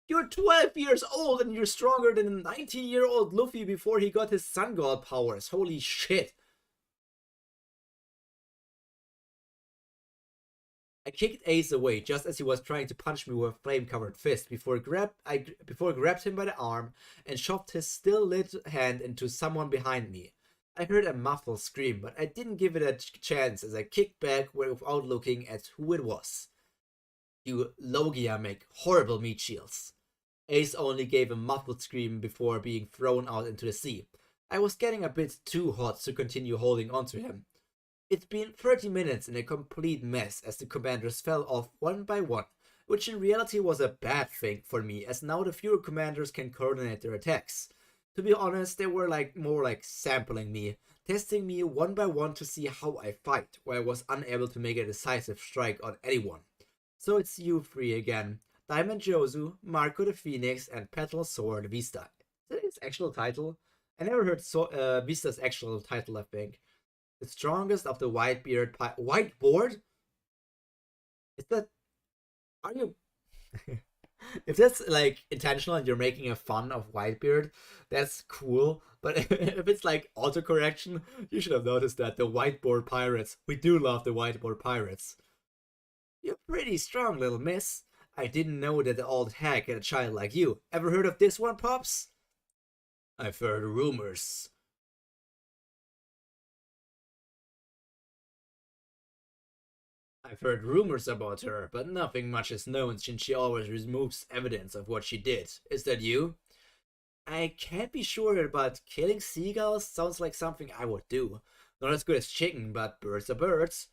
You're 12 years old and you're stronger than a 19-year-old Luffy before he got his Sun God powers. Holy shit. I kicked Ace away just as he was trying to punch me with a flame-covered fist before I grabbed him by the arm and shoved his still-lit hand into someone behind me. I heard a muffled scream, but I didn't give it a chance as I kicked back without looking at who it was. You Logia make horrible meat shields. Ace only gave a muffled scream before being thrown out into the sea. I was getting a bit too hot to continue holding onto him. It's been 30 minutes in a complete mess as the commanders fell off one by one, which in reality was a bad thing for me as now the fewer commanders can coordinate their attacks. To be honest, they were more like sampling me, testing me one by one to see how I fight, where I was unable to make a decisive strike on anyone. So it's you three again. Diamond Josu, Marco the Phoenix, and Petal Sword Vista. Is that his actual title? I never heard Vista's actual title, I think. The strongest of the Whiteboard? Is that. Are you. If that's like intentional and you're making a fun of Whitebeard, that's cool. But if it's like autocorrection, you should have noticed that the Whiteboard Pirates. We do love the Whiteboard Pirates. You're pretty strong, little miss. I didn't know that the old hag had a child like you. Ever heard of this one, Pops? I've heard rumors. I've heard rumors about her, but nothing much is known since she always removes evidence of what she did. Is that you? I can't be sure, but killing seagulls sounds like something I would do. Not as good as chicken, but birds are birds.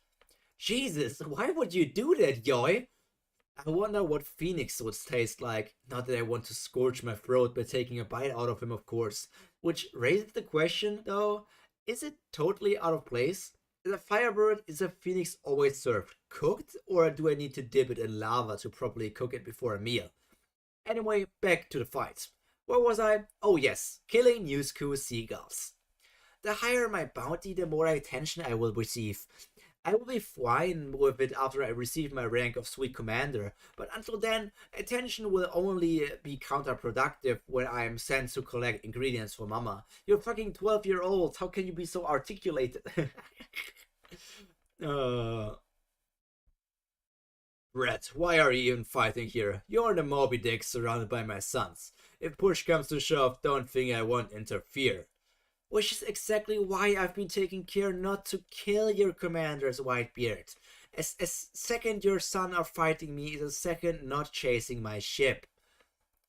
Jesus, why would you do that, Yoy? I wonder what Phoenix would taste like. Not that I want to scorch my throat by taking a bite out of him, of course. Which raises the question, though, is it totally out of place? Is a firebird, is a phoenix always served cooked, or do I need to dip it in lava to properly cook it before a meal? Anyway, back to the fight. Where was I? Oh yes, killing Newsku seagulls. The higher my bounty, the more attention I will receive. I will be fine with it after I receive my rank of Sweet Commander, but until then, attention will only be counterproductive when I am sent to collect ingredients for Mama. You're fucking 12-year-old, how can you be so articulated? Brett, why are you even fighting here? You're the Moby Dick surrounded by my sons. If push comes to shove, don't think I won't interfere. Which is exactly why I've been taking care not to kill your commanders, Whitebeard. As second your son are fighting me is a second not chasing my ship.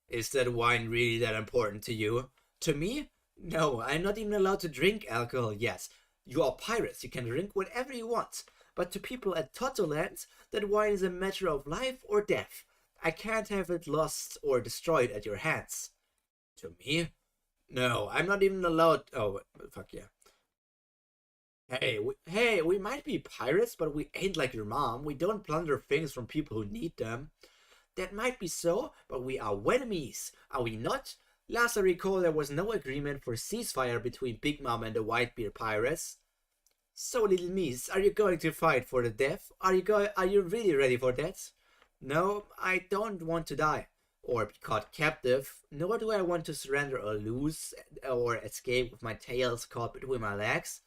Is that wine really that important to you? To me? No, I'm not even allowed to drink alcohol yet. You are pirates, you can drink whatever you want. But to people at Totoland, that wine is a matter of life or death. I can't have it lost or destroyed at your hands. To me? No, I'm not even allowed. Oh, fuck yeah. Hey, we might be pirates, but we ain't like your mom. We don't plunder things from people who need them. That might be so, but we are enemies, are we not? Last I recall, there was no agreement for ceasefire between Big Mom and the Whitebeard pirates. So, little miss, are you going to fight for the death? Are you really ready for that? No, I don't want to die or be caught captive, nor do I want to surrender or lose or escape with my tails caught between my legs.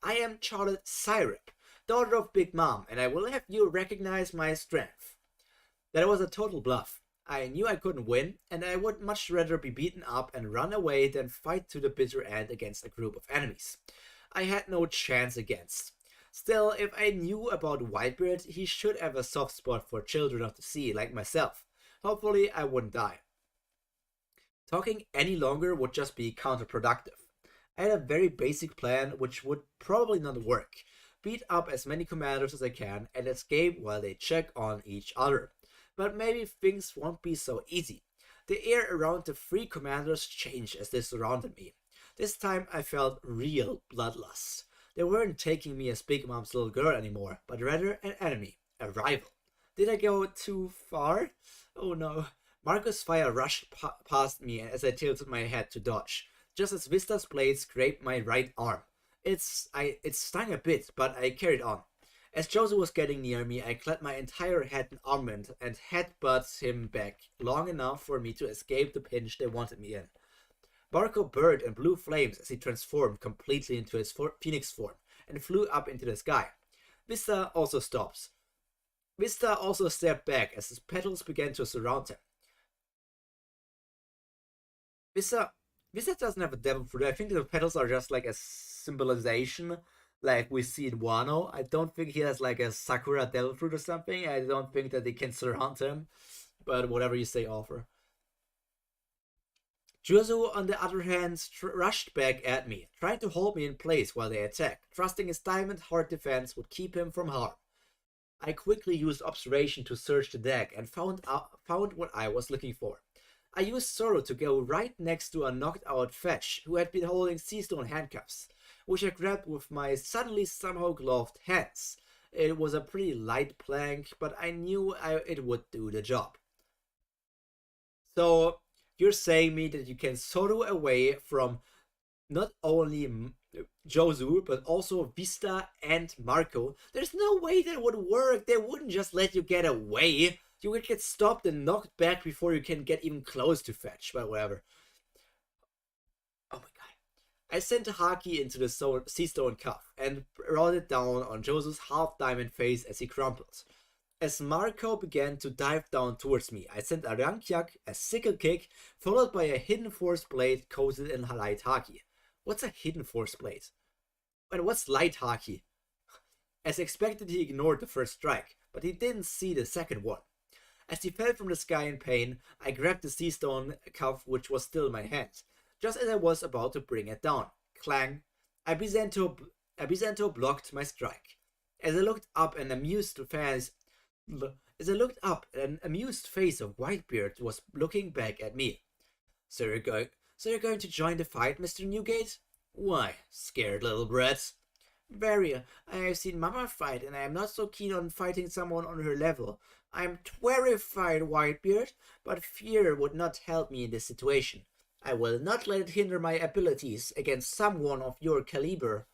I am Charlotte Syrup, daughter of Big Mom, and I will have you recognize my strength. That was a total bluff. I knew I couldn't win, and I would much rather be beaten up and run away than fight to the bitter end against a group of enemies I had no chance against. Still, if I knew about Whitebeard, he should have a soft spot for children of the sea like myself. Hopefully, I wouldn't die. Talking any longer would just be counterproductive. I had a very basic plan which would probably not work. Beat up as many commanders as I can and escape while they check on each other. But maybe things won't be so easy. The air around the three commanders changed as they surrounded me. This time I felt real bloodlust. They weren't taking me as Big Mom's little girl anymore, but rather an enemy, a rival. Did I go too far? Oh no. Marco's fire rushed past me as I tilted my head to dodge, just as Vista's blade scraped my right arm. It stung a bit, but I carried on. As Joseph was getting near me, I clad my entire head in armament and headbutted him back long enough for me to escape the pinch they wanted me in. Marco burned in blue flames as he transformed completely into his phoenix form and flew up into the sky. Vista also stopped. Vista also stepped back as his petals began to surround him. Vista doesn't have a devil fruit. I think the petals are just like a symbolization like we see in Wano. I don't think he has like a Sakura devil fruit or something. I don't think that they can surround him. But whatever you say, offer. Jozo, on the other hand, rushed back at me, trying to hold me in place while they attacked, trusting his diamond-hard defense would keep him from harm. I quickly used observation to search the deck and found what I was looking for. I used Sorrow to go right next to a knocked-out fetch who had been holding Seastone handcuffs, which I grabbed with my suddenly somehow gloved hands. It was a pretty light plank, but I knew it would do the job. So, you're saying me that you can Sorrow away from not only Jozu, but also Vista and Marco. There's no way that would work. They wouldn't just let you get away. You would get stopped and knocked back before you can get even close to fetch, but whatever. Oh my god. I sent Haki into the Seastone cuff and brought it down on Jozu's half-diamond face as he crumpled. As Marco began to dive down towards me, I sent a Rankyak, a sickle kick, followed by a hidden force blade coated in light Haki. What's a hidden force blade? And what's light Haki? As expected, he ignored the first strike, but he didn't see the second one. As he fell from the sky in pain, I grabbed the Seastone cuff which was still in my hand, just as I was about to bring it down. Clang! Abizento blocked my strike. As I looked up, an amused face of Whitebeard was looking back at me. So you're going to join the fight, Mr. Newgate? Why, scared little brat? Very. I have seen Mama fight, and I am not so keen on fighting someone on her level. I am terrified, Whitebeard, but fear would not help me in this situation. I will not let it hinder my abilities against someone of your caliber.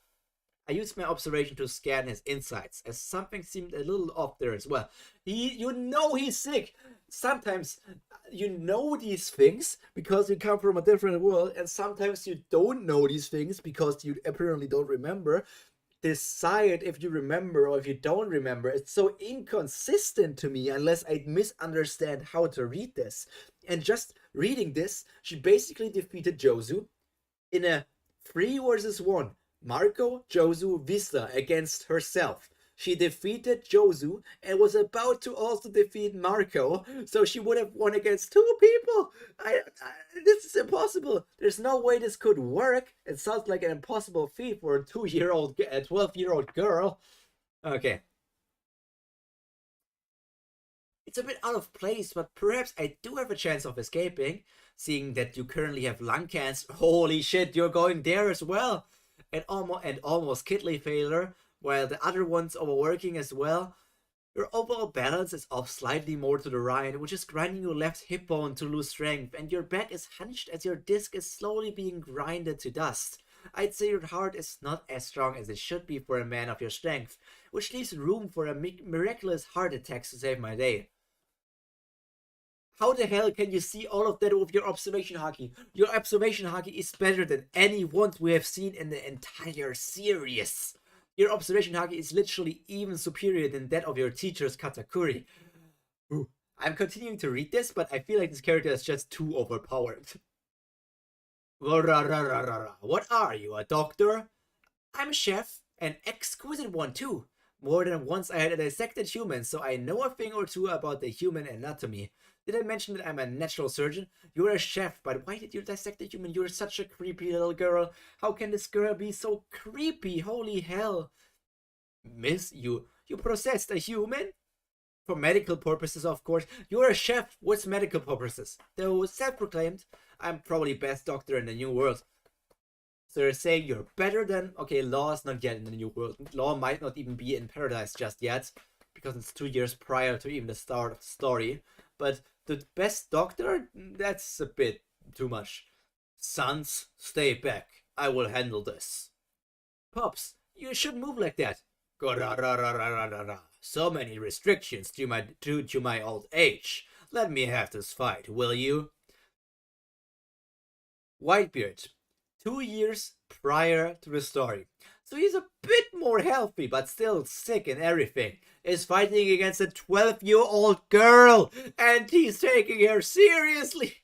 I used my observation to scan his insides, as something seemed a little off there as well. You know he's sick. Sometimes you know these things because you come from a different world, and sometimes you don't know these things because you apparently don't remember. Decide if you remember or if you don't remember. It's so inconsistent to me unless I misunderstand how to read this. And just reading this, she basically defeated Jozu in a 3 versus 1. Marco, Jozu, Vista against herself. She defeated Jozu and was about to also defeat Marco, so she would have won against 2 people. This is impossible. There's no way this could work. It sounds like an impossible feat for a 12-year-old girl. Okay. It's a bit out of place, but perhaps I do have a chance of escaping, seeing that you currently have lung cancer. Holy shit, you're going there as well. And almost kidney failure, while the other one's overworking as well. Your overall balance is off slightly more to the right, which is grinding your left hip bone to lose strength, and your back is hunched as your disc is slowly being grinded to dust. I'd say your heart is not as strong as it should be for a man of your strength, which leaves room for a miraculous heart attack to save my day. How the hell can you see all of that with your observation haki? Your observation haki is better than any ones we have seen in the entire series. Your observation haki is literally even superior than that of your teacher's katakuri. Ooh. I'm continuing to read this, but I feel like this character is just too overpowered. What are you, a doctor? I'm a chef, an exquisite one too. More than once I had a dissected human, so I know a thing or two about the human anatomy. Did I mention that I'm a natural surgeon? You're a chef, but why did you dissect a human? You're such a creepy little girl. How can this girl be so creepy? Holy hell. Miss, you processed a human? For medical purposes, of course. You're a chef. What's medical purposes? Though self-proclaimed, I'm probably best doctor in the new world. So you're saying you're better than... Okay, Law is not yet in the new world. Law might not even be in paradise just yet, because it's 2 years prior to even the start of the story. But the best doctor? That's a bit too much. Sons, stay back. I will handle this. Pops, you shouldn't move like that. So many restrictions due to my old age. Let me have this fight, will you? Whitebeard, 2 years prior to the story. So he's a bit more healthy, but still sick and everything. Is fighting against a 12-year-old girl, and he's taking her seriously.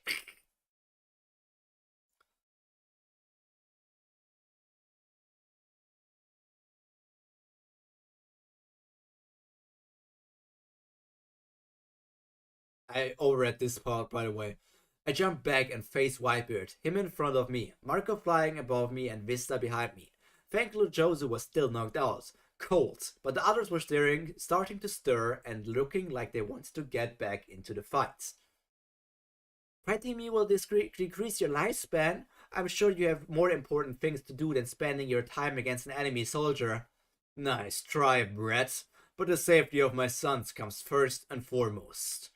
I overread this part, by the way. I jumped back and faced Whitebeard, him in front of me, Marco flying above me and Vista behind me. Thankfully Josu was still knocked out, cold, but the others were starting to stir and looking like they wanted to get back into the fight. Fighting me will decrease your lifespan. I'm sure you have more important things to do than spending your time against an enemy soldier. Nice try, Brett, but the safety of my sons comes first and foremost.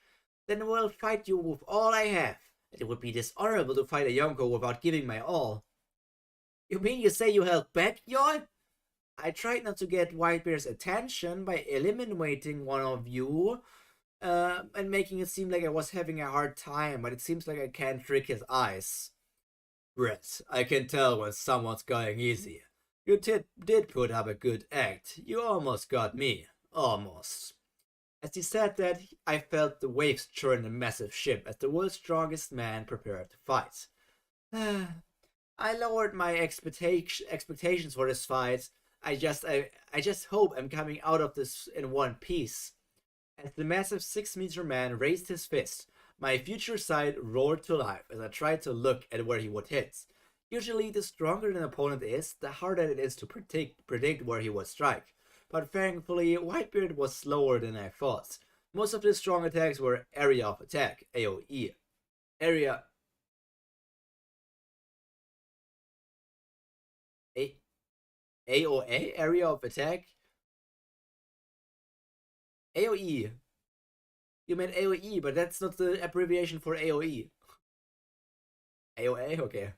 Then I will fight you with all I have. It would be dishonorable to fight a Yonko without giving my all. You mean you say you held back, Yon? I tried not to get Whitebeard's attention by eliminating one of you, and making it seem like I was having a hard time, but it seems like I can't trick his eyes. Brett, I can tell when someone's going easy. You did put up a good act. You almost got me. Almost. As he said that, I felt the waves churn the massive ship as the world's strongest man prepared to fight. I lowered my expectations for this fight. I just hope I'm coming out of this in one piece. As the massive 6-meter man raised his fist, my future sight roared to life as I tried to look at where he would hit. Usually, the stronger an opponent is, the harder it is to predict where he would strike. But thankfully, Whitebeard was slower than I thought. Most of his strong attacks were area of attack, AoE. AOA? Area of attack? AoE. You meant AoE, but that's not the abbreviation for AoE. AOA? Okay.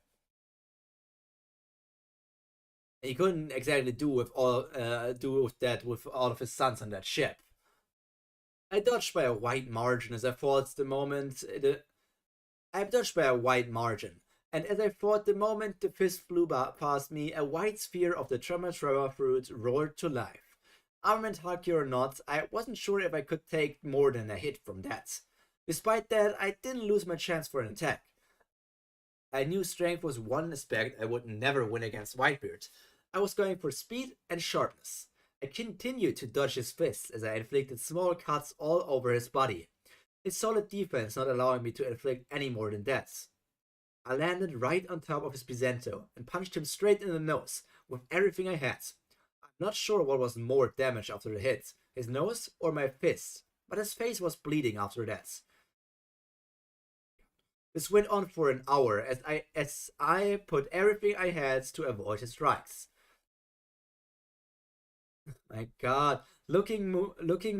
He couldn't exactly do that with all of his sons on that ship. I dodged by a wide margin as I thought the moment and as I thought the moment the fist flew past me, a white sphere of the Tremor fruit roared to life. Armament hockey or not, I wasn't sure if I could take more than a hit from that. Despite that, I didn't lose my chance for an attack. I knew strength was one aspect I would never win against Whitebeard. I was going for speed and sharpness. I continued to dodge his fists as I inflicted small cuts all over his body. His solid defense not allowing me to inflict any more than that. I landed right on top of his Bizento and punched him straight in the nose with everything I had. I'm not sure what was more damage after the hit, his nose or my fist, but his face was bleeding after that. This went on for an hour as I put everything I had to avoid his strikes. My god, looking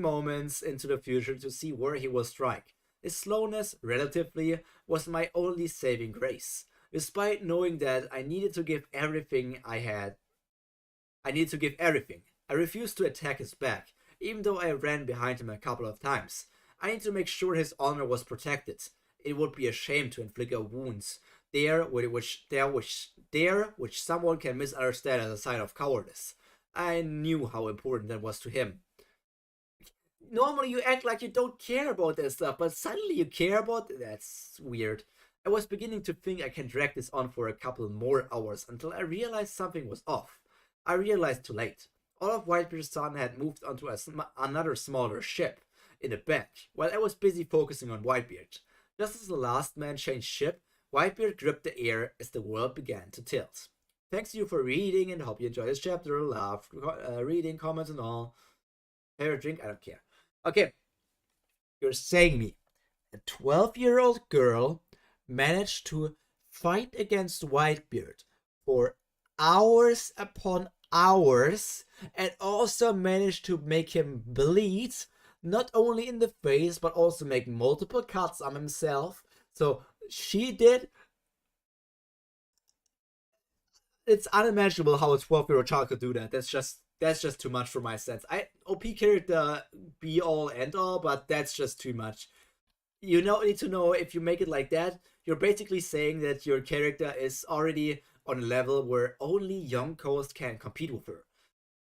moments into the future to see where he will strike. His slowness, relatively, was my only saving grace. Despite knowing that I needed to give everything I had. I refused to attack his back, even though I ran behind him a couple of times. I need to make sure his honor was protected. It would be a shame to inflict a wounds which someone can misunderstand as a sign of cowardice. I knew how important that was to him. Normally you act like you don't care about that stuff, but suddenly you care about it? That's weird. I was beginning to think I can drag this on for a couple more hours until I realized something was off. I realized too late. All of Whitebeard's son had moved onto another smaller ship in the back, while I was busy focusing on Whitebeard. Just as the last man changed ship, Whitebeard gripped the air as the world began to tilt. Thanks to you for reading and hope you enjoyed this chapter. Love reading, comments and all. Favorite drink? I don't care. Okay. You're saying me, a 12-year-old girl managed to fight against Whitebeard for hours upon hours and also managed to make him bleed, not only in the face, but also make multiple cuts on himself. So she did. It's unimaginable how a 12-year-old child could do that. That's just too much for my sense. OP character be all end all, but that's just too much. You need to know, if you make it like that, you're basically saying that your character is already on a level where only Yonkos can compete with her.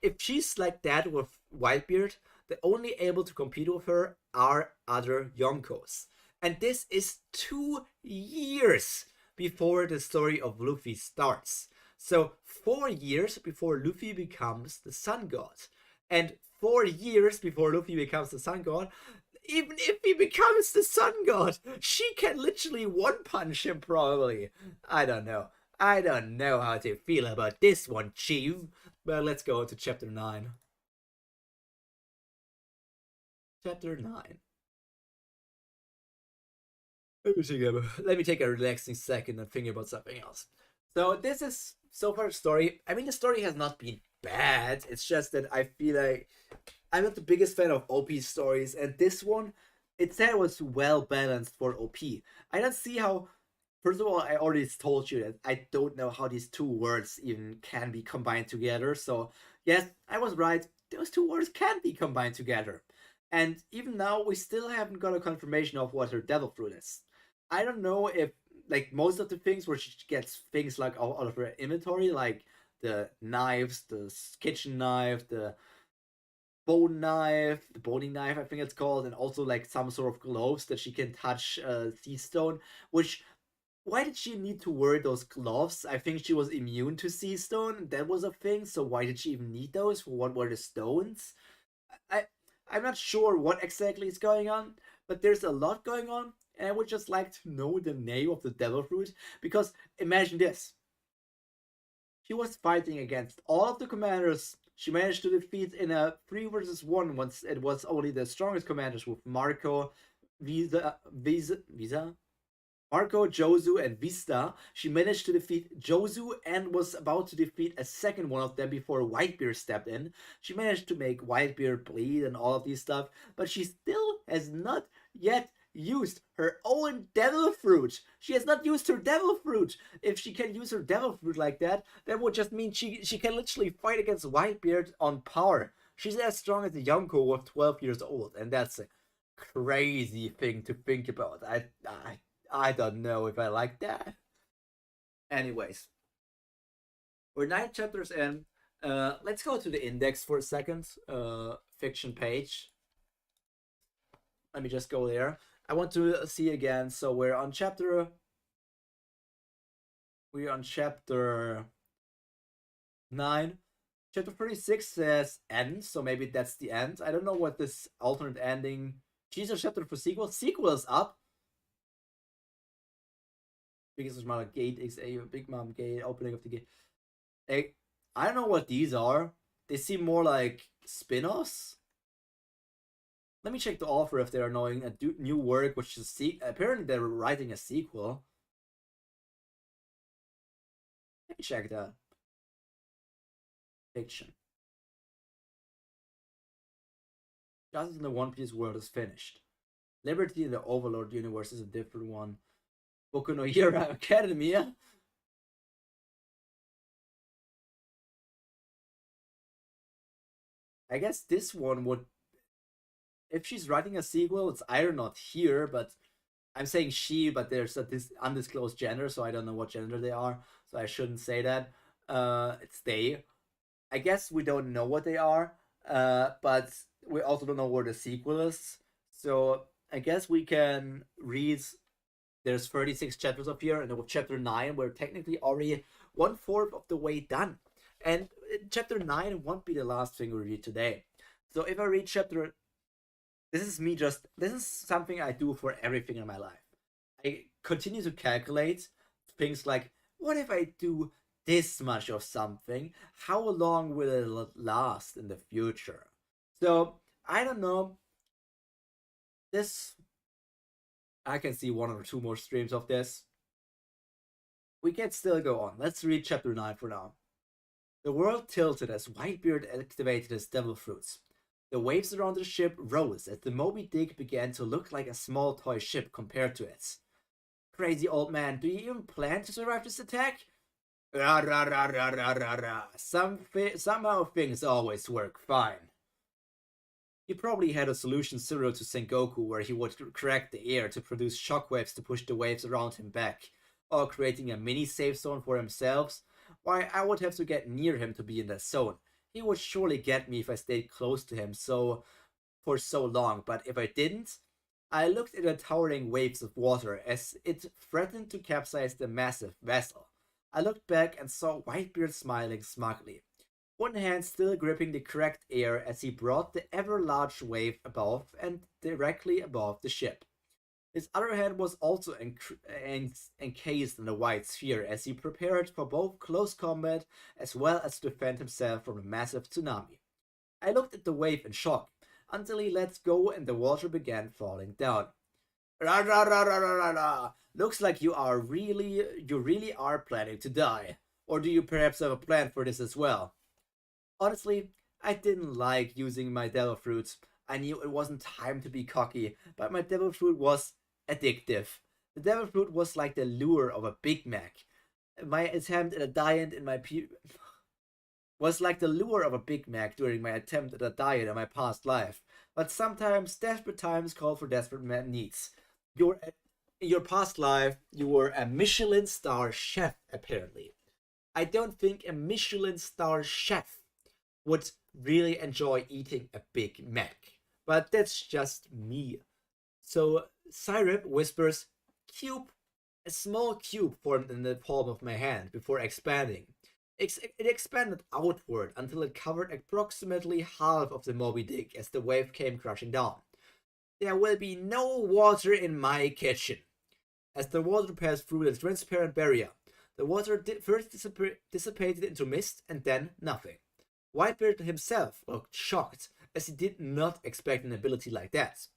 If she's like that with Whitebeard, the only able to compete with her are other Yonkos. And this is 2 years before the story of Luffy starts. So 4 years before Luffy becomes the Sun God. And 4 years before Luffy becomes the Sun God, Even if he becomes the sun god, she can literally one-punch him probably. I don't know. I don't know how to feel about this one, Chief. But let's go to chapter 9. Chapter 9. Let me take a relaxing second and think about something else. So this is so far the story. I mean, the story has not been bad. It's just that I feel like I'm not the biggest fan of OP stories, and this one, it said it was well balanced for OP. I don't see how. First of all, I already told you that I don't know how these two words even can be combined together. So yes, I was right. Those two words can be combined together. And even now, we still haven't got a confirmation of what her devil fruit is. I don't know if, like, most of the things where she gets things like out of her inventory, like the knives, the kitchen knife, the boning knife, I think it's called, and also like some sort of gloves that she can touch sea stone. Which, why did she need to wear those gloves? I think she was immune to sea stone. That was a thing. So why did she even need those? What were the stones? I I'm not sure what exactly is going on, but there's a lot going on, and I would just like to know the name of the devil fruit, because imagine this. She was fighting against all of the commanders. She managed to defeat in a 3 versus 1 once it was only the strongest commanders with Marco, Visa, Marco, Josu, and Vista. She managed to defeat Josu and was about to defeat a second one of them before Whitebeard stepped in. She managed to make Whitebeard bleed and all of these stuff, but she still has not yet used her own devil fruit. She has not used her devil fruit. If she can use her devil fruit like that, that would just mean she can literally fight against Whitebeard on power. She's as strong as a Yonko with 12 years old, and that's a crazy thing to think about. I don't know if I like that. Anyways, we're 9 chapters in. Let's go to the index for a second. Fiction page. Let me just go there. I want to see again. So we're on chapter 9. Chapter 36 says end, so maybe that's the end. I don't know what this alternate ending. Jesus chapter for sequel. Sequel is up. Biggest smaller gate is a big mom gate, opening of the gate. I don't know what these are. They seem more like spin-offs. Let me check the author if they're knowing a new work, which is apparently they're writing a sequel. Let me check that. Fiction. Justice in the One Piece world is finished. Liberty in the Overlord universe is a different one. Boku no Hero Academia. I guess this one would, if she's writing a sequel, it's either not here, but I'm saying she, but there's this undisclosed gender, so I don't know what gender they are, so I shouldn't say that. It's they. I guess we don't know what they are, but we also don't know where the sequel is. So I guess we can read. There's 36 chapters up here, and with chapter 9, we're technically already 1/4 of the way done. And chapter 9 won't be the last thing we read today. So if I read chapter, this is something I do for everything in my life. I continue to calculate things like, what if I do this much of something? How long will it last in the future? So I don't know. I can see 1 or 2 more streams of this. We can still go on. Let's read chapter 9 for now. The world tilted as Whitebeard activated his devil fruits. The waves around the ship rose as the Moby Dick began to look like a small toy ship compared to it. Crazy old man, do you even plan to survive this attack? Rah, rah, rah, rah, rah, rah, rah. Somehow things always work fine. He probably had a solution similar to Sengoku, where he would crack the air to produce shockwaves to push the waves around him back, or creating a mini safe zone for himself. Why, I would have to get near him to be in that zone. He would surely get me if I stayed close to him for so long, but if I didn't, I looked at the towering waves of water as it threatened to capsize the massive vessel. I looked back and saw Whitebeard smiling smugly. one hand still gripping the cracked air as he brought the ever-large wave above and directly above the ship. His other hand was also encased in a white sphere as he prepared for both close combat as well as to defend himself from a massive tsunami. I looked at the wave in shock until he let go and the water began falling down. Ra ra ra ra ra ra ra. Looks like you really are planning to die. Or do you perhaps have a plan for this as well? Honestly, I didn't like using my devil fruit. I knew it wasn't time to be cocky, but my devil fruit was addictive. The devil fruit was like the lure of a Big Mac. My attempt at a diet in my was like the lure of a Big Mac during my attempt at a diet in my past life. But sometimes desperate times call for desperate needs. In your past life, you were a Michelin star chef, apparently. I don't think a Michelin star chef would really enjoy eating a Big Mac. But that's just me. So Cyrip whispers, "Cube." A small cube formed in the palm of my hand before expanding. It expanded outward until it covered approximately half of the Moby Dick as the wave came crashing down. There will be no water in my kitchen. As the water passed through the transparent barrier, the water first dissipated into mist and then nothing. Whitebeard himself looked shocked, as he did not expect an ability like that.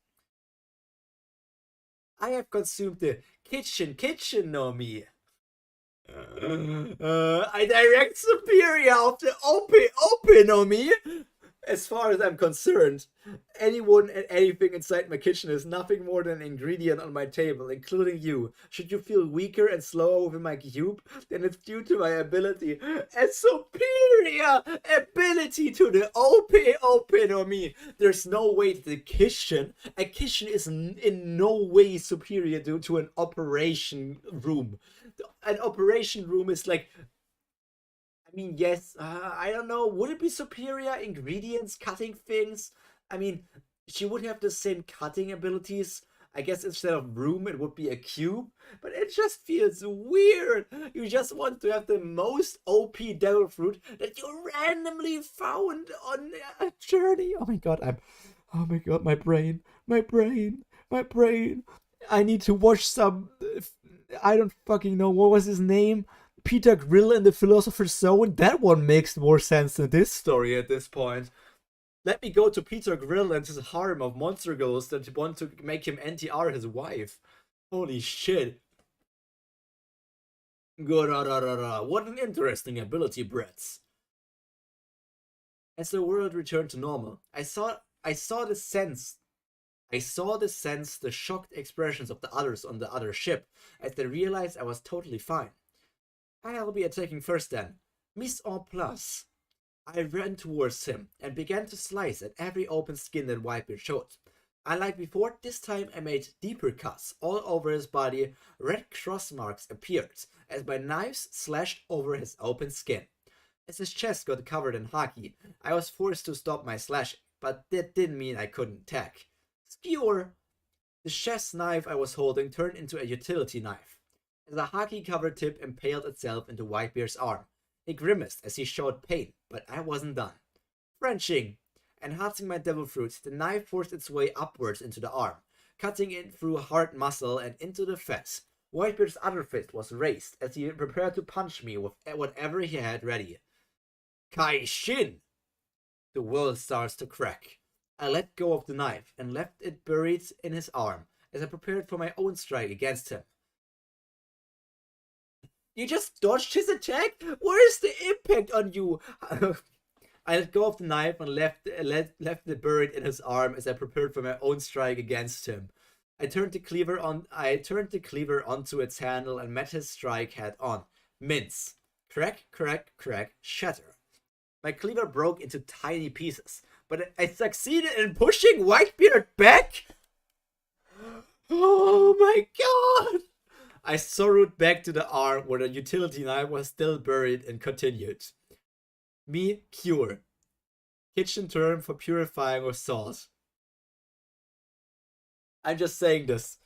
I have consumed the kitchen no mi. I direct superior of the OP no mi. As far as I'm concerned, anyone and anything inside my kitchen is nothing more than an ingredient on my table, including you. Should you feel weaker and slower with my cube, then it's due to my ability. A superior ability to the OP no mi. There's no way that a kitchen is in no way superior to an operation room. An operation room is like, I mean, yes, I don't know. Would it be superior ingredients, cutting things? I mean, she would have the same cutting abilities. I guess instead of room, it would be a cube. But it just feels weird. You just want to have the most OP devil fruit that you randomly found on a journey. Oh my god, my brain. I need to watch some, I don't fucking know, what was his name? Peter Grill and the Philosopher's Zone. That one makes more sense than this story at this point. Let me go to Peter Grill and his harem of monster ghosts that want to make him NTR his wife. Holy shit. What an interesting ability, Bretts. As the world returned to normal, I saw the shocked expressions of the others on the other ship as they realized I was totally fine. I'll be attacking first then. Mise en place. I ran towards him and began to slice at every open skin that Whitebeard showed. Unlike before, this time I made deeper cuts all over his body. Red cross marks appeared as my knives slashed over his open skin. As his chest got covered in haki, I was forced to stop my slashing, but that didn't mean I couldn't attack. Skewer! The chef's knife I was holding turned into a utility knife. As a haki-covered tip impaled itself into Whitebeard's arm. He grimaced as he showed pain, but I wasn't done. Frenching! Enhancing my devil fruit, the knife forced its way upwards into the arm, cutting in through hard muscle and into the fat. Whitebeard's other fist was raised as he prepared to punch me with whatever he had ready. Kai Shin! The world starts to crack. I let go of the knife and left it buried in his arm as I prepared for my own strike against him. You just dodged his attack? Where is the impact on you? I let go of the knife and left it buried in his arm as I prepared for my own strike against him. I turned the cleaver onto its handle and met his strike head on. Mince. Crack, crack, crack, shatter. My cleaver broke into tiny pieces, but I succeeded in pushing Whitebeard back? Oh my god! I sorrowed back to the arm where the utility knife was still buried and continued. Me cure. Kitchen term for purifying of sauce. I'm just saying this.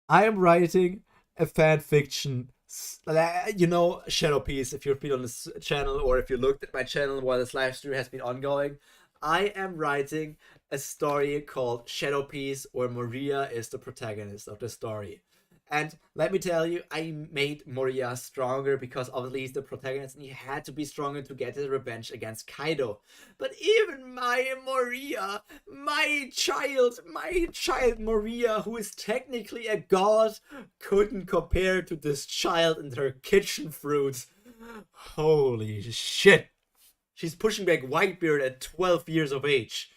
I am writing a fan fiction You know, Shadow Piece, if you've been on this channel or if you looked at my channel while this live stream has been ongoing, I am writing a story called Shadow Piece where Maria is the protagonist of the story. And let me tell you, I made Moria stronger because obviously he's the protagonist and he had to be stronger to get his revenge against Kaido. But even my Moria, my child Moria, who is technically a god, couldn't compare to this child and her kitchen fruit. Holy shit. She's pushing back Whitebeard at 12 years of age.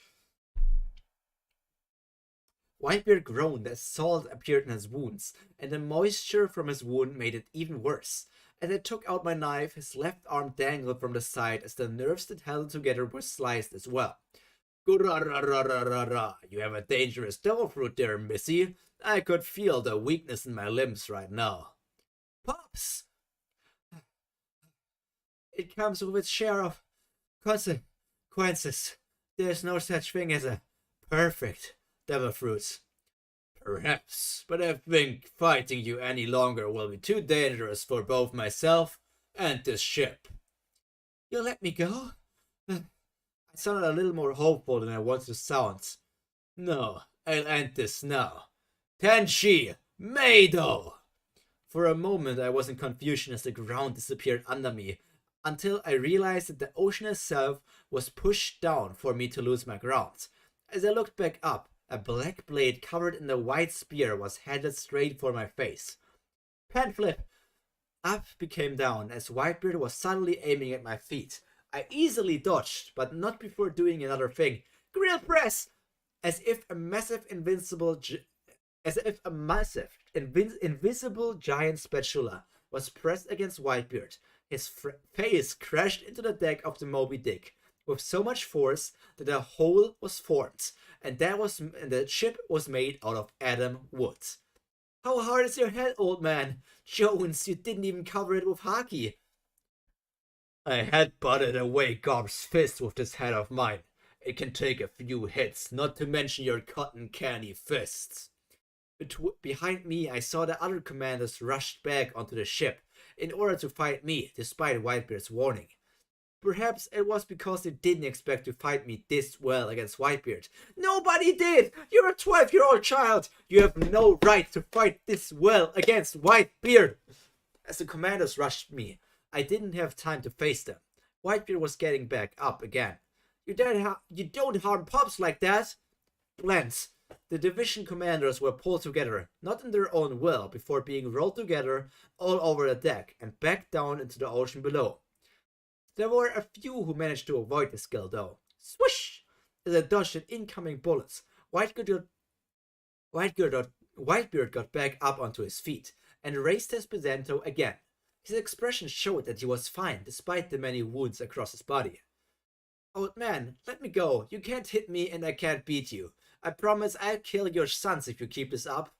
Whitebeard groaned as salt appeared in his wounds, and the moisture from his wound made it even worse. As I took out my knife, his left arm dangled from the side as the nerves that held it together were sliced as well. Gurararararara, you have a dangerous devil fruit there, missy. I could feel the weakness in my limbs right now. Pops! It comes with its share of consequences. There's no such thing as a perfect devil fruits. Perhaps, but I think fighting you any longer will be too dangerous for both myself and this ship. You'll let me go? I sounded a little more hopeful than I wanted to sound. No, I'll end this now. Tenshi, Meido! For a moment I was in confusion as the ground disappeared under me, until I realized that the ocean itself was pushed down for me to lose my ground. As I looked back up, a black blade covered in a white spear was headed straight for my face. Panflip! Up became down as Whitebeard was suddenly aiming at my feet. I easily dodged, but not before doing another thing. Grill press! As if a massive invisible giant spatula was pressed against Whitebeard. His face crashed into the deck of the Moby Dick with so much force that a hole was formed, and the ship was made out of Adam wood. How hard is your head, old man? Jones, you didn't even cover it with haki. I headbutted away Gob's fist with this head of mine. It can take a few hits, not to mention your cotton candy fists. Behind me, I saw the other commanders rushed back onto the ship in order to fight me, despite Whitebeard's warning. Perhaps it was because they didn't expect to fight me this well against Whitebeard. Nobody did! You're a 12-year-old child! You have no right to fight this well against Whitebeard! As the commanders rushed me, I didn't have time to face them. Whitebeard was getting back up again. You don't harm pups like that! Blends. The division commanders were pulled together, not in their own will, before being rolled together all over the deck and back down into the ocean below. There were a few who managed to avoid the skill though. Swish! As I dodged incoming bullets, Whitebeard got back up onto his feet and raised his Bizento again. His expression showed that he was fine despite the many wounds across his body. Old man, let me go. You can't hit me and I can't beat you. I promise I'll kill your sons if you keep this up.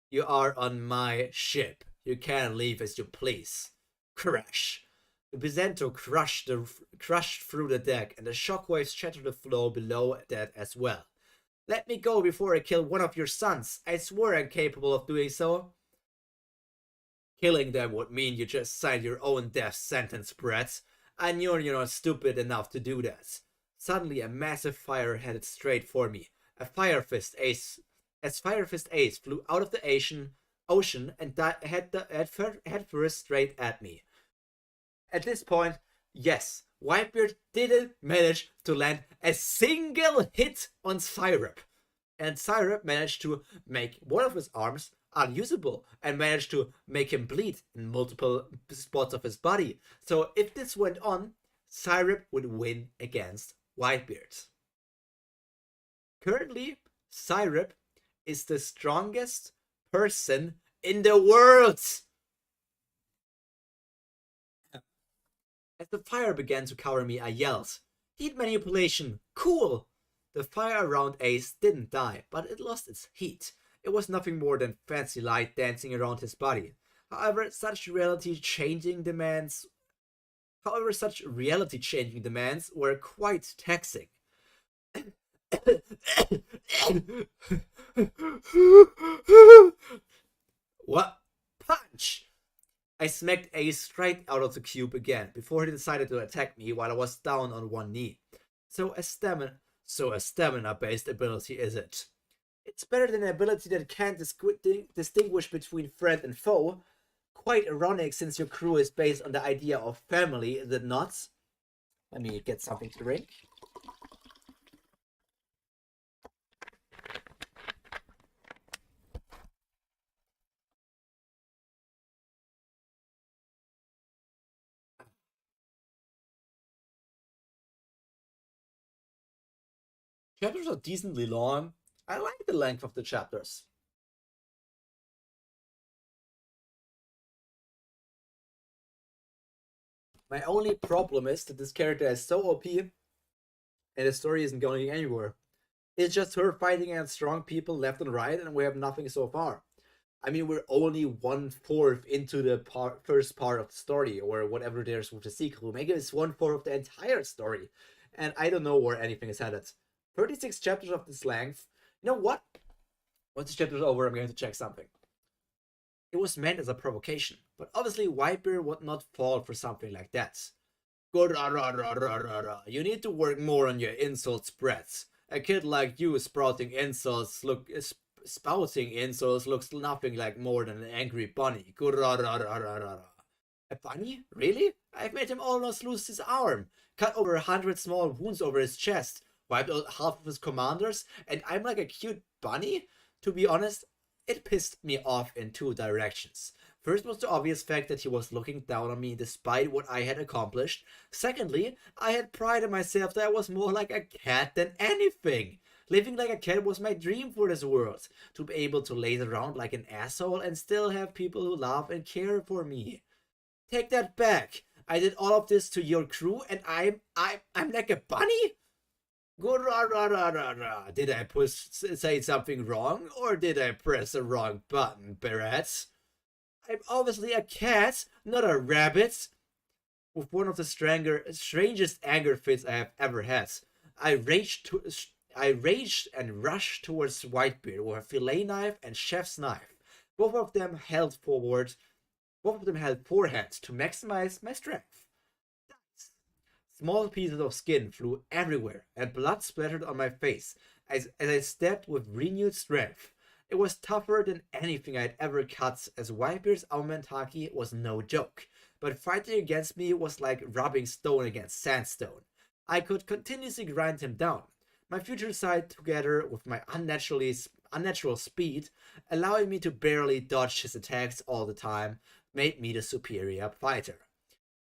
You are on my ship. You can leave as you please. Crash. The Bizento crushed through the deck, and the shockwaves shattered the floor below that as well. Let me go before I kill one of your sons. I swear I'm capable of doing so. Killing them would mean you just signed your own death sentence, Brett. I knew you're not stupid enough to do that. Suddenly, a massive fire headed straight for me. Fire Fist Ace flew out of the ocean and head first straight at me. At this point, yes, Whitebeard didn't manage to land a single hit on Syrup. And Syrup managed to make one of his arms unusable and managed to make him bleed in multiple spots of his body. So if this went on, Syrup would win against Whitebeard. Currently, Syrup is the strongest person in the world. As the fire began to cover me, I yelled, "Heat manipulation! Cool!" The fire around Ace didn't die, but it lost its heat. It was nothing more than fancy light dancing around his body. However, such reality-changing demands were quite taxing. What? Punch! I smacked Ace straight out of the cube again before he decided to attack me while I was down on one knee. So a stamina-based ability is it? It's better than an ability that can't distinguish between friend and foe. Quite ironic since your crew is based on the idea of family, is it not? Let me get something to drink. Chapters are decently long. I like the length of the chapters. My only problem is that this character is so OP and the story isn't going anywhere. It's just her fighting against strong people left and right, and we have nothing so far. I mean, we're only 1/4 into the first part of the story, or whatever there's with the sequel. Maybe it's 1/4 of the entire story, and I don't know where anything is headed. 36 chapters of this length. You know what? Once the chapter's over, I'm going to check something. It was meant as a provocation, but obviously Whitebeard would not fall for something like that. You need to work more on your insult spreads. A kid like you spouting insults looks nothing like more than an angry bunny. A bunny? Really? I've made him almost lose his arm, cut over 100 small wounds over his chest, wiped out half of his commanders, and I'm like a cute bunny? To be honest, it pissed me off in two directions. First was the obvious fact that he was looking down on me despite what I had accomplished. Secondly, I had pride in myself that I was more like a cat than anything. Living like a cat was my dream for this world. To be able to laze around like an asshole and still have people who love and care for me. Take that back. I did all of this to your crew and I'm like a bunny? Did I say something wrong, or did I press the wrong button, Barrett? I'm obviously a cat, not a rabbit. With one of the strangest anger fits I have ever had, I raged and rushed towards Whitebeard with a fillet knife and chef's knife. Both of them held forehands to maximize my strength. Small pieces of skin flew everywhere, and blood splattered on my face as I stabbed with renewed strength. It was tougher than anything I had ever cut, as Whitebeard's Aumentaki was no joke, but fighting against me was like rubbing stone against sandstone. I could continuously grind him down. My future sight, together with my unnatural speed, allowing me to barely dodge his attacks all the time, made me the superior fighter.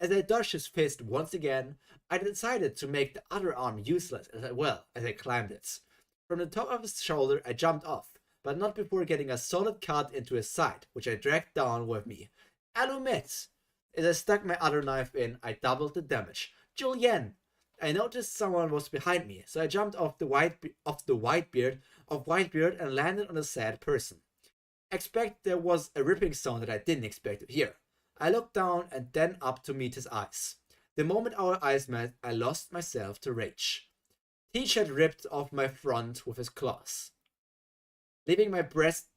As I dodged his fist once again, I decided to make the other arm useless as well as I climbed it. From the top of his shoulder I jumped off, but not before getting a solid cut into his side, which I dragged down with me. Allumette! As I stuck my other knife in, I doubled the damage. Julien! I noticed someone was behind me, so I jumped off the Whitebeard and landed on a sad person. Expect there was a ripping sound that I didn't expect to hear. I looked down and then up to meet his eyes. The moment our eyes met, I lost myself to rage. Teach had ripped off my front with his claws, leaving my breast.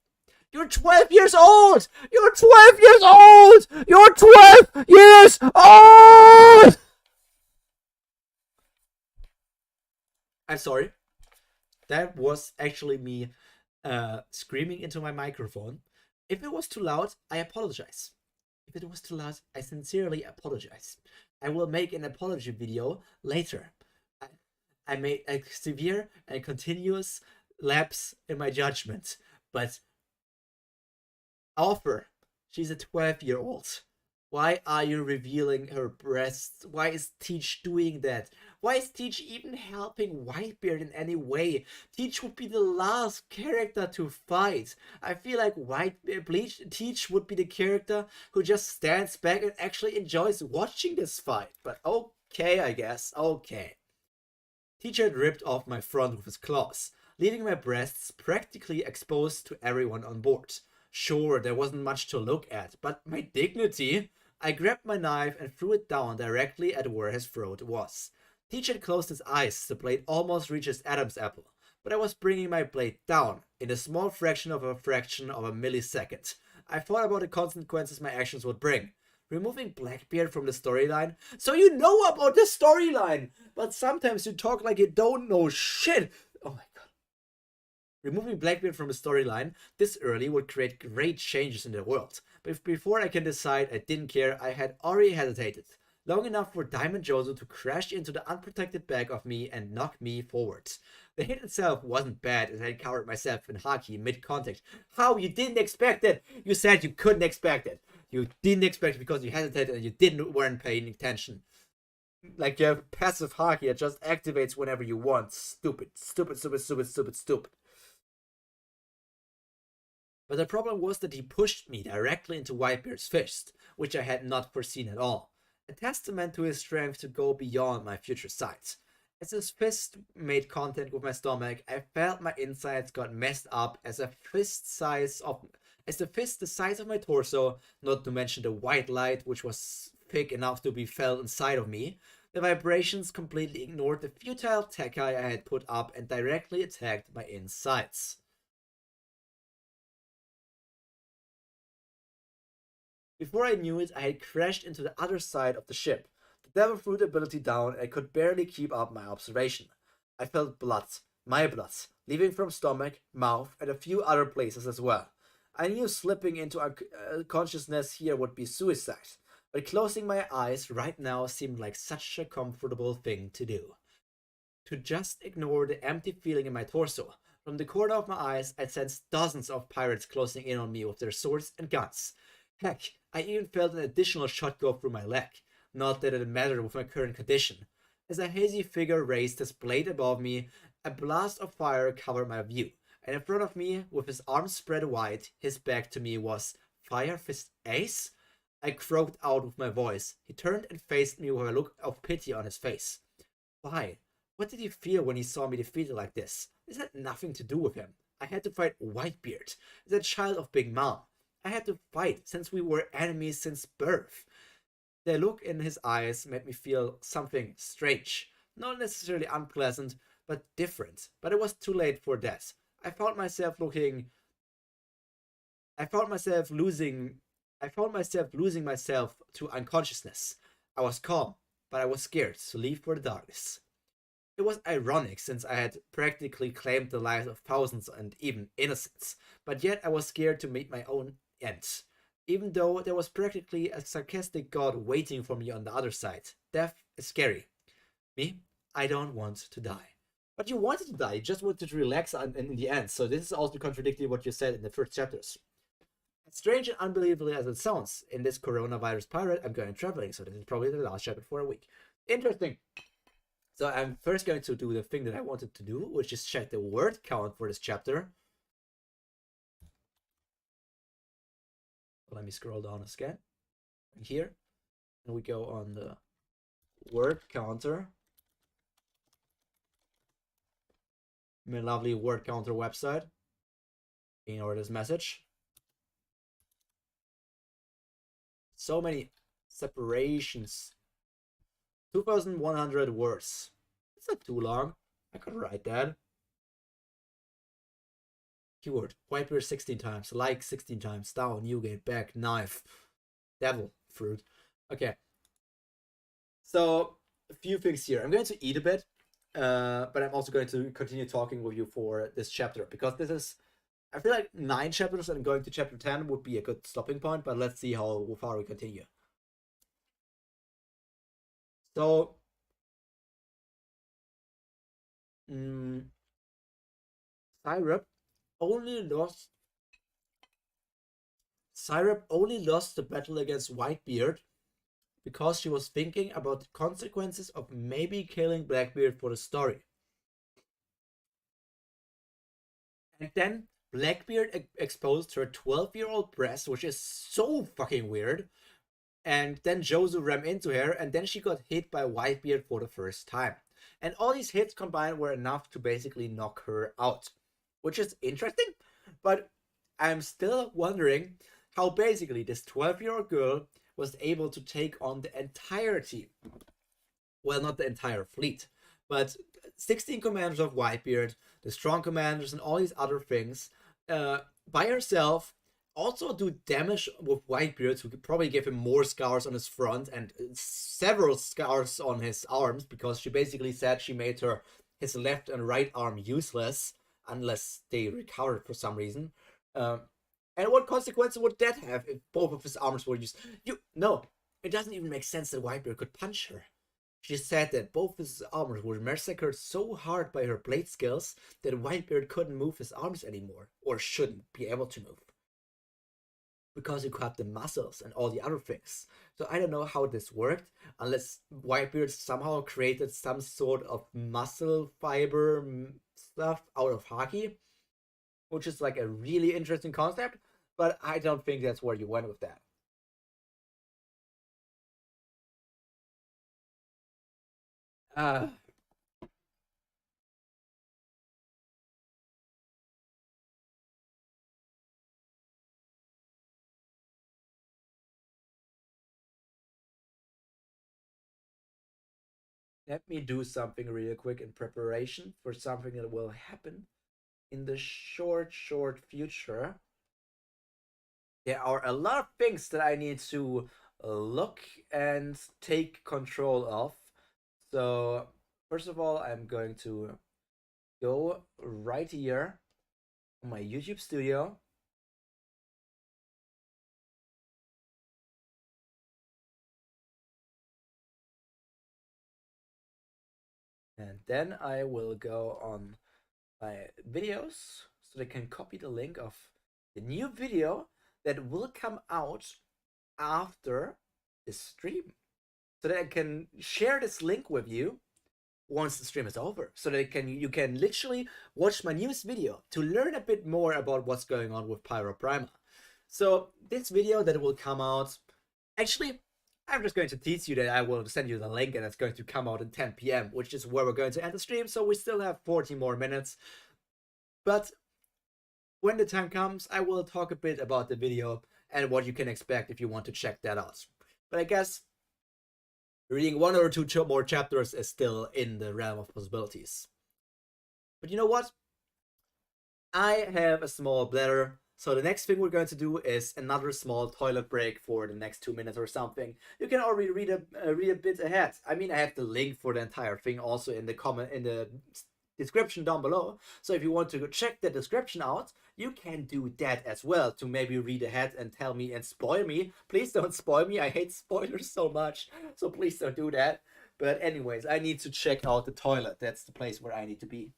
You're 12 years old! You're 12 years old! You're 12 years old! I'm sorry. That was actually me screaming into my microphone. If it was too loud, I apologize. If it was too loud, I sincerely apologize. I will make an apology video later. I made a severe and continuous lapse in my judgment, but Alpha, she's a 12-year-old. Why are you revealing her breasts? Why is Teach doing that? Why is Teach even helping Whitebeard in any way? Teach would be the last character to fight. I feel like Teach would be the character who just stands back and actually enjoys watching this fight. But okay, I guess. Okay. Teach had ripped off my front with his claws, leaving my breasts practically exposed to everyone on board. Sure, there wasn't much to look at, but my dignity! I grabbed my knife and threw it down directly at where his throat was. Teach had closed his eyes, the blade almost reaches Adam's apple, but I was bringing my blade down, in a small fraction of a millisecond. I thought about the consequences my actions would bring. Removing Blackbeard from the storyline? So you know about the storyline, but sometimes you talk like you don't know shit. Oh my god. Removing Blackbeard from the storyline this early would create great changes in the world. But before I can decide I didn't care, I had already hesitated. Long enough for Diamond Jozo to crash into the unprotected back of me and knock me forwards. The hit itself wasn't bad as I covered myself in Haki mid-contact. How? You didn't expect it? You said you couldn't expect it. You didn't expect it because you hesitated and you weren't paying attention. Like you have passive Haki, it just activates whenever you want. Stupid. Stupid, stupid, stupid, stupid, stupid. But the problem was that he pushed me directly into Whitebeard's fist, which I had not foreseen at all. A testament to his strength to go beyond my future sight. As his fist made contact with my stomach, I felt my insides got messed up as the fist the size of my torso, not to mention the white light which was thick enough to be felt inside of me. The vibrations completely ignored the futile Tekai I had put up and directly attacked my insides. Before I knew it, I had crashed into the other side of the ship. The Devil Fruit ability down, and I could barely keep up my observation. I felt blood, my blood, leaving from stomach, mouth, and a few other places as well. I knew slipping into unconsciousness here would be suicide, but closing my eyes right now seemed like such a comfortable thing to do. To just ignore the empty feeling in my torso. From the corner of my eyes, I sensed dozens of pirates closing in on me with their swords and guns. Heck, I even felt an additional shot go through my leg. Not that it mattered with my current condition. As a hazy figure raised his blade above me, a blast of fire covered my view, and in front of me, with his arms spread wide, his back to me was Fire Fist Ace? I croaked out with my voice. He turned and faced me with a look of pity on his face. Why? What did he feel when he saw me defeated like this? This had nothing to do with him. I had to fight Whitebeard, the child of Big Mom. I had to fight since we were enemies since birth. The look in his eyes made me feel something strange. Not necessarily unpleasant, but different. But it was too late for that. I found myself losing myself to unconsciousness. I was calm, but I was scared to leave for the darkness. It was ironic since I had practically claimed the lives of thousands and even innocents, but yet I was scared to meet my own end. Even though there was practically a sarcastic god waiting for me on the other side. Death is scary. Me? I don't want to die. But you wanted to die, you just wanted to relax in the end, so this is also contradicting what you said in the first chapters. As strange and unbelievable as it sounds, in this coronavirus pirate, I'm going traveling, so this is probably the last chapter for a week. Interesting. So I'm first going to do the thing that I wanted to do, which is check the word count for this chapter. Let me scroll down again. Here. And we go on the word counter. My lovely word counter website. Ignore this message. So many separations. 2,100 words. It's not too long. I could write that. Keyword. Whitebeard 16 times. Like 16 times. Down. Newgate. Back. Knife. Devil. Fruit. Okay. So, a few things here. I'm going to eat a bit. But I'm also going to continue talking with you for this chapter. Because this is... I feel like 9 chapters and going to chapter 10 would be a good stopping point. But let's see how far we continue. So... Syrup only lost the battle against Whitebeard because she was thinking about the consequences of maybe killing Blackbeard for the story. And then Blackbeard exposed her 12-year-old breast, which is so fucking weird. And then Jozo ran into her, and then she got hit by Whitebeard for the first time. And all these hits combined were enough to basically knock her out. Which is interesting, but I'm still wondering how basically this 12-year-old girl was able to take on the entirety, well, not the entire fleet, but 16 commanders of Whitebeard, the strong commanders and all these other things, by herself, also do damage with Whitebeard, who could probably give him more scars on his front and several scars on his arms, because she basically said she made his left and right arm useless unless they recovered for some reason. Um, and what consequences would that have if both of his arms were used? No, it doesn't even make sense that Whitebeard could punch her. She said that both his arms were massacred so hard by her blade skills that Whitebeard couldn't move his arms anymore, or shouldn't be able to move, because you cut the muscles and all the other things. So I don't know how this worked, unless Whitebeard somehow created some sort of muscle fiber stuff out of hockey, which is like a really interesting concept, but I don't think that's where you went with that. Uh, Let me do something real quick in preparation for something that will happen in the short future. There are a lot of things that I need to look and take control of. So, first of all, I'm going to go right here on my YouTube studio. And then I will go on my videos so they can copy the link of the new video that will come out after this stream, so that I can share this link with you once the stream is over, so that you can literally watch my newest video to learn a bit more about what's going on with Pyro Primer. So this video that will come out, actually, I'm just going to tease you that I will send you the link, and it's going to come out at 10 p.m., which is where we're going to end the stream, so we still have 40 more minutes. But when the time comes, I will talk a bit about the video and what you can expect if you want to check that out. But I guess reading one or two more chapters is still in the realm of possibilities. But you know what? I have a small bladder, so the next thing we're going to do is another small toilet break for the next 2 minutes or something. You can already read a bit ahead. I mean, I have the link for the entire thing also in the description down below. So if you want to go check the description out, you can do that as well, to maybe read ahead and tell me and spoil me. Please don't spoil me. I hate spoilers so much. So please don't do that. But anyways, I need to check out the toilet. That's the place where I need to be.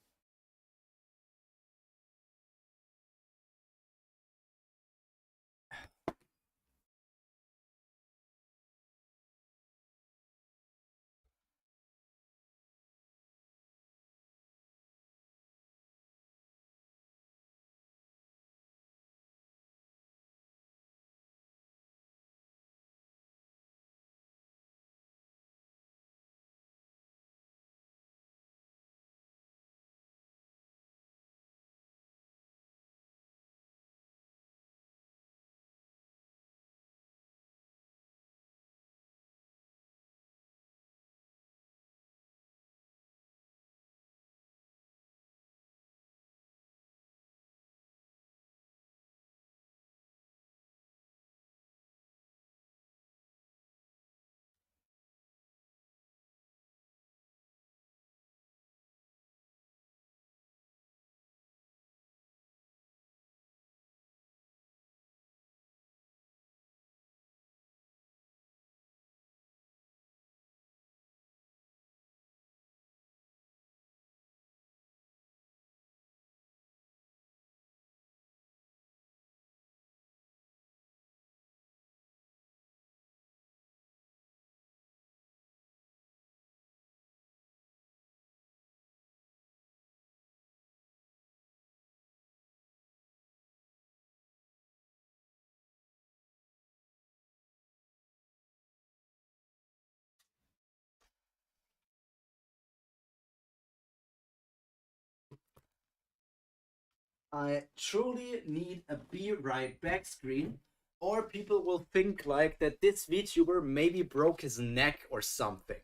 I truly need a be right back screen, or people will think like that this VTuber maybe broke his neck or something.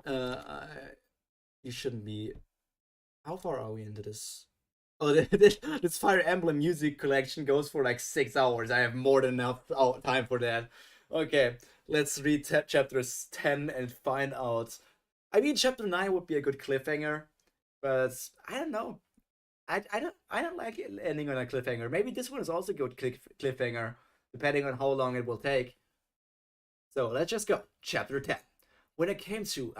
Uh, you shouldn't be. How far are we into this? Oh, this Fire Emblem music collection goes for like 6 hours. I have more than enough time for that. Okay, let's read chapters 10 and find out. I mean, chapter 9 would be a good cliffhanger, but I don't know. I don't like ending on a cliffhanger. Maybe this one is also a good cliffhanger, depending on how long it will take. So let's just go. Chapter 10. When I came to,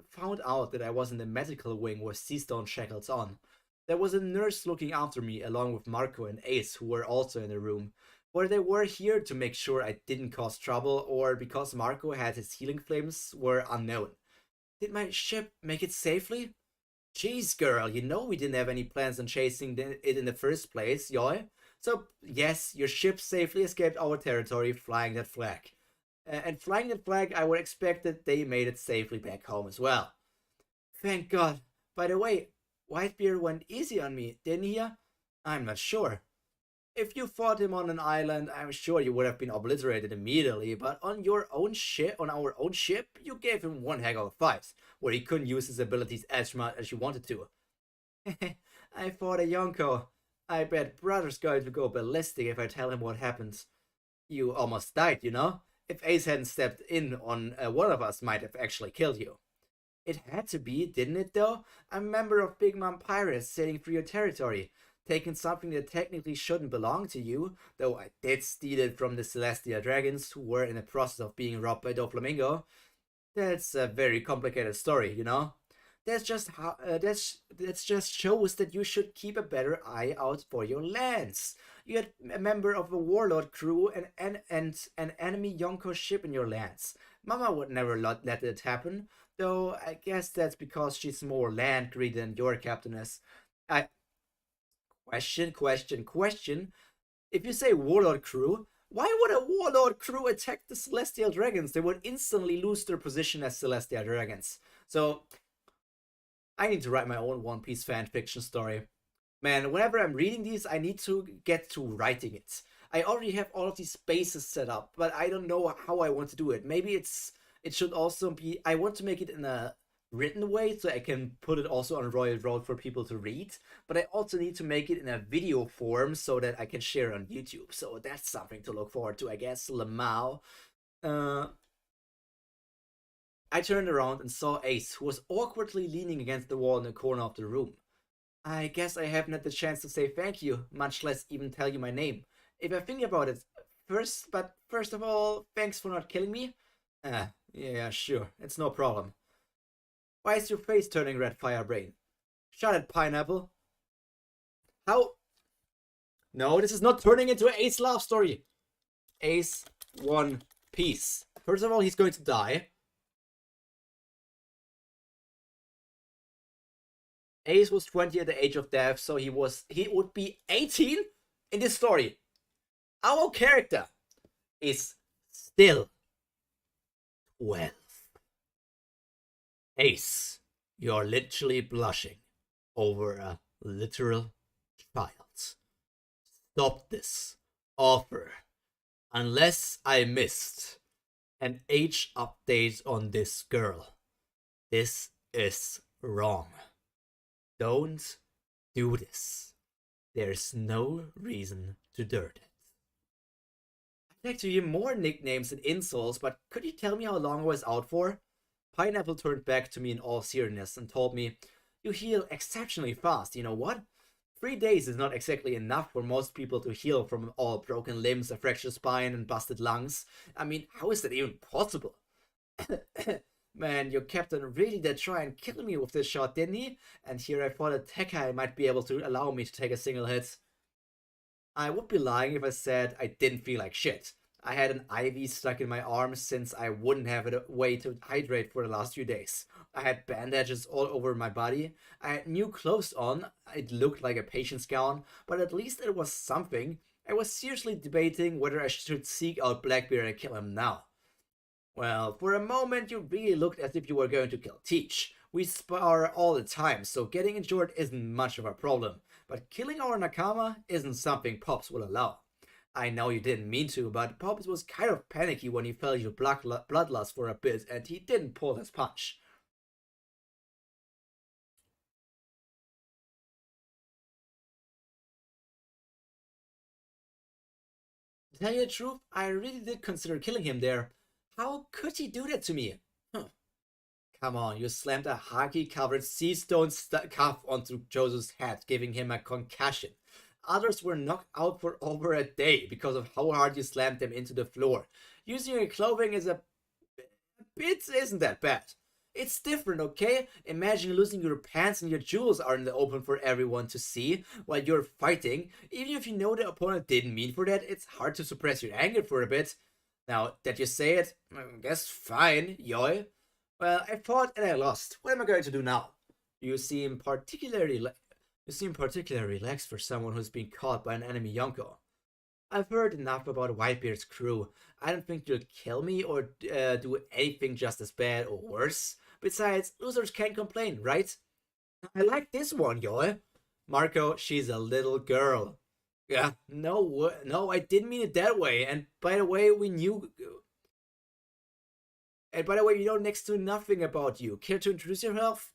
found out that I was in the medical wing with Seastone shackles on. There was a nurse looking after me along with Marco and Ace, who were also in the room. Whether they were here to make sure I didn't cause trouble or because Marco had his healing flames were unknown. Did my ship make it safely? Jeez, girl, you know we didn't have any plans on chasing it in the first place, yoy? So, yes, your ship safely escaped our territory flying that flag. And flying that flag, I would expect that they made it safely back home as well. Thank God. By the way, Whitebeard went easy on me, didn't he? I'm not sure. If you fought him on an island, I'm sure you would have been obliterated immediately, but on our own ship, you gave him one heck of a fight, where he couldn't use his abilities as much as you wanted to. I fought a Yonko. I bet Brother's going to go ballistic if I tell him what happened. You almost died, you know? If Ace hadn't stepped in on one of us might have actually killed you. It had to be, didn't it though? I'm a member of Big Mom Pirates sailing through your territory, taking something that technically shouldn't belong to you, though I did steal it from the Celestial Dragons who were in the process of being robbed by Doflamingo. That's a very complicated story, you know? That's just shows that you should keep a better eye out for your lands. You had a member of a warlord crew and an enemy Yonko ship in your lands. Mama would never let it happen, though I guess that's because she's more land greedy than your captain is. I question. If you say warlord crew, why would a warlord crew attack the Celestial Dragons? They would instantly lose their position as Celestial Dragons. So I need to write my own One Piece fan fiction story. Man, whenever I'm reading these, I need to get to writing it. I already have all of these spaces set up, but I don't know how I want to do it. Maybe it should also be, I want to make it in a written way so I can put it also on Royal Road for people to read, but I also need to make it in a video form so that I can share on YouTube. So that's something to look forward to, I guess. Lamau. I turned around and saw Ace, who was awkwardly leaning against the wall in the corner of the room. I guess I haven't had the chance to say thank you, much less even tell you my name. If I think about it, first of all, thanks for not killing me. Yeah, sure, it's no problem. Why is your face turning red, Firebrain? Shut it, Pineapple. How? No, this is not turning into an Ace love story. Ace, One Piece. First of all, he's going to die. Ace was 20 at the age of death, so he would be 18 in this story. Our character is still 12. Ace, you're literally blushing over a literal child. Stop this offer, unless I missed an age update on this girl. This is wrong. Don't do this. There's no reason to do it. I'd like to hear more nicknames and insults, but could you tell me how long I was out for? Pineapple turned back to me in all seriousness and told me, you heal exceptionally fast, you know what? 3 days is not exactly enough for most people to heal from all broken limbs, a fractured spine, and busted lungs. I mean, how is that even possible? Man, your captain really did try and kill me with this shot, didn't he? And here I thought that Tekai might be able to allow me to take a single hit. I would be lying if I said I didn't feel like shit. I had an IV stuck in my arm since I wouldn't have a way to hydrate for the last few days. I had bandages all over my body. I had new clothes on. It looked like a patient's gown, but at least it was something. I was seriously debating whether I should seek out Blackbeard and kill him now. Well, for a moment you really looked as if you were going to kill Teach. We spar all the time, so getting injured isn't much of a problem. But killing our Nakama isn't something Pops will allow. I know you didn't mean to, but Pops was kind of panicky when he felt your bloodlust for a bit and he didn't pull his punch. To tell you the truth, I really did consider killing him there. How could he do that to me? Huh. Come on, you slammed a hockey-covered sea stone cuff onto Joseph's head, giving him a concussion. Others were knocked out for over a day because of how hard you slammed them into the floor. Using your clothing is a bit isn't that bad. It's different, okay? Imagine losing your pants and your jewels are in the open for everyone to see while you're fighting. Even if you know the opponent didn't mean for that, it's hard to suppress your anger for a bit. Now that you say it, I guess fine, yoy. Well, I fought and I lost. What am I going to do now? You seem particularly relaxed for someone who's been caught by an enemy Yonko. I've heard enough about Whitebeard's crew. I don't think you'll kill me or do anything just as bad or worse. Besides, losers can't complain, right? I like this one, yo. Marco, she's a little girl. Yeah, no, I didn't mean it that way. And by the way, we knew. And by the way, we know next to nothing about you. Care to introduce yourself?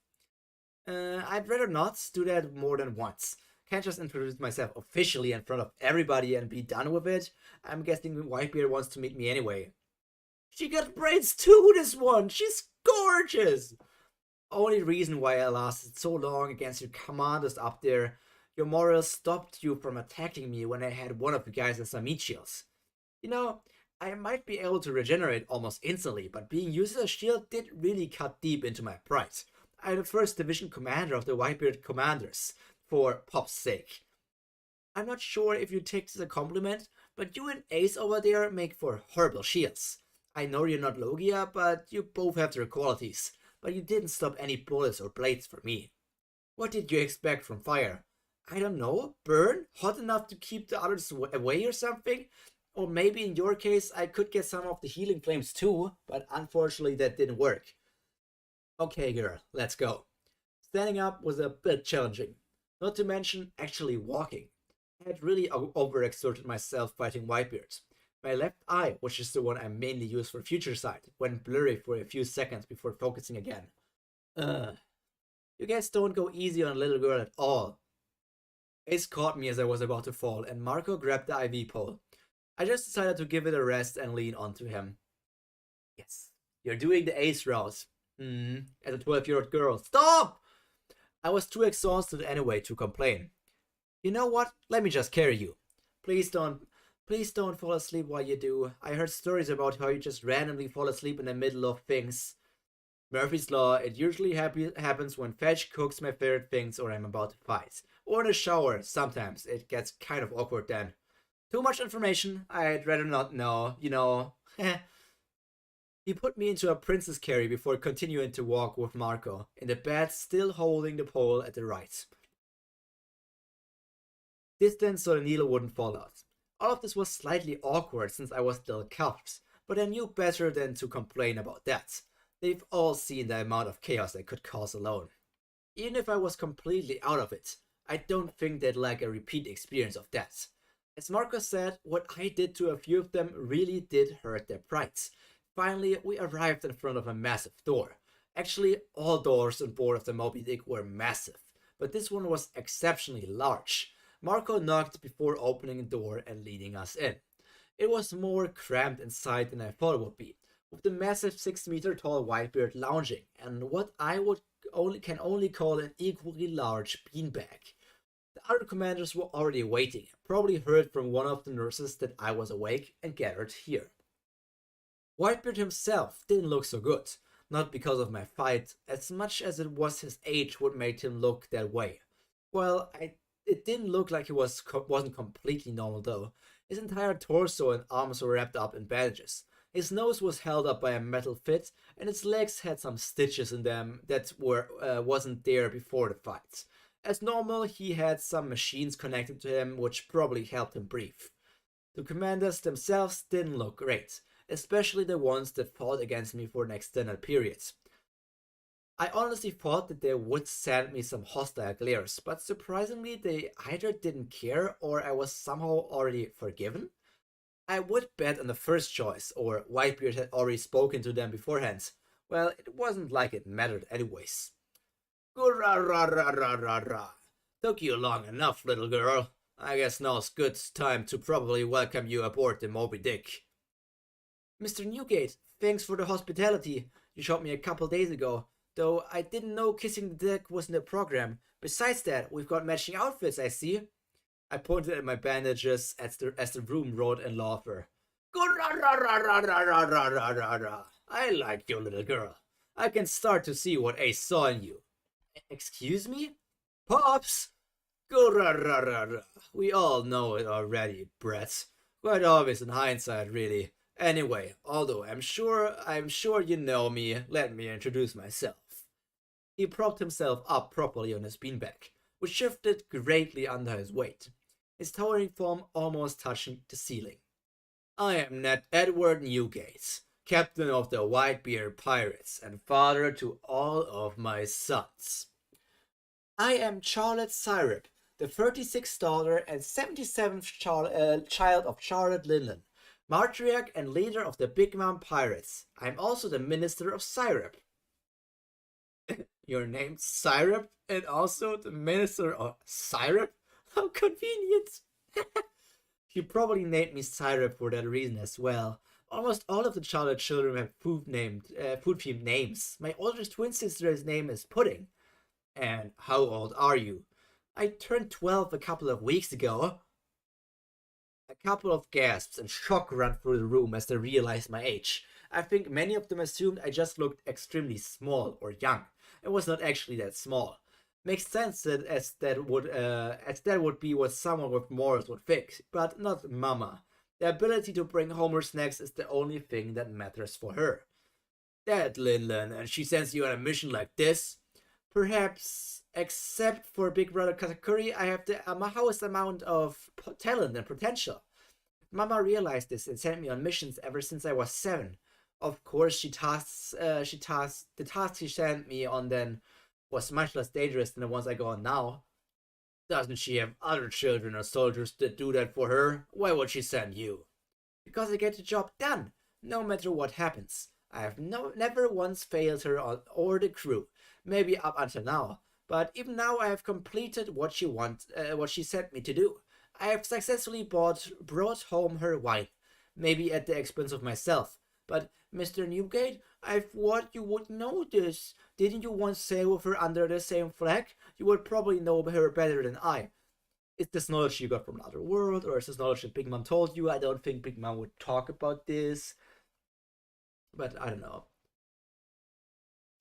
I'd rather not do that more than once. Can't just introduce myself officially in front of everybody and be done with it. I'm guessing Whitebeard wants to meet me anyway. She got braids too, this one! She's gorgeous! Only reason why I lasted so long against your commanders up there. Your morals stopped you from attacking me when I had one of you guys as a meat shields. You know, I might be able to regenerate almost instantly, but being used as a shield did really cut deep into my pride. I'm the first division commander of the Whitebeard commanders, for pop's sake. I'm not sure if you take this as a compliment, but you and Ace over there make for horrible shields. I know you're not Logia, but you both have their qualities, but you didn't stop any bullets or blades for me. What did you expect from fire? I don't know, burn? Hot enough to keep the others away or something? Or maybe in your case I could get some of the healing flames too, but unfortunately that didn't work. Okay girl, let's go. Standing up was a bit challenging. Not to mention actually walking. I had really overexerted myself fighting Whitebeard. My left eye, which is the one I mainly use for future sight, went blurry for a few seconds before focusing again. You guys don't go easy on a little girl at all. Ace caught me as I was about to fall, and Marco grabbed the IV pole. I just decided to give it a rest and lean onto him. Yes, you're doing the Ace route. As a 12-year-old girl. Stop! I was too exhausted anyway to complain. You know what? Let me just carry you. Please don't fall asleep while you do. I heard stories about how you just randomly fall asleep in the middle of things. Murphy's Law, it usually happens when Fetch cooks my favorite things or I'm about to fight. Or in the shower, sometimes. It gets kind of awkward then. Too much information, I'd rather not know, you know. He put me into a princess carry before continuing to walk with Marco, in the bed still holding the pole at the right distance so the needle wouldn't fall out. All of this was slightly awkward since I was still cuffed, but I knew better than to complain about that. They've all seen the amount of chaos I could cause alone. Even if I was completely out of it, I don't think they'd like a repeat experience of that. As Marco said, what I did to a few of them really did hurt their prides. Finally, we arrived in front of a massive door. Actually, all doors on board of the Moby Dick were massive, but this one was exceptionally large. Marco knocked before opening the door and leading us in. It was more cramped inside than I thought it would be, with the massive 6-meter tall Whitebeard lounging, and what I can only call an equally large beanbag. The other commanders were already waiting, probably heard from one of the nurses that I was awake and gathered here. Whitebeard himself didn't look so good, not because of my fight, as much as it was his age what made him look that way. Well, it didn't look like he wasn't completely normal though. His entire torso and arms were wrapped up in bandages. His nose was held up by a metal fit, and his legs had some stitches in them that wasn't there before the fight. As normal, he had some machines connected to him, which probably helped him breathe. The commanders themselves didn't look great, especially the ones that fought against me for an extended period. I honestly thought that they would send me some hostile glares, but surprisingly they either didn't care or I was somehow already forgiven. I would bet on the first choice, or Whitebeard had already spoken to them beforehand. Well, it wasn't like it mattered anyways. Gurra-ra-ra-ra-ra-ra. Took you long enough, little girl. I guess now's good time to probably welcome you aboard the Moby Dick. Mr. Newgate, thanks for the hospitality you showed me a couple days ago, though I didn't know kissing the deck was in the program. Besides that, we've got matching outfits, I see. I pointed at my bandages as the room roared in laughter. I like you, little girl. I can start to see what Ace saw in you. Excuse me? Pops! We all know it already, Brett. Quite obvious in hindsight, really. Anyway, although I'm sure you know me, let me introduce myself. He propped himself up properly on his beanbag, which shifted greatly under his weight, his towering form almost touching the ceiling. I am Ned Edward Newgate, captain of the Whitebeard Pirates and father to all of my sons. I am Charlotte Syrup, the 36th daughter and 77th child of Charlotte Linlan, matriarch and leader of the Big Mom Pirates. I am also the minister of Syrup. Your name's Syrup and also the minister of Syrup? How convenient! She probably named me Syrup for that reason as well. Almost all of the Charlotte children have food-themed names. My oldest twin sister's name is Pudding. And how old are you? I turned 12 a couple of weeks ago. A couple of gasps and shock ran through the room as they realized my age. I think many of them assumed I just looked extremely small or young. I was not actually that small. Makes sense that as that would be what someone with morals would think, but not Mama. The ability to bring home her snacks is the only thing that matters for her. That Linlan, and she sends you on a mission like this? Perhaps, except for Big Brother Katakuri, I have the highest amount of talent and potential. Mama realized this and sent me on missions ever since I was 7. Of course, the task she sent me on then was much less dangerous than the ones I go on now. Doesn't she have other children or soldiers that do that for her? Why would she send you? Because I get the job done, no matter what happens. I have never once failed her or the crew, maybe up until now. But even now I have completed what she sent me to do. I have successfully brought home her wine, maybe at the expense of myself. But, Mr. Newgate, I thought you would know this. Didn't you once sail with her under the same flag? You would probably know her better than I. Is this knowledge you got from another world, or is this knowledge that Big Mom told you? I don't think Big Mom would talk about this. But I don't know.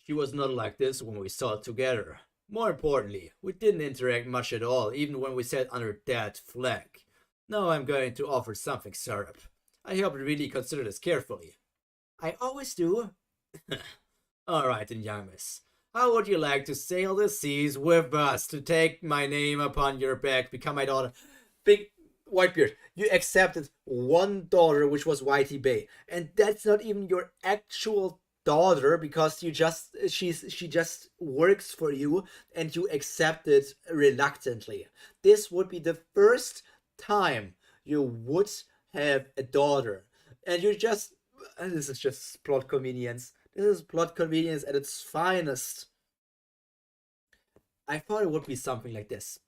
She was not like this when we sailed together. More importantly, we didn't interact much at all, even when we sat under that flag. Now I'm going to offer something, Syrup. I hope you really consider this carefully. I always do. Alright then, young miss. How would you like to sail the seas with us, to take my name upon your back, become my daughter? Big Whitebeard, you accepted one daughter, which was Whitey Bay, and that's not even your actual daughter, because she just works for you, and you accept it reluctantly. This would be the first time you would have a daughter, and you just... This is just plot convenience. This is plot convenience at its finest. I thought it would be something like this.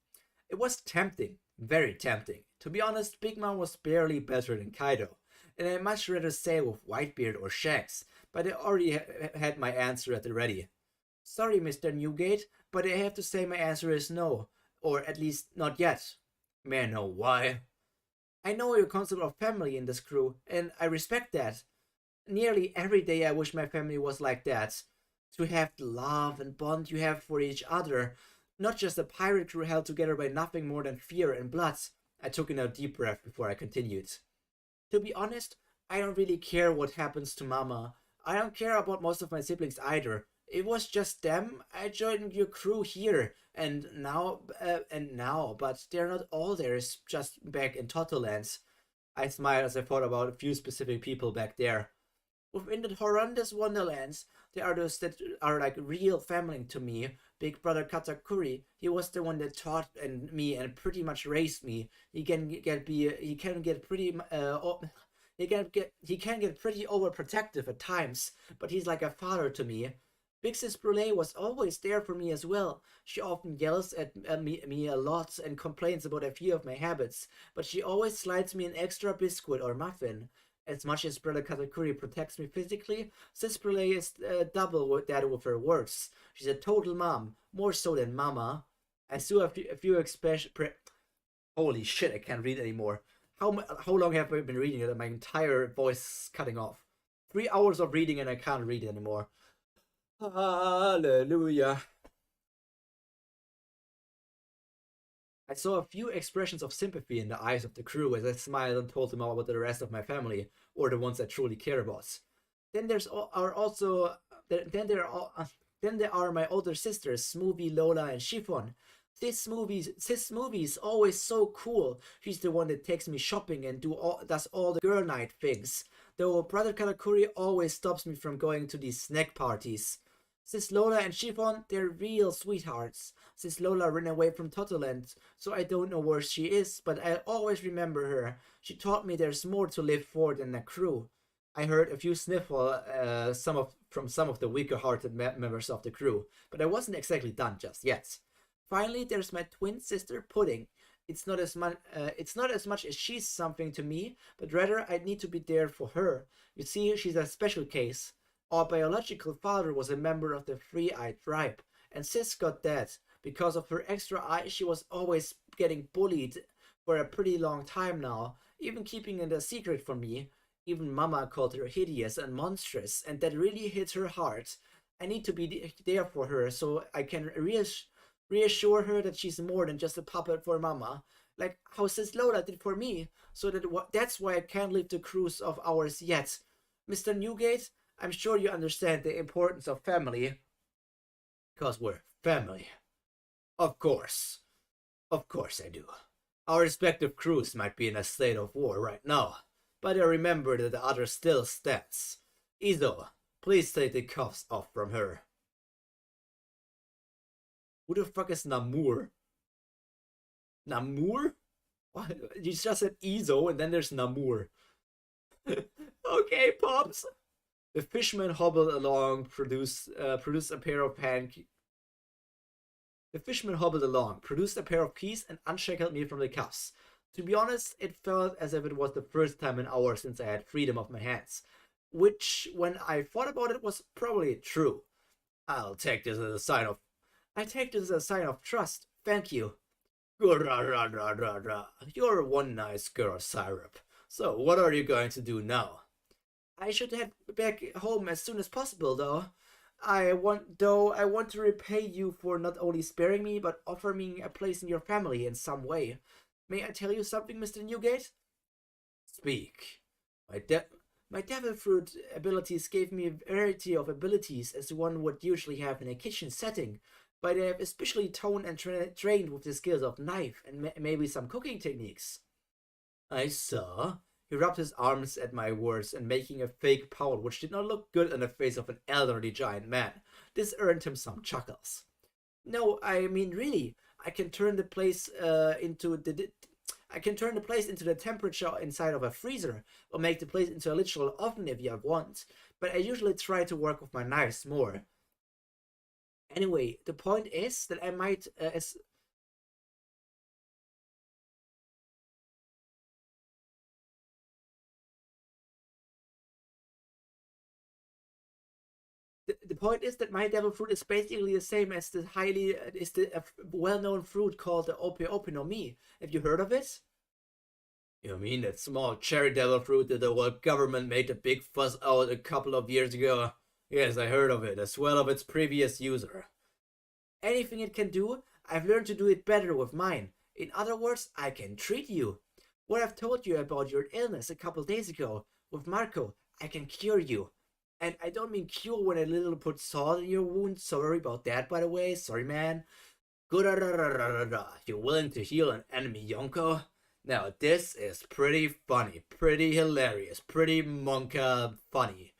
It was tempting, very tempting. To be honest, Big Mom was barely better than Kaido, and I'd much rather sail with Whitebeard or Shax, but I already had my answer at the ready. Sorry, Mr. Newgate, but I have to say my answer is no, or at least not yet. May I know why? I know your concept of family in this crew, and I respect that. Nearly every day I wish my family was like that. To have the love and bond you have for each other. Not just a pirate crew held together by nothing more than fear and blood. I took in a deep breath before I continued. To be honest, I don't really care what happens to Mama. I don't care about most of my siblings either. It was just them. I joined your crew here, and now, but they're not all there. It's just back in Totolands. I smiled as I thought about a few specific people back there. Within the horrendous wonderlands, there are those that are like real family to me. Big Brother Katakuri, he was the one that taught me and pretty much raised me. He can get pretty overprotective at times, but he's like a father to me. Big Sis Brule was always there for me as well. She often yells at me a lot and complains about a few of my habits, but she always slides me an extra biscuit or muffin. As much as Brother Katakuri protects me physically, Sis Brule is double with that with her words. She's a total mom, more so than mama. I saw a few expressions. Holy shit, I can't read anymore. How long have I been reading it? And my entire voice cutting off. 3 hours of reading and I can't read it anymore. Hallelujah. I saw a few expressions of sympathy in the eyes of the crew as I smiled and told them all about the rest of my family, or the ones I truly care about. Then there's are also then there are my older sisters, Smoothie, Lola, and Chiffon. This movie's always so cool. She's the one that takes me shopping and does all the girl night things. Though Brother Katakuri always stops me from going to these snack parties. Sis Lola and Chiffon, they're real sweethearts. Sis Lola ran away from Totoland, so I don't know where she is, but I always remember her. She taught me there's more to live for than a crew. I heard a few sniffle from some of the weaker-hearted members of the crew, but I wasn't exactly done just yet. Finally, there's my twin sister Pudding. It's not as much as she's something to me, but rather I need to be there for her. You see, she's a special case. Our biological father was a member of the Three-Eyed Tribe, and Sis got that. Because of her extra eye, she was always getting bullied for a pretty long time now, even keeping it a secret from me. Even Mama called her hideous and monstrous, and that really hit her heart. I need to be there for her so I can reassure her that she's more than just a puppet for Mama, like how Sis Lola did for me. So that's why I can't leave the cruise of ours yet. Mr. Newgate, I'm sure you understand the importance of family. Because we're family. Of course. Of course I do. Our respective crews might be in a state of war right now, but I remember that the other still stands. Izo, please take the cuffs off from her. Who the fuck is Namur? Namur? What? You just said Izo and then there's Namur. Okay, Pops. The fishman hobbled along, produced a pair of pancakes. The fishman hobbled along, produced a pair of keys, and unshackled me from the cuffs. To be honest, it felt as if it was the first time in hours since I had freedom of my hands. Which, when I thought about it, was probably true. I take this as a sign of trust. Thank you. You're one nice girl, Syrup. So, what are you going to do now? I should head back home as soon as possible, though. I want to repay you for not only sparing me, but offering me a place in your family in some way. May I tell you something, Mr. Newgate? Speak. My devil fruit abilities gave me a variety of abilities as one would usually have in a kitchen setting, but I have especially toned and trained with the skills of knife and maybe some cooking techniques. I saw. He rubbed his arms at my words and making a fake pout which did not look good on the face of an elderly giant man. This earned him some chuckles. No, I mean really, I can turn the place into the temperature inside of a freezer, or make the place into a literal oven if you want, but I usually try to work with my knives more. Anyway, the point is that I might, the point is that my devil fruit is basically the same as the well-known fruit called the Ope Ope no Mi. Have you heard of it? You mean that small cherry devil fruit that the world government made a big fuss out a couple of years ago? Yes, I heard of it, as well of its previous user. Anything it can do, I've learned to do it better with mine. In other words, I can treat you. What I've told you about your illness a couple days ago, with Marco, I can cure you. And I don't mean cure when I little put salt in your wound. Sorry about that, by the way. Sorry, man. Good. You're willing to heal an enemy, Yonko? Now, this is pretty funny, pretty hilarious, pretty monka funny.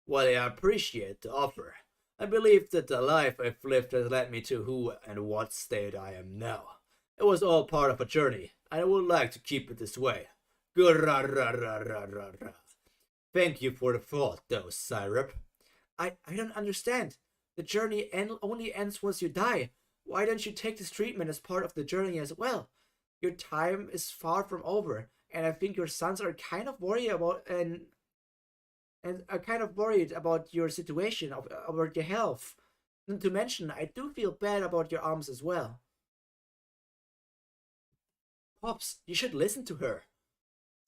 Well, I appreciate the offer. I believe that the life I've lived has led me to who and what state I am now. It was all part of a journey, and I would like to keep it this way. Good. Thank you for the thought, though, Syrup. I don't understand. The journey only ends once you die. Why don't you take this treatment as part of the journey as well? Your time is far from over, and I think your sons are kind of worried about and are kind of worried about your situation, about your health. Not to mention, I do feel bad about your arms as well. Pops, you should listen to her.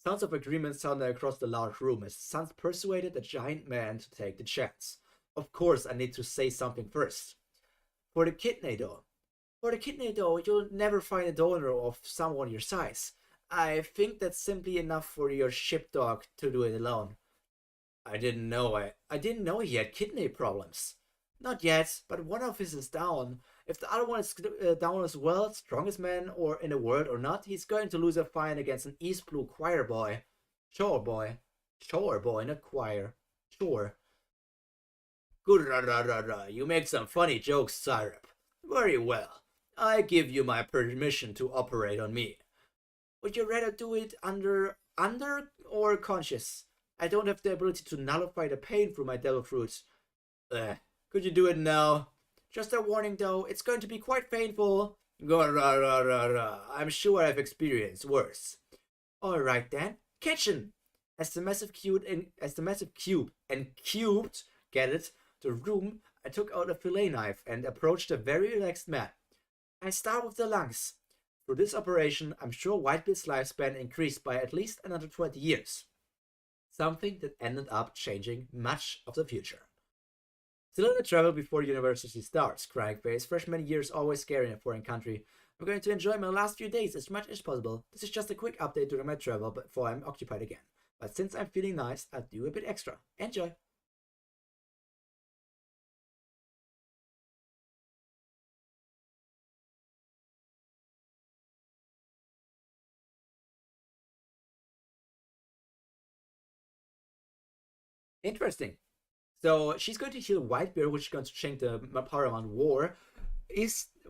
Sounds of agreement sounded across the large room as Sans persuaded the giant man to take the chance. Of course, I need to say something first. For the kidney though. For the kidney though, you'll never find a donor of someone your size. I think that's simply enough for your shipdog to do it alone. I didn't know he had kidney problems. Not yet, but one of his is down. If the other one is down as well, strongest man or in the world or not, he's going to lose a fight against an East Blue choir boy. Sure boy. Sure boy, not choir. Sure. Good ra ra ra ra. You make some funny jokes, Syrup. Very well. I give you my permission to operate on me. Would you rather do it under or conscious? I don't have the ability to nullify the pain through my devil fruits. Could you do it now? Just a warning though, it's going to be quite painful. Go ra ra ra ra. I'm sure I've experienced worse. Alright then, kitchen! As the massive cube and cubed, get it, the room, I took out a fillet knife and approached a very relaxed man. I start with the lungs. Through this operation, I'm sure Whitebeard's lifespan increased by at least another 20 years. Something that ended up changing much of the future. Still in the travel before university starts, crying face. Freshman year is always scary in a foreign country. I'm going to enjoy my last few days as much as possible. This is just a quick update during my travel before I'm occupied again. But since I'm feeling nice, I'll do a bit extra. Enjoy! Interesting. So she's going to heal Whitebeard, which is going to change the Paraman War.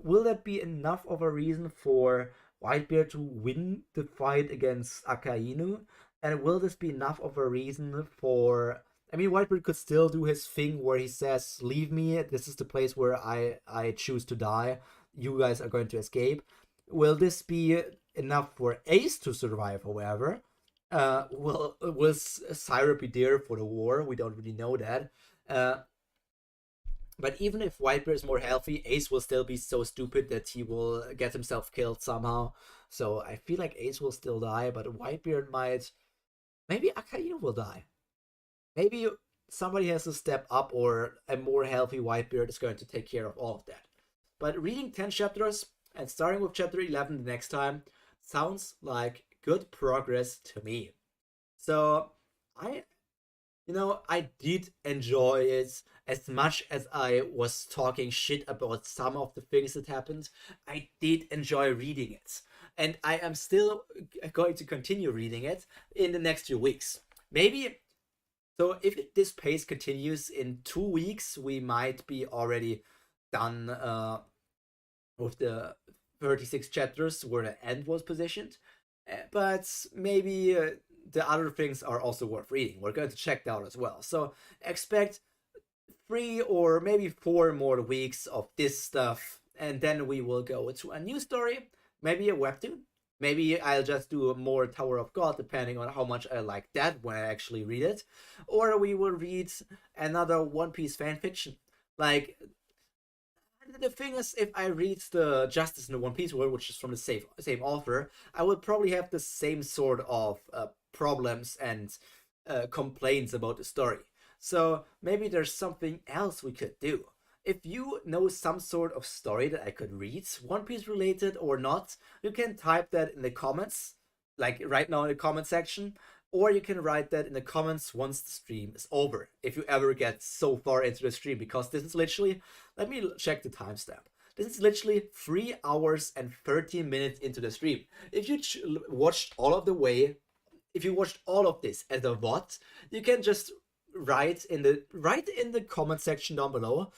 Will that be enough of a reason for Whitebeard to win the fight against Akainu? And will this be enough of a reason for? I mean, Whitebeard could still do his thing where he says, "Leave me. This is the place where I choose to die. You guys are going to escape." Will this be enough for Ace to survive? However, will Syrup be there for the war? We don't really know that. Uh, but even if Whitebeard is more healthy, Ace will still be so stupid that he will get himself killed somehow. So I feel like Ace will still die, but Whitebeard might. Maybe Akainu will die. Maybe somebody has to step up, or a more healthy Whitebeard is going to take care of all of that. But reading 10 chapters and starting with chapter 11 the next time sounds like good progress to me. So I did enjoy it as much as I was talking shit about some of the things that happened. I did enjoy reading it. And I am still going to continue reading it in the next few weeks. Maybe, so if this pace continues in 2 weeks, we might be already done with the 36 chapters where the end was positioned. But maybe the other things are also worth reading. We're going to check that out as well. So expect 3 or maybe 4 more weeks of this stuff, and then we will go to a new story, maybe a webtoon. Maybe I'll just do more Tower of God, depending on how much I like that when I actually read it. Or we will read another One Piece fanfiction. Like, the thing is, if I read the Justice in the One Piece world, which is from the same author, I would probably have the same sort of problems and complaints about the story. So maybe there's something else we could do. If you know some sort of story that I could read, One Piece related or not, you can type that in the comments, like right now in the comment section, or you can write that in the comments once the stream is over, if you ever get so far into the stream, because this is literally, let me check the timestamp. This is literally 3 hours and 13 minutes into the stream. If you watched all of the way, if you watched all of this as a VOD, you can just write in the comment section down below,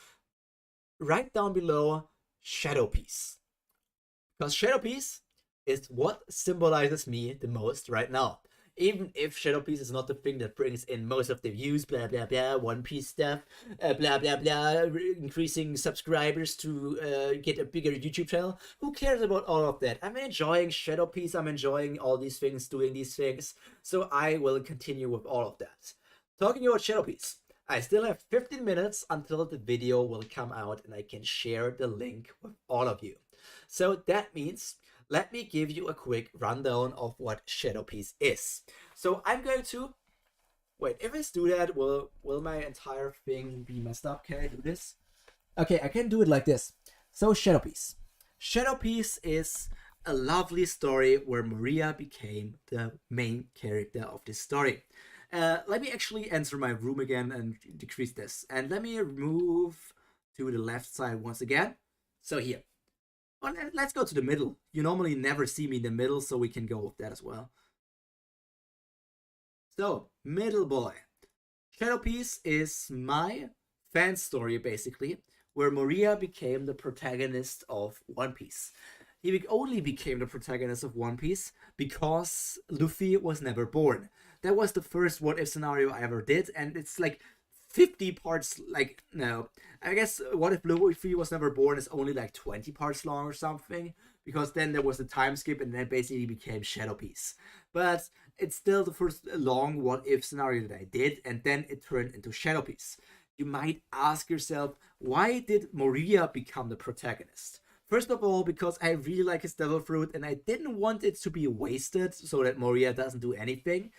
write down below Shadow Piece. Because Shadow Piece is what symbolizes me the most right now. Even if Shadow Piece is not the thing that brings in most of the views, blah blah blah, One Piece stuff, blah blah blah, increasing subscribers to get a bigger YouTube channel. Who cares about all of that? I'm enjoying Shadow Piece. I'm enjoying all these things, doing these things. So I will continue with all of that. Talking about Shadow Piece, I still have 15 minutes until the video will come out and I can share the link with all of you. So that means let me give you a quick rundown of what Shadow Piece is. So I'm going to wait. If I do that, will my entire thing be messed up? Can I do this? Okay, I can do it like this. So Shadow Piece. Shadow Piece is a lovely story where Maria became the main character of this story. Let me actually enter my room again and decrease this. And let me move to the left side once again. So here. Well, let's go to the middle. You normally never see me in the middle, so we can go with that as well. So, middle boy. Shadow Piece is my fan story, basically, where Maria became the protagonist of One Piece. He only became the protagonist of One Piece because Luffy was never born. That was the first what if scenario I ever did, and it's like 50 parts, like, no. I guess what if Luffy was never born is only like 20 parts long or something, because then there was a time skip and then basically became Shadow Piece. But it's still the first long what if scenario that I did, and then it turned into Shadow Piece. You might ask yourself, why did Moria become the protagonist? First of all, because I really like his devil fruit and I didn't want it to be wasted so that Moria doesn't do anything.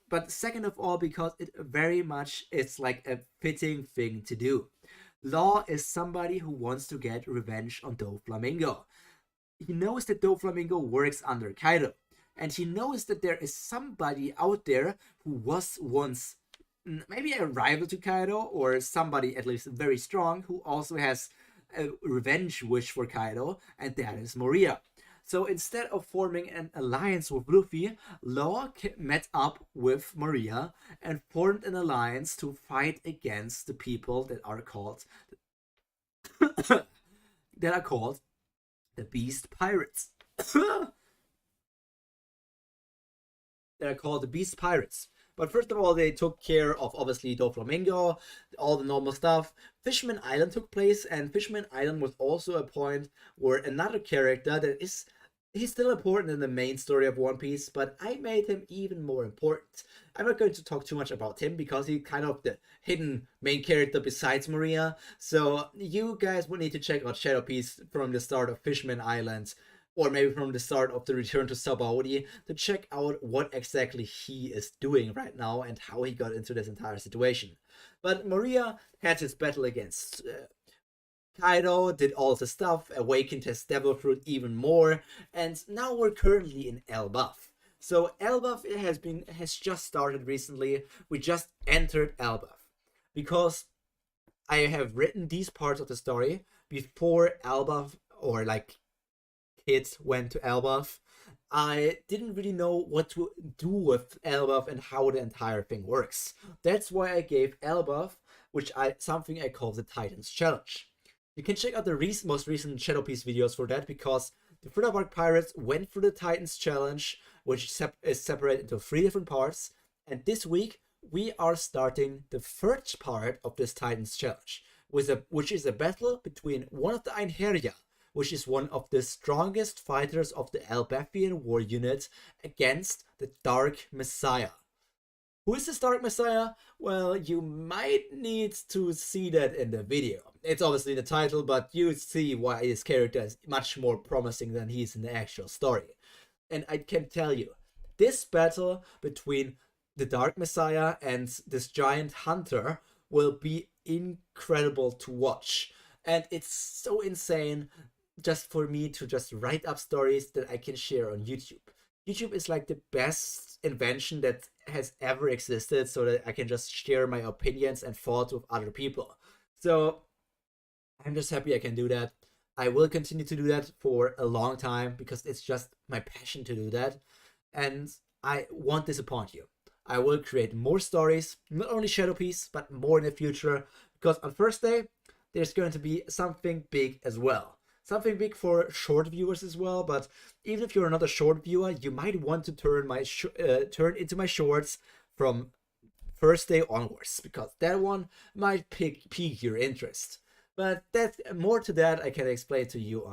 But second of all, because it very much is like a fitting thing to do. Law is somebody who wants to get revenge on Doflamingo. He knows that Doflamingo works under Kaido. And he knows that there is somebody out there who was once maybe a rival to Kaido, or somebody at least very strong, who also has a revenge wish for Kaido, and that is Moria. So instead of forming an alliance with Luffy, Law met up with Maria and formed an alliance to fight against the people that are called the Beast Pirates. But first of all, they took care of obviously Doflamingo, all the normal stuff. Fishman Island took place, and Fishman Island was also a point where another character that is, he's still important in the main story of One Piece, but I made him even more important. I'm not going to talk too much about him because he's kind of the hidden main character besides Maria. So you guys would need to check out Shadow Piece from the start of Fishman Island, or maybe from the start of the return to Sabaody, to check out what exactly he is doing right now and how he got into this entire situation. But Maria had his battle against Kaido, did all the stuff, awakened his devil fruit even more, and now we're currently in Elbaf. So Elbaf has just started recently. We just entered Elbaf because I have written these parts of the story before Elbaf, or like kids went to Elbaf. I didn't really know what to do with Elbaf and how the entire thing works. That's why I gave Elbaf, something I call the Titans Challenge. You can check out the most recent Shadow Piece videos for that, because the Thriller Bark Pirates went through the Titans Challenge, which is separated into 3 different parts. And this week, we are starting the third part of this Titans Challenge, which is a battle between one of the Einherjar, which is one of the strongest fighters of the Elbathian war unit, against the Dark Messiah. Who is this Dark Messiah? Well, you might need to see that in the video. It's obviously the title, but you see why this character is much more promising than he is in the actual story. And I can tell you, this battle between the Dark Messiah and this giant hunter will be incredible to watch. And it's so insane just for me to just write up stories that I can share on YouTube. YouTube is like the best invention that has ever existed, so that I can just share my opinions and thoughts with other people. So I'm just happy I can do that. I will continue to do that for a long time because it's just my passion to do that. And I won't disappoint you. I will create more stories, not only Shadow Piece, but more in the future, because on Thursday, there's going to be something big as well. something big for short viewers as well. But even if you're not a short viewer, you might want to turn into my shorts from first day onwards, because that one might pique your interest. But that more to that I can explain to you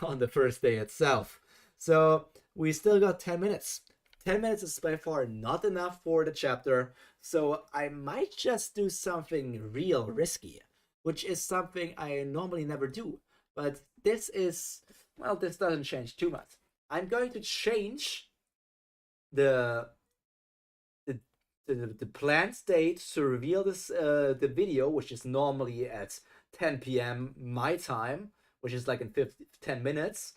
on the first day itself. So we still got 10 minutes. 10 minutes is by far not enough for the chapter, so I might just do something real risky, which is something I normally never do. But this is, well, this doesn't change too much. I'm going to change the the planned date to reveal this the video, which is normally at 10 p.m. my time, which is like in 10 minutes.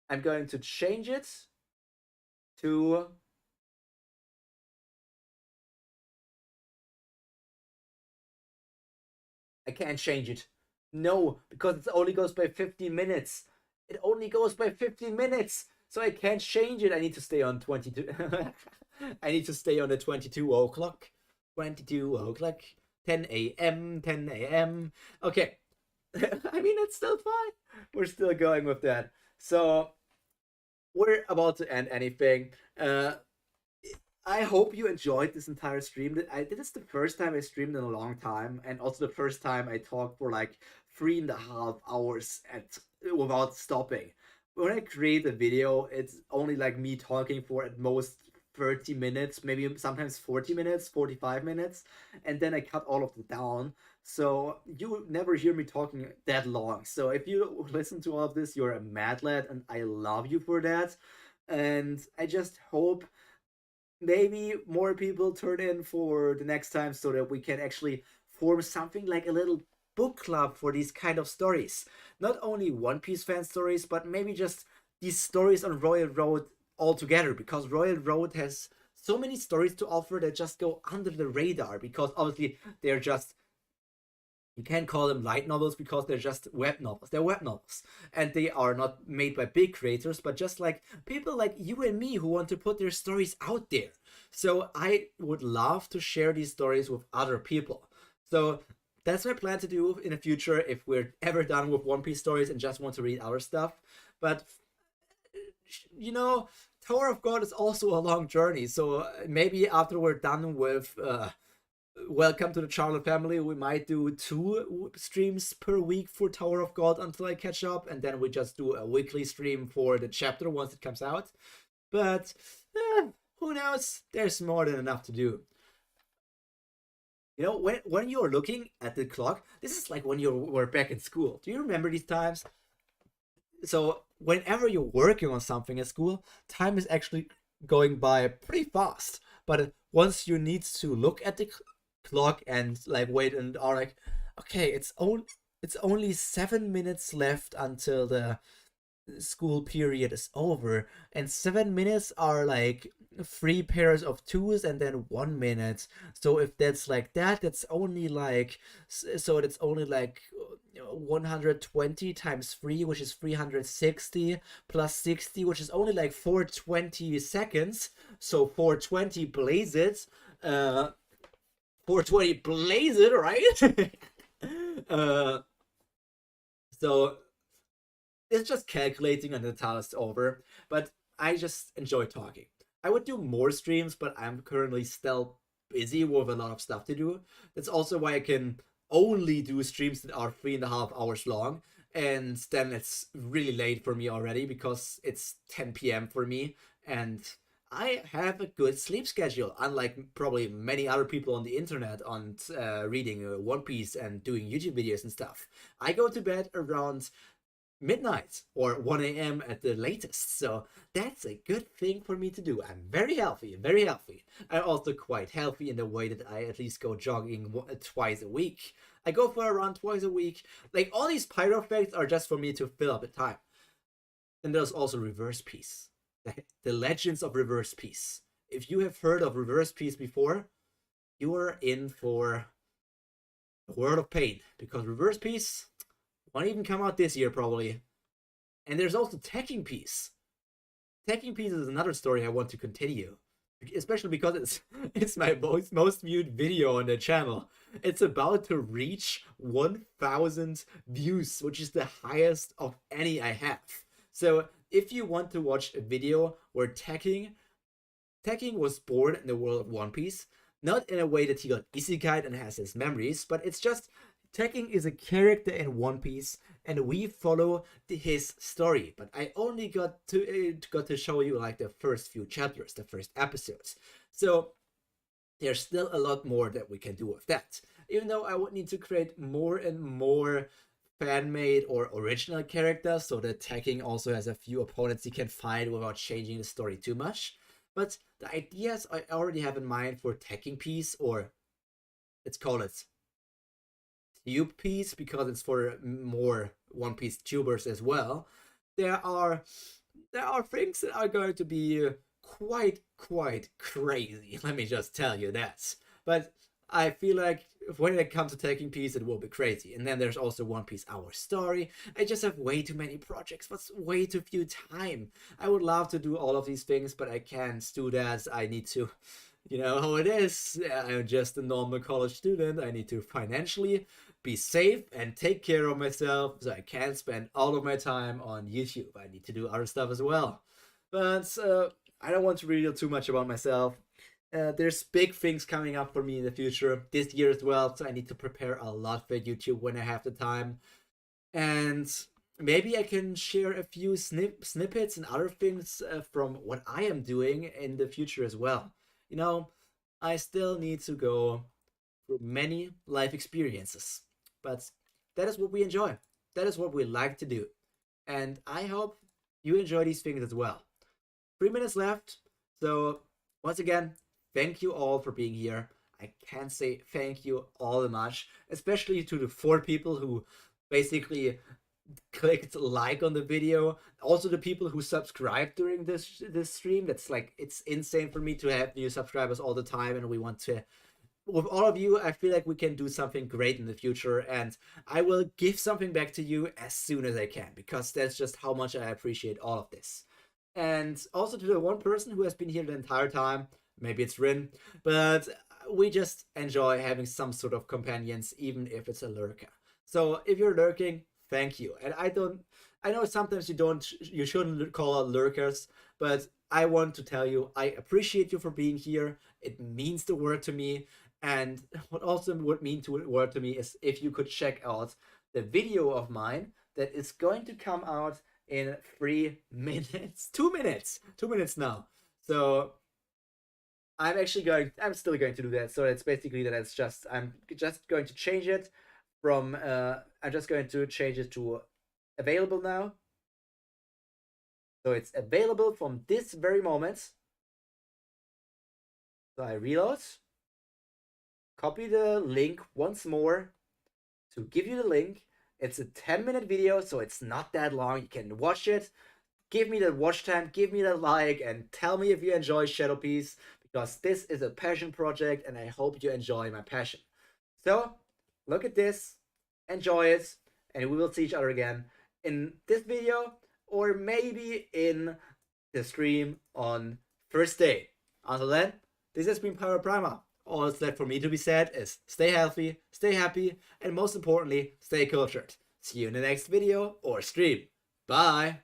I'm going to change it to I can't change it. No, because it only goes by 15 minutes. It only goes by 15 minutes. So I can't change it. I need to stay on 22. I need to stay on the 22 o'clock. 22 o'clock. 10 a.m. 10 a.m. Okay. I mean, it's still fine. We're still going with that. So we're about to end anything. I hope you enjoyed this entire stream. This is the first time I streamed in a long time, and also the first time I talked for like 3.5 hours without stopping. When I create a video, it's only like me talking for at most 30 minutes, maybe sometimes 40 minutes, 45 minutes, and then I cut all of it down. So you will never hear me talking that long. So if you listen to all of this, you're a mad lad, and I love you for that. And I just hope maybe more people turn in for the next time so that we can actually form something like a little book club for these kind of stories. Not only One Piece fan stories, but maybe just these stories on Royal Road altogether, because Royal Road has so many stories to offer that just go under the radar, because obviously they're just, you can't call them light novels because they're just web novels. They're web novels. And they are not made by big creators, but just like people like you and me who want to put their stories out there. So I would love to share these stories with other people. So that's my plan to do in the future if we're ever done with One Piece stories and just want to read our stuff. But, you know, Tower of God is also a long journey. So maybe after we're done with Welcome to the Charlotte family, we might do 2 streams per week for Tower of God until I catch up, and then we just do a weekly stream for the chapter once it comes out. But who knows? There's more than enough to do. You know, when you're looking at the clock, this is like when you were back in school. Do you remember these times? So whenever you're working on something at school, time is actually going by pretty fast. But once you need to look at the clock and like wait and are like, okay, it's only 7 minutes left until the school period is over, and 7 minutes are like 3 pairs of twos and then 1 minute. So if that's like that, that's only like, so that's only like 120 times 3, which is 360, plus 60, which is only like 420 seconds. So 420 blaze it. 420 blaze it, right? So it's just calculating and the task over. But I just enjoy talking. I would do more streams, but I'm currently still busy with a lot of stuff to do. That's also why I can only do streams that are 3.5 hours long. And then it's really late for me already because it's 10 p.m. for me. And I have a good sleep schedule, unlike probably many other people on the internet on reading One Piece and doing YouTube videos and stuff. I go to bed around midnight or 1 a.m. at the latest. So that's a good thing for me to do. I'm very healthy, very healthy. I'm also quite healthy in the way that I at least go jogging twice a week. I go for a run twice a week. Like, all these Pyro effects are just for me to fill up the time. And there's also Reverse Peace. The Legends of Reverse Peace. If you have heard of Reverse Peace before, you are in for a world of pain, because Reverse Peace won't even come out this year probably. And there's also Teching Peace. Teching Peace is another story I want to continue. especially because it's my most viewed video on the channel. It's about to reach 1,000 views, which is the highest of any I have. So if you want to watch a video where Tekking was born in the world of One Piece, not in a way that he got isekai'd and has his memories, but it's just Tekking is a character in One Piece, and we follow his story. But I only got to show you like the first few chapters, the first episodes. So there's still a lot more that we can do with that. Even though I would need to create more and more fan-made or original characters, so that Tekking also has a few opponents he can fight without changing the story too much. But the ideas I already have in mind for Tekking piece, or let's call it tube piece because it's for more One Piece tubers as well. There are things that are going to be quite crazy. Let me just tell you that. But I feel like when it comes to Tekking piece, it will be crazy. And then there's also One Piece Our Story. I just have way too many projects, but way too few time. I would love to do all of these things, but I can't do that. I need to, you know how it is. I'm just a normal college student. I need to financially be safe and take care of myself, so I can't spend all of my time on YouTube. I need to do other stuff as well. But I don't want to reveal too much about myself. There's big things coming up for me in the future this year as well, so I need to prepare a lot for YouTube when I have the time. And maybe I can share a few snippets and other things from what I am doing in the future as well. You know, I still need to go through many life experiences, but that is what we enjoy. That is what we like to do. And I hope you enjoy these things as well. 3 minutes left. So once again, thank you all for being here. I can't say thank you all that much, especially to the 4 people who basically clicked like on the video. Also the people who subscribed during this stream. That's like, it's insane for me to have new subscribers all the time, and we want to, with all of you, I feel like we can do something great in the future, and I will give something back to you as soon as I can, because that's just how much I appreciate all of this. And also to the one person who has been here the entire time, maybe it's Rin, but we just enjoy having some sort of companions, even if it's a lurker. So if you're lurking, thank you. And I know sometimes you shouldn't call out lurkers, but I want to tell you, I appreciate you for being here. It means the world to me. And what also would mean the world to me is if you could check out the video of mine that is going to come out in 3 minutes, 2 minutes now. So I'm still going to do that. So it's basically that I'm just going to change it from, I'm just going to change it to available now. So it's available from this very moment. So I reload, copy the link once more to give you the link. It's a 10-minute video, so it's not that long. You can watch it. Give me the watch time, give me the like, and tell me if you enjoy Shadow Piece, because this is a passion project, and I hope you enjoy my passion. So, look at this, enjoy it, and we will see each other again in this video, or maybe in the stream on first day. Until then, this has been Pyro Primer. All that's left for me to be said is stay healthy, stay happy, and most importantly, stay cultured. See you in the next video or stream. Bye!